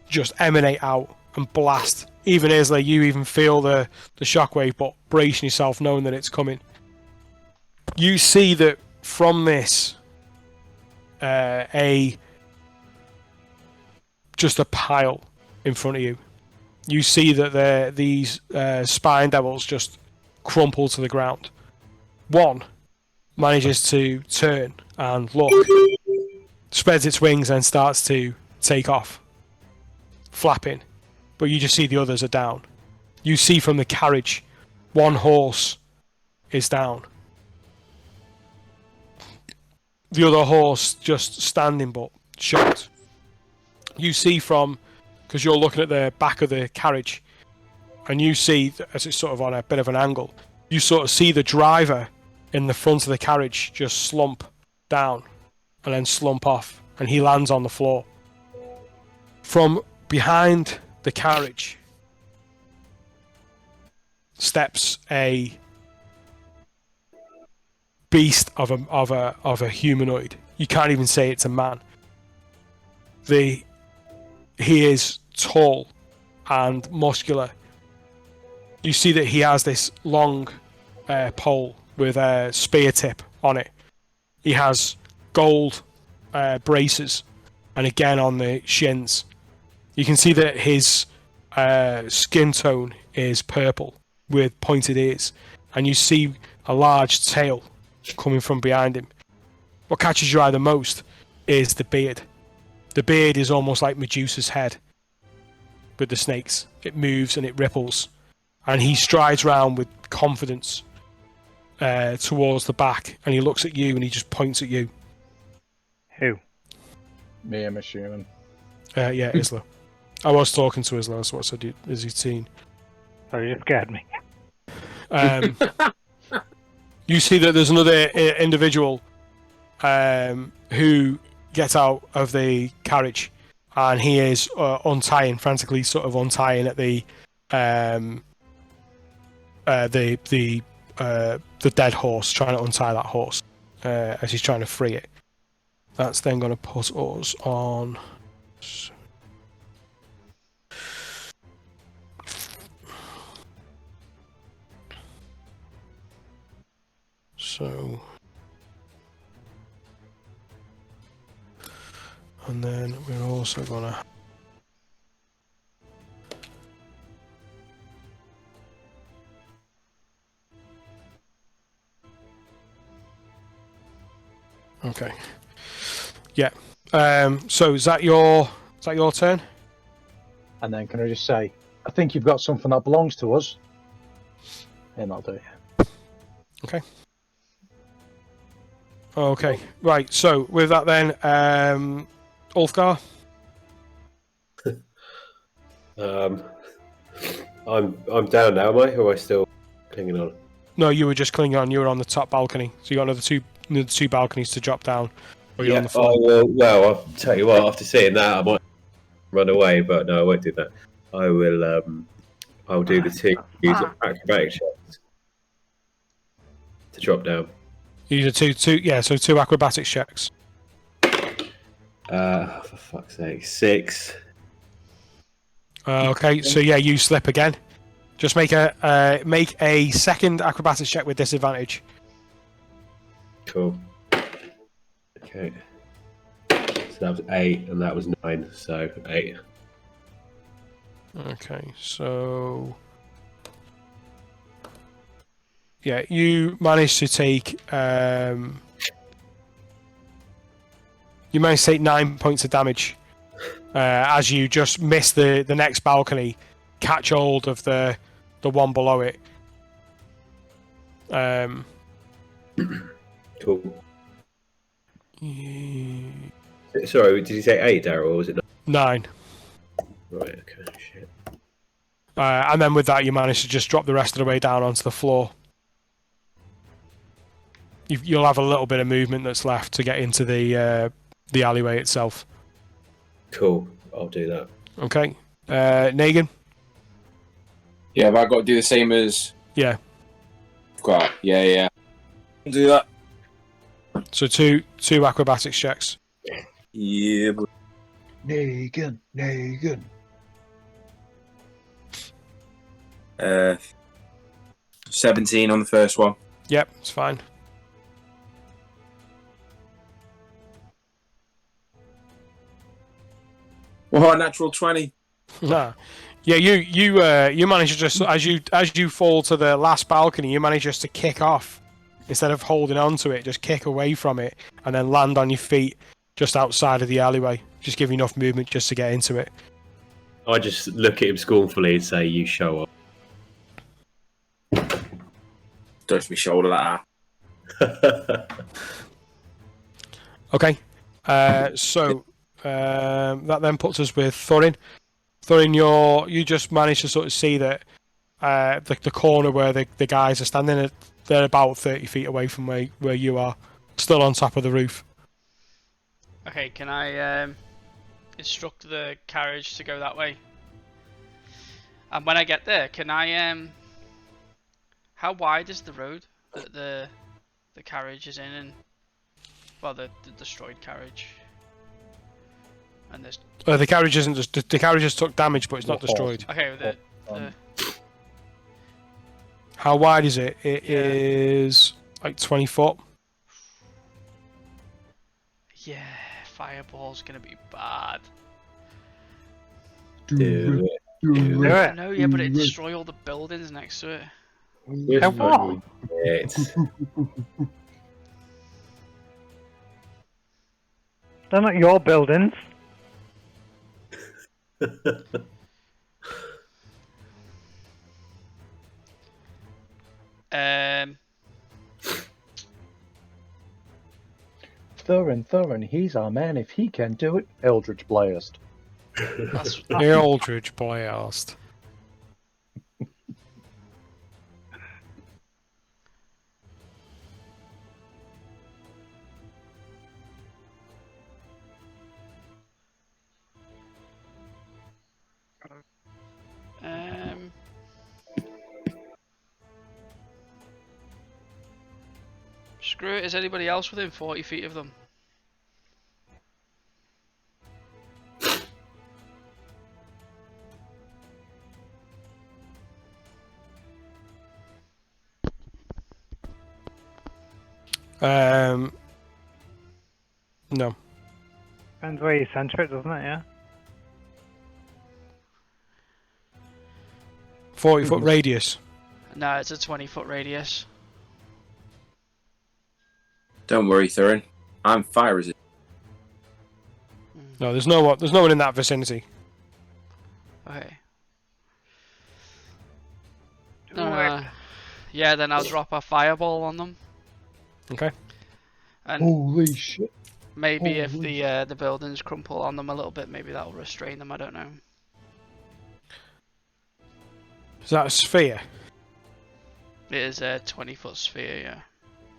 A: just emanate out and blast. Even Isla, you even feel the shockwave, but bracing yourself, knowing that it's coming. You see that from this, just a pile in front of you. You see that these spine devils just crumple to the ground. One manages to turn and look, spreads its wings and starts to take off, flapping. But you just see the others are down. You see from the carriage, one horse is down. The other horse just standing but shot. You see from, because you're looking at the back of the carriage, and you see, as it's sort of on a bit of an angle, you sort of see the driver in the front of the carriage just slump down and then slump off, and he lands on the floor. From behind the carriage steps a beast of a humanoid. You can't even say it's a man. He is tall and muscular. You see that he has this long pole with a spear tip on it. He has gold braces, and again on the shins. You can see that his skin tone is purple with pointed ears, and you see a large tail coming from behind him. What catches your eye the most is the beard. The beard is almost like Medusa's head with the snakes. It moves and it ripples, and he strides round with confidence towards the back, and he looks at you and he just points at you.
E: Who?
C: Me, I'm assuming.
A: Yeah, Isla. I was talking to Isla, that's what I said, as you'd seen.
E: Sorry, you scared me.
A: You see that there's another individual who gets out of the carriage, and he is frantically sort of untying at the dead horse, trying to untie that horse as he's trying to free it. That's then going to put us on. So, and then we're also gonna okay. Yeah. So is that your turn?
C: And then can I just say, I think you've got something that belongs to us. And I'll do it.
A: Okay. Okay. Right. So with that then, Ulfgar.
B: I'm down now, am I? Or am I still clinging on?
A: No, you were just clinging on. You were on the top balcony, so you got another two balconies to drop down. Or you're on the floor.
B: Oh well, I'll tell you what. After seeing that, I might run away, but no, I won't do that. I will. I'll do the two acrobatic checks to drop down.
A: You did two acrobatics checks.
B: For fuck's sake, 6.
A: Okay, so yeah, you slip again. Just make a second acrobatics check with disadvantage.
B: Cool. Okay. So that was 8, and that was 9. So 8.
A: Okay, so yeah, you managed to take You manage to take 9 points of damage as you just miss the next balcony, catch hold of the one below it.
B: Cool. Sorry, did you say 8, Daryl, or was it
A: 9.
B: Right, okay, shit.
A: And then with that, you manage to just drop the rest of the way down onto the floor. You'll have a little bit of movement that's left to get into the alleyway itself.
B: Cool, I'll do that.
A: Okay. Negan?
F: Yeah, have I got to do the same as...
A: Yeah.
F: Quite. Yeah. I'll do that.
A: So two acrobatics checks.
F: Yeah, but...
C: Negan.
F: 17 on the first one.
A: Yep, it's fine.
F: Oh, natural 20.
A: Nah. Yeah, you manage to just as you fall to the last balcony, you manage just to kick off instead of holding on to it. Just kick away from it and then land on your feet just outside of the alleyway. Just give you enough movement just to get into it.
B: I just look at him scornfully and say, "You show up."
F: Touch my shoulder like that.
A: Okay. So that then puts us with Thorin. Thorin, you just managed to sort of see that the corner where the guys are standing, they're about 30 feet away from where you are, still on top of the roof.
D: Okay, can I instruct the carriage to go that way? And when I get there, can I how wide is the road that the carriage is in? And well, the destroyed carriage. And there's
A: The carriage isn't just the carriage has took damage, but it's not destroyed.
D: okay. The
A: How wide is it? It is like 20 foot.
D: yeah, fireball's gonna be bad.
B: Do it.
E: Do it.
D: No, yeah, but it destroy all the buildings next to it.
B: You
E: Hey, what?
B: idiot.
E: They're not your buildings.
C: Thorin, he's our man. If he can do it, Eldritch Blast.
D: That's
A: Eldritch Blast.
D: screw it. Is anybody else within 40 feet of them?
A: No.
E: Depends where you center it, doesn't it? Yeah.
A: 40 foot radius.
D: No, it's a 20-foot radius.
F: Don't worry, Thurin. I'm fire resistant.
A: No, there's no one in that vicinity.
D: Okay.
E: Do it.
D: Yeah, then I'll drop a fireball on them.
A: Okay.
D: And
C: Holy shit.
D: maybe if the buildings crumple on them a little bit, maybe that'll restrain them. I don't know.
A: Is that a sphere?
D: It is a 20-foot sphere, yeah.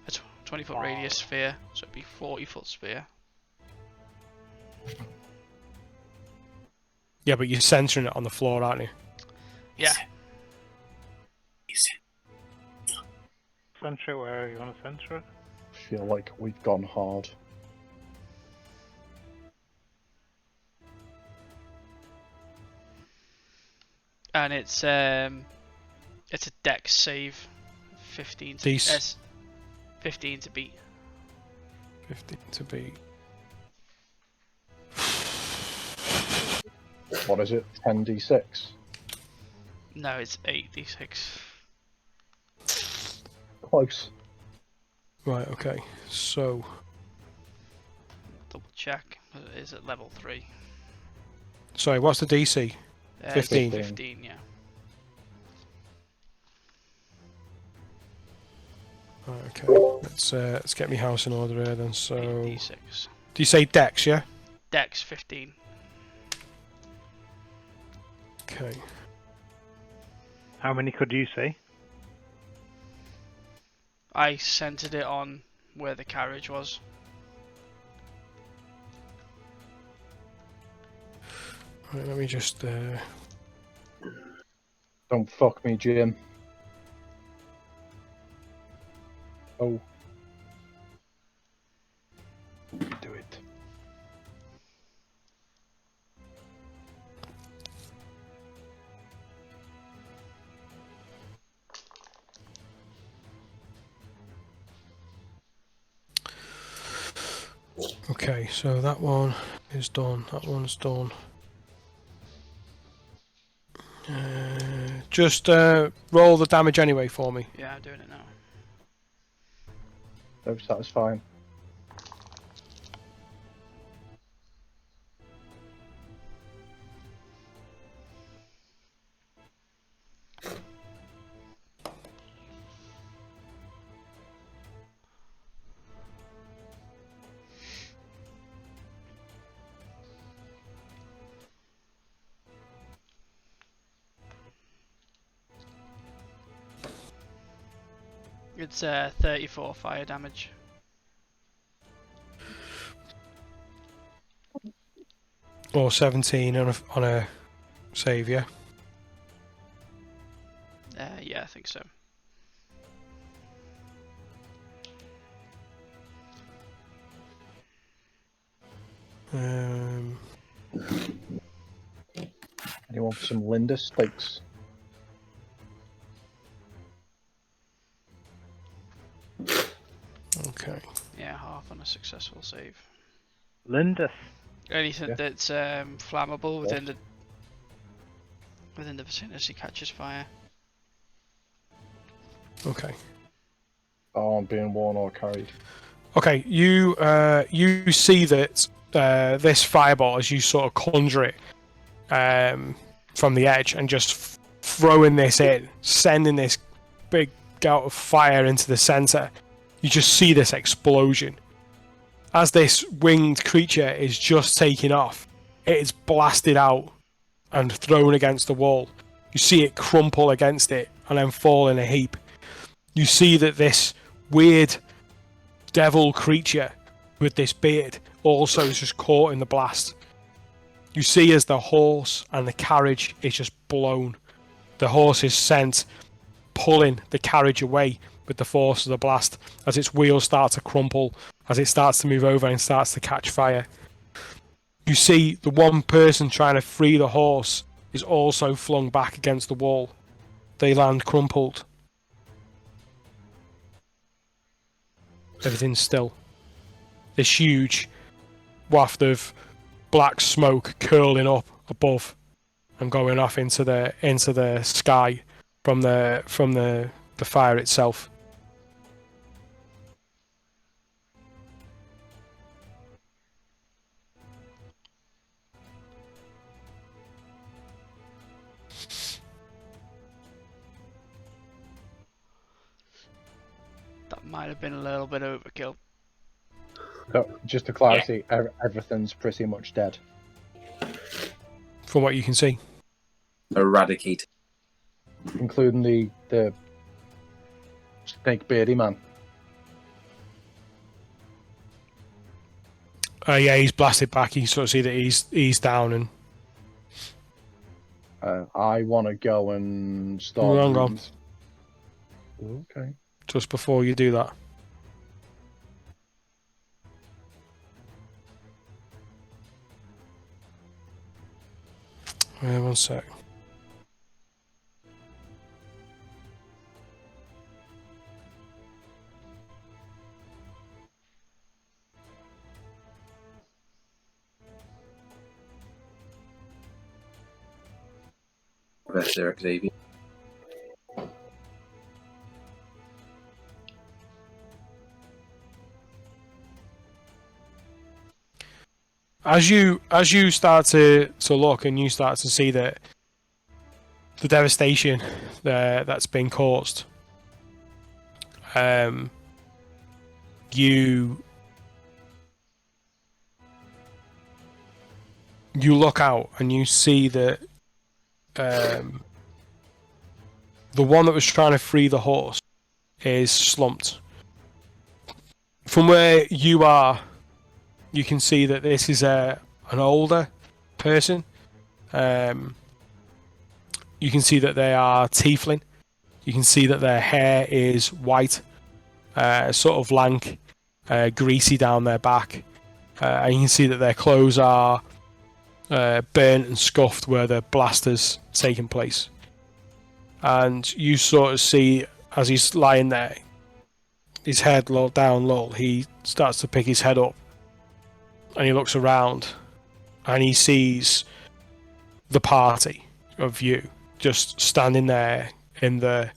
D: A 20-foot radius sphere, so it'd be 40-foot sphere.
A: Yeah, but you're centering it on the floor, aren't you?
D: Yeah.
E: Center it where you want to center it.
C: I feel like we've gone hard.
D: And it's a dex save, 15 to
A: Dece.
D: 15 to beat.
A: 15 to beat.
C: What is it? 10d6?
D: No, it's 8d6.
C: Close.
A: Right, okay. So
D: Double check. It is at level 3.
A: Sorry, what's the DC?
D: It's
A: 15.
D: 15, yeah.
A: Right, okay, let's get my house in order here then. So,
D: 8d6.
A: do you say Dex? Yeah.
D: Dex 15.
A: Okay.
E: How many could you see?
D: I centered it on where the carriage was.
A: Right, let me just.
C: Don't fuck me, Jim. Oh. Do it.
A: Okay, so that one is done. That one's done. Just roll the damage anyway for me.
D: Yeah, I'm doing it now.
C: No, that's fine.
D: It's 34 fire damage.
A: Or 17 on a save, yeah.
D: Yeah, I think so.
C: Anyone for some Linda steaks?
A: Okay.
D: Yeah, half on a successful save.
E: Lindis.
D: Anything
C: Yeah.
D: that's flammable within the vicinity catches fire.
A: Okay.
C: Aren't being worn or carried.
A: Okay, you see that this fireball, as you sort of conjure it from the edge and just throwing this in, sending this big gout of fire into the center, you just see this explosion. As this winged creature is just taking off, it is blasted out and thrown against the wall. You see it crumple against it and then fall in a heap. You see that this weird devil creature with this beard also is just caught in the blast. You see as the horse and the carriage is just blown. The horse is sent pulling the carriage away with the force of the blast as its wheels start to crumple, as it starts to move over and starts to catch fire. You see the one person trying to free the horse is also flung back against the wall. They land crumpled. Everything's still. This huge waft of black smoke curling up above and going off into the sky from the fire itself.
D: That might have been a little bit overkill.
C: So, just to clarity, everything's pretty much dead.
A: From what you can see.
F: Eradicate.
C: Including the snake beardy man.
A: Yeah, he's blasted back. You sort of see that he's down and.
C: I want to go and start.
A: Hang on.
C: Okay.
A: Just before you do that. One sec.
F: Best there, Xavier.
A: as you start to look and you start to see that the devastation that's been caused, you look out and you see that the one that was trying to free the horse is slumped. From where you are, you can see that this is an older person. You can see that they are tiefling. You can see that their hair is white, sort of lank, greasy down their back. And you can see that their clothes are burnt and scuffed where the blaster's taken place. And you sort of see, as he's lying there, his head down low, he starts to pick his head up. And he looks around and he sees the party of you just standing there in the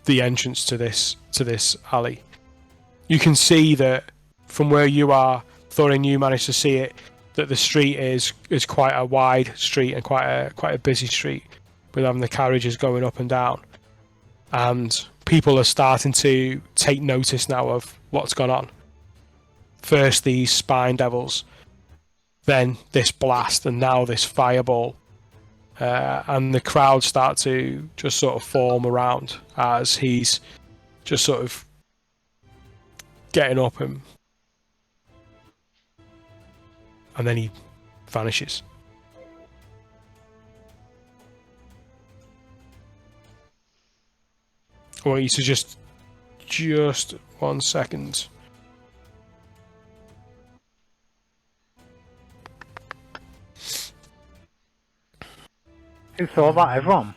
A: entrance to this alley. You can see that from where you are, Thorin, you managed to see it, that the street is quite a wide street and quite a busy street, with having the carriages going up and down, and people are starting to take notice now of what's gone on. First these spine devils, then this blast, and now this fireball. And the crowd start to just sort of form around as he's just sort of getting up and then he vanishes. I want you to just 1 second.
E: Who saw that? Everyone?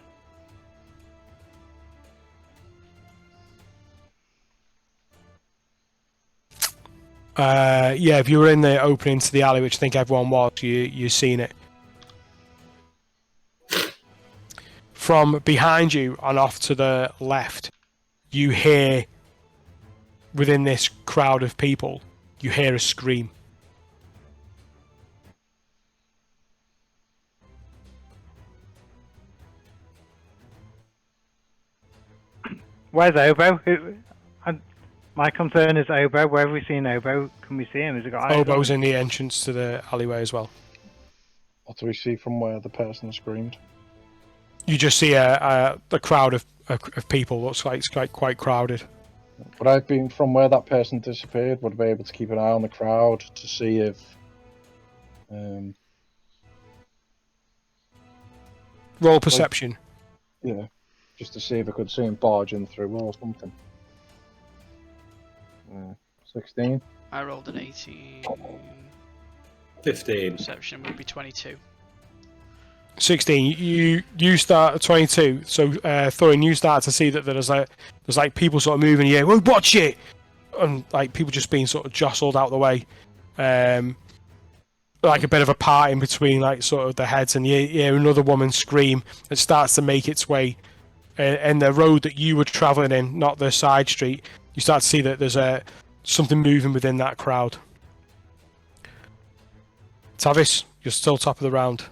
A: Yeah, if you were in the opening to the alley, which I think everyone was, you've seen it. From behind you and off to the left, you hear, within this crowd of people, you hear a scream.
E: Where's Obo? My concern is Obo. Where have we seen Obo? Can we see him? Has he got eyes?
A: Obo's in the entrance to the alleyway as well.
C: What do we see from where the person screamed?
A: You just see a crowd of people. Looks like it's quite crowded.
C: Would I have been from where that person disappeared? Would I be able to keep an eye on the crowd to see if...
A: Roll perception.
C: Yeah, just to see if I could see him barging through or something. 16.
D: I rolled an 18.
B: 15.
D: Perception would be 22.
A: 16. You start at 22. So Thorin, you start to see that there's like people sort of moving. Yeah, well, watch it, and like people just being sort of jostled out the way. Like a bit of a part in between, like sort of the heads, and you hear another woman scream. It starts to make its way in the road that you were travelling in, not the side street. You start to see that there's something moving within that crowd. Tavis, you're still top of the round.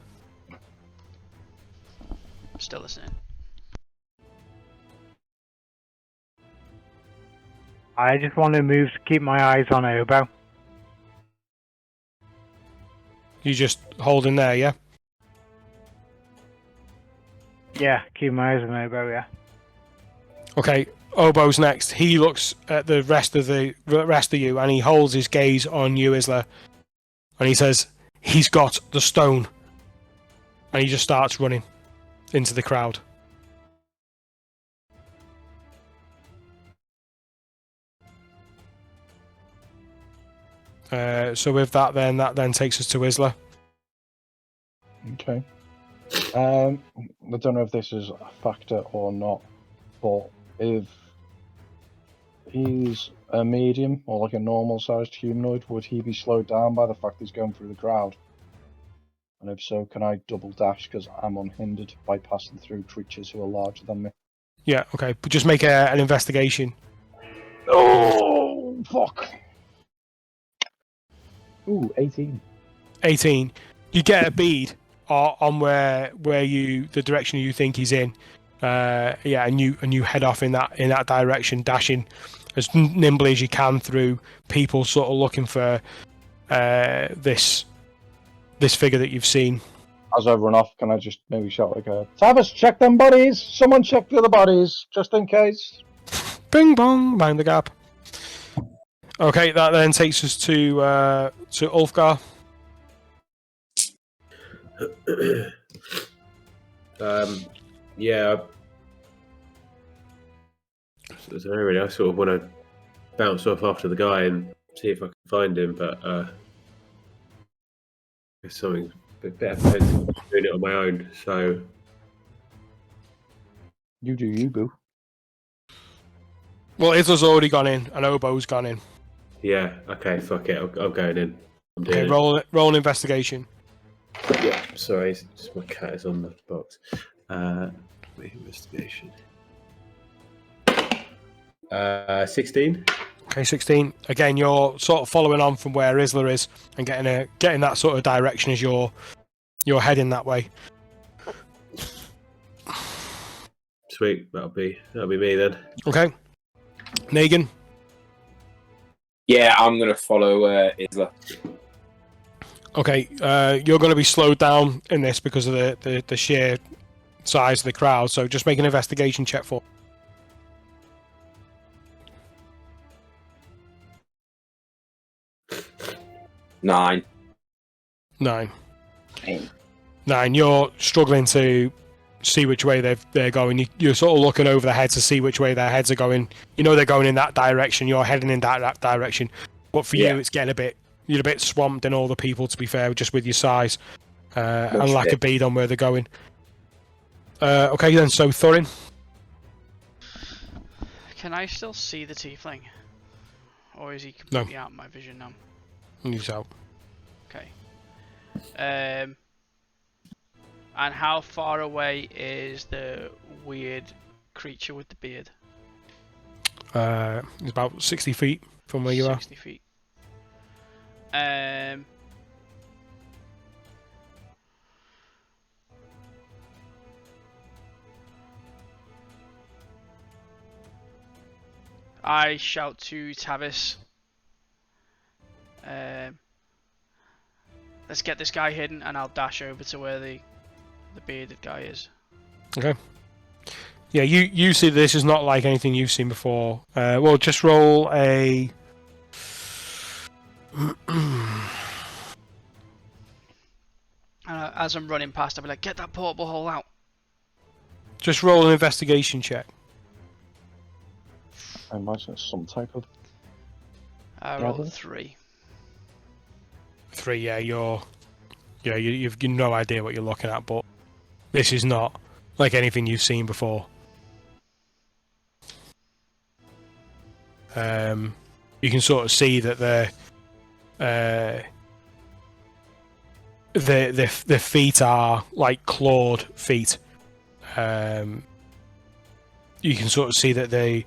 D: Still listening.
E: I just want to move to keep my eyes on Obo.
A: You just hold in there, yeah?
E: Yeah, keep my eyes on Obo, yeah.
A: Okay, Obo's next. He looks at the rest of you, and he holds his gaze on you, Isla, and he says, "He's got the stone," and he just starts running into the crowd. So with that then takes us to Isla.
C: Okay. I don't know if this is a factor or not, but if he's a medium or like a normal sized humanoid, would he be slowed down by the fact he's going through the crowd? And if so, can I double dash because I'm unhindered by passing through creatures who are larger than me?
A: Yeah, okay, but just make an investigation.
C: Oh, fuck! Ooh, 18.
A: 18. You get a bead on where the direction you think he's in. And you head off in that direction, dashing as nimbly as you can through people sort of looking for this figure that you've seen.
C: As I run off, can I just maybe shout like Tavis, check them bodies! Someone check the other bodies, just in case.
A: Bing bong, mind the gap. Okay, that then takes us to Ulfgar.
B: Yeah. So really, I sort of want to bounce off after the guy and see if I can find him, but there's something a bit better than doing it on my own. So
C: You do you, boo.
A: Well, Isla's already gone in, and Obo's gone in.
B: yeah, okay, fuck it, I'm going in. I'm doing
A: Okay,
B: it.
A: roll an investigation.
B: Yeah, sorry, it's just my cat is on the box. Investigation. 16.
A: Okay, 16. Again, you're sort of following on from where Isla is and getting that sort of direction as you're heading that way.
B: Sweet, that'll be me then.
A: Okay, Negan.
F: Yeah, I'm gonna follow Isla.
A: Okay, you're going to be slowed down in this because of the sheer size of the crowd. So just make an investigation check for.
F: 9.
A: 9.
F: 10.
A: 9. You're struggling to see which way they're going. You're sort of looking over their heads to see which way their heads are going. You know they're going in that direction. You're heading in that direction. But for you, it's getting you're a bit swamped in all the people, to be fair, just with your size and lack of bead on where they're going. Okay then, so Thorin.
D: Can I still see the tiefling? Or is he completely out of my vision now?
A: He's out.
D: Okay. And how far away is the weird creature with the beard?
A: It's about 60 feet from where you are.
D: 60 feet. I shout to Tavis. Let's get this guy hidden, and I'll dash over to where the bearded guy is.
A: Okay. Yeah, you see this is not like anything you've seen before. Well, just roll a.
D: As I'm running past, I'll be like, "Get that portable hole out."
A: Just roll an investigation check.
C: I imagine it's some type of.
D: I rolled 3.
A: 3, yeah, you've no idea what you're looking at, but this is not like anything you've seen before. You can sort of see that the feet are like clawed feet. You can sort of see that the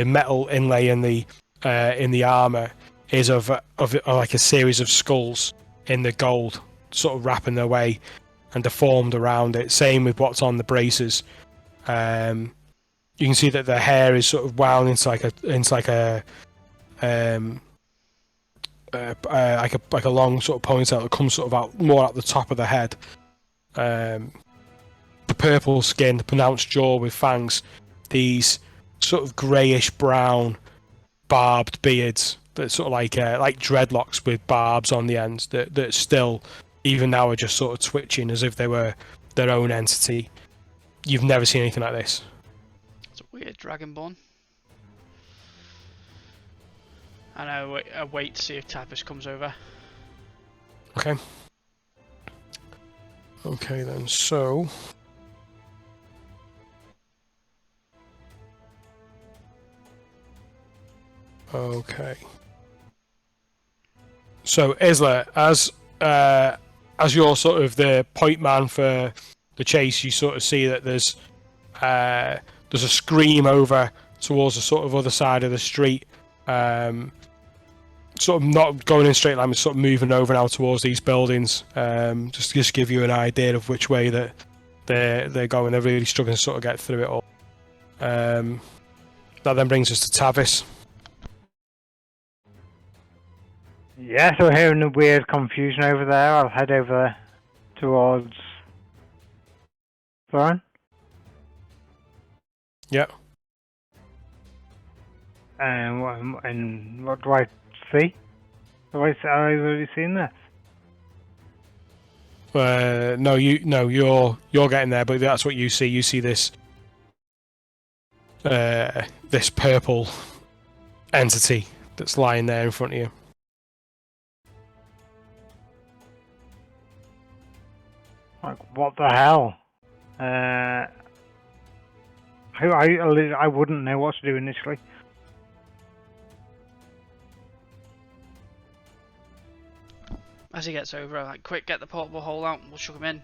A: metal inlay in the armor is of like a series of skulls in the gold, sort of wrapping their way and deformed around it. Same with what's on the braces. You can see that the hair is sort of wound into like a long sort of ponytail that comes sort of out more at the top of the head. The purple skin, the pronounced jaw with fangs, these sort of greyish brown barbed beards that sort of like dreadlocks with barbs on the ends that still, even now, are just sort of twitching as if they were their own entity. You've never seen anything like this.
D: It's a weird dragonborn. And I wait to see if Tavis comes over.
A: Okay. Okay then, so... Okay. So Isla, as you're sort of the point man for the chase, you sort of see that there's a scream over towards the sort of other side of the street. Sort sort of not going in straight line, but sort of moving over now towards these buildings. Just to give you an idea of which way that they're going. They're really struggling to sort of get through it all. That then brings us to Tavis.
E: Yeah, so we're hearing a weird confusion over there. I'll head over towards Thorin.
A: Yep.
E: And what do I see? Have I already seen this?
A: No, you're getting there, but that's what you see. You see this this purple entity that's lying there in front of you.
E: Like, what the hell? I wouldn't know what to do initially.
D: As he gets over, I'm like, quick, get the portable hole out and we'll chuck him in.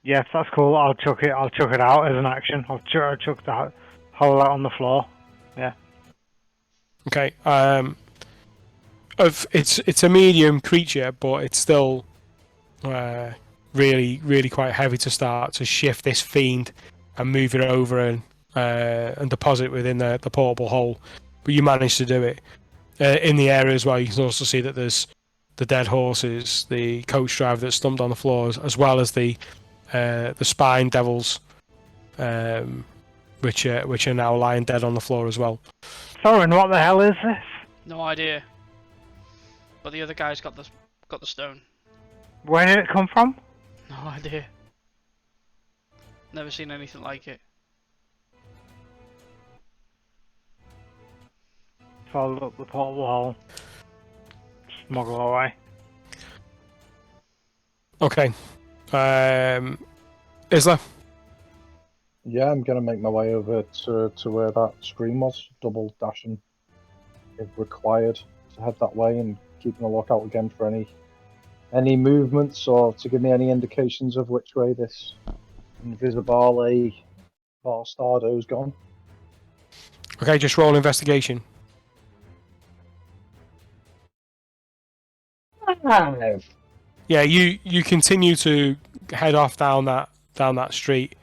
E: Yes, that's cool. I'll chuck it out as an action. I'll chuck the hole out on the floor. Yeah.
A: Okay. It's a medium creature, but it's still really quite heavy to start to shift this fiend and move it over and deposit within the portable hole. But you managed to do it. In the area as well, you can also see that there's the dead horses, the coach driver that's slumped on the floors, as well as the spine devils, which are now lying dead on the floor as well.
E: Thorin, what the hell is this?
D: No idea. But the other guy's got the stone.
E: Where did it come from?
D: No idea. Never seen anything like it.
E: Followed up the portable hole. Smuggle away.
A: Okay. Isla?
C: Yeah, I'm gonna make my way over to where that screen was, double dashing if required to head that way and keeping a lookout again for any movements or to give me any indications of which way this invisible Bastardo's gone.
A: Okay, just roll investigation.
C: 5.
A: Yeah, you continue to head off down that street,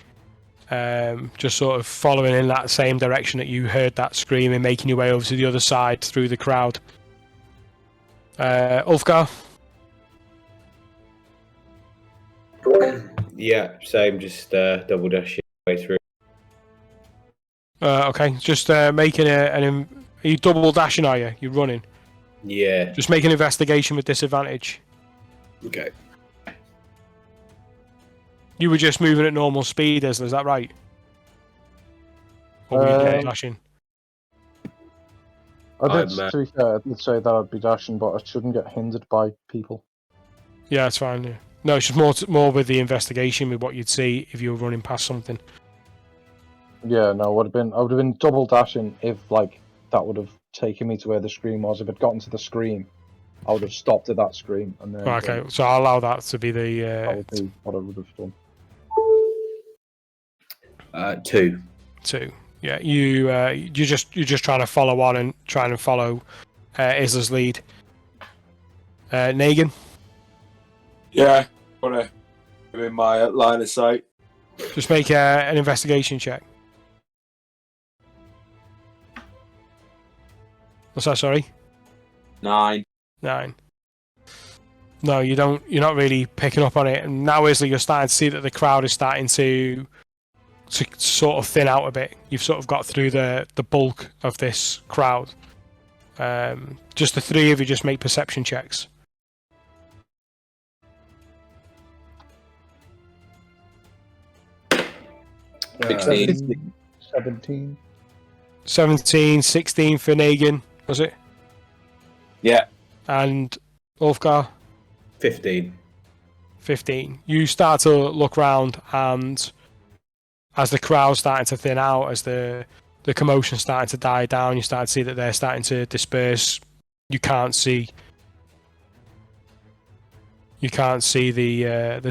A: just sort of following in that same direction that you heard that scream and making your way over to the other side through the crowd. Ulfgar?
B: Yeah, same. Just double dash your way through.
A: Okay, just making are you double dashing, are you? You're running?
B: Yeah.
A: Just make an investigation with disadvantage.
B: Okay.
A: You were just moving at normal speed, Isla, is that right? Or were you double dashing?
C: I did, to be fair, I did say that I'd be dashing, but I shouldn't get hindered by people.
A: Yeah, that's fine. Yeah. No, it's just more with the investigation, with what you'd see if you were running past something.
C: Yeah, no, I would have been double dashing if that would have taken me to where the screen was. If I'd gotten to the screen, I would have stopped at that screen and then.
A: Okay, so I'll allow that to be the.
C: That would be what I would have done.
B: 2.
A: 2. Yeah, you're just trying to follow on and trying to follow Isla's lead. Negan?
F: Yeah, wanna be in my line of sight.
A: Just make an investigation check. What's that? Sorry.
F: 9.
A: 9. No, you don't. You're not really picking up on it. And now, Isla, you're starting to see that the crowd is starting to sort of thin out a bit. You've sort of got through the bulk of this crowd. Just the 3 of you just make perception checks.
C: Uh,
F: 16.
C: 17.
A: 17, 16 for Negan, was it?
F: Yeah.
A: And Ulfgar?
B: 15.
A: 15. You start to look round, and as the crowd's starting to thin out, as the commotion's starting to die down, you start to see that they're starting to disperse. You can't see the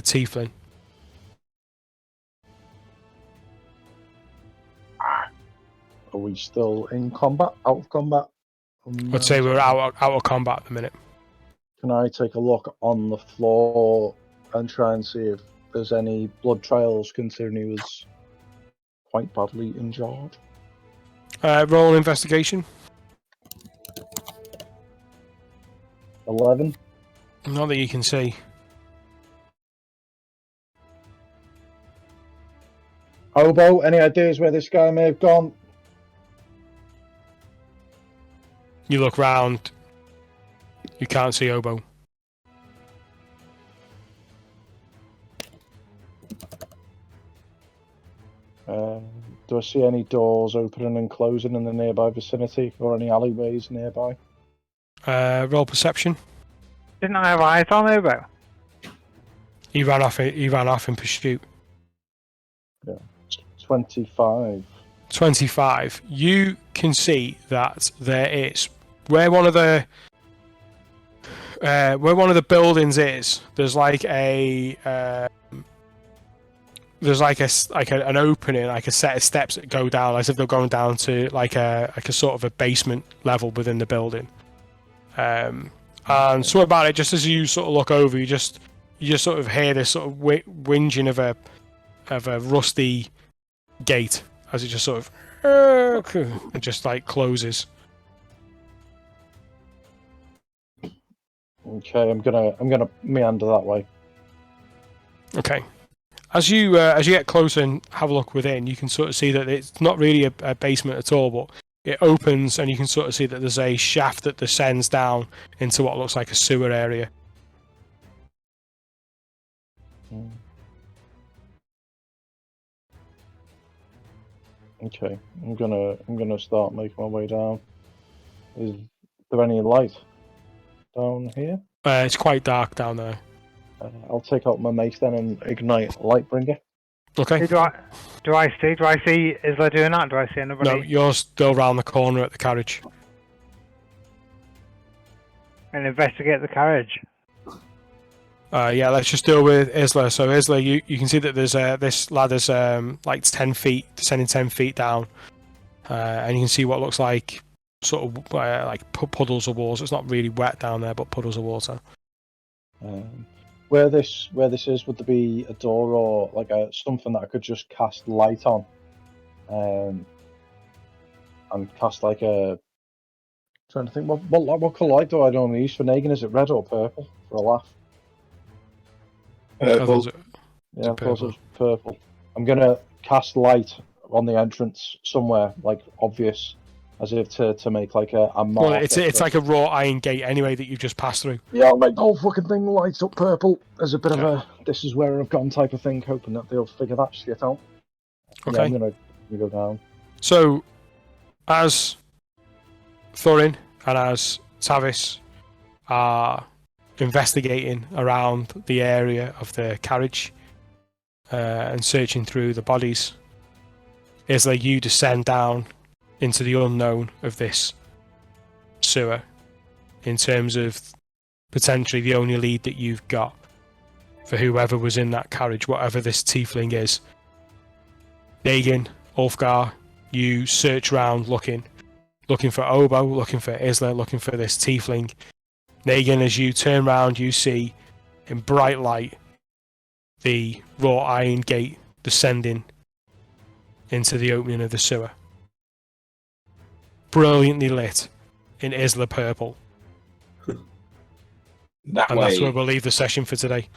A: tiefling.
C: Are we still in combat? Out of combat?
A: I'd say we're out of combat at the minute.
C: Can I take a look on the floor and try and see if there's any blood trails, considering he was quite badly injured?
A: Roll investigation.
C: 11.
A: Not that you can see.
C: Obo, any ideas where this guy may have gone?
A: You look round. You can't see Obo.
C: Do I see any doors opening and closing in the nearby vicinity, or any alleyways nearby?
A: Roll perception.
E: Didn't I have eyes on Obo?
A: He ran off in pursuit.
C: 25.
A: 25. You can see that there is where one of the buildings is. There's like an opening, like a set of steps that go down, as if they're going down to like a sort of a basement level within the building. And something about it, just as you sort of look over, you just sort of hear this sort of whinging of a rusty gate as it just sort of it just like closes.
C: Okay, I'm gonna meander that way.
A: Okay. As you get closer and have a look within, you can sort of see that it's not really a basement at all, but it opens and you can sort of see that there's a shaft that descends down into what looks like a sewer area.
C: Okay, I'm gonna start making my way down. Is there any light down here?
A: It's quite dark down there.
C: I'll take out my mace then and ignite Lightbringer.
A: Okay.
E: Do I see Isla doing that? Do I see anybody?
A: No, you're still round the corner at the carriage.
E: And investigate the carriage.
A: Yeah, let's just deal with Isla. So Isla, you can see that there's this ladder's like 10 feet, descending 10 feet down, and you can see what looks like sort of like puddles of water. It's not really wet down there, but puddles of water.
C: Where this is, would there be a door or like something that I could just cast light on, and cast like a? Trying to think, what colour light do I normally use for Negan? Is it red or purple for a laugh?
F: Purple.
C: Yeah,
A: purple.
C: Purple. I'm gonna cast light on the entrance somewhere, like obvious, as if to make like a mark.
A: Well, it's like a raw iron gate anyway that you've just passed through.
C: Yeah, I'll make the whole fucking thing lights up purple as a bit of a this is where I've gone type of thing, hoping that they'll figure that shit out.
A: Okay.
C: Yeah, I'm gonna go down.
A: So, as Thorin and as Tavis are investigating around the area of the carriage and searching through the bodies, Isla, you descend down into the unknown of this sewer in terms of potentially the only lead that you've got for whoever was in that carriage, whatever this tiefling is. Dagan, Ulfgar, you search around looking for Obo, looking for Isla, looking for this tiefling. Negan, as you turn round, you see in bright light the raw iron gate descending into the opening of the sewer. Brilliantly lit in Isla purple.
F: That
A: And
F: way.
A: that's where we'll leave the session for today.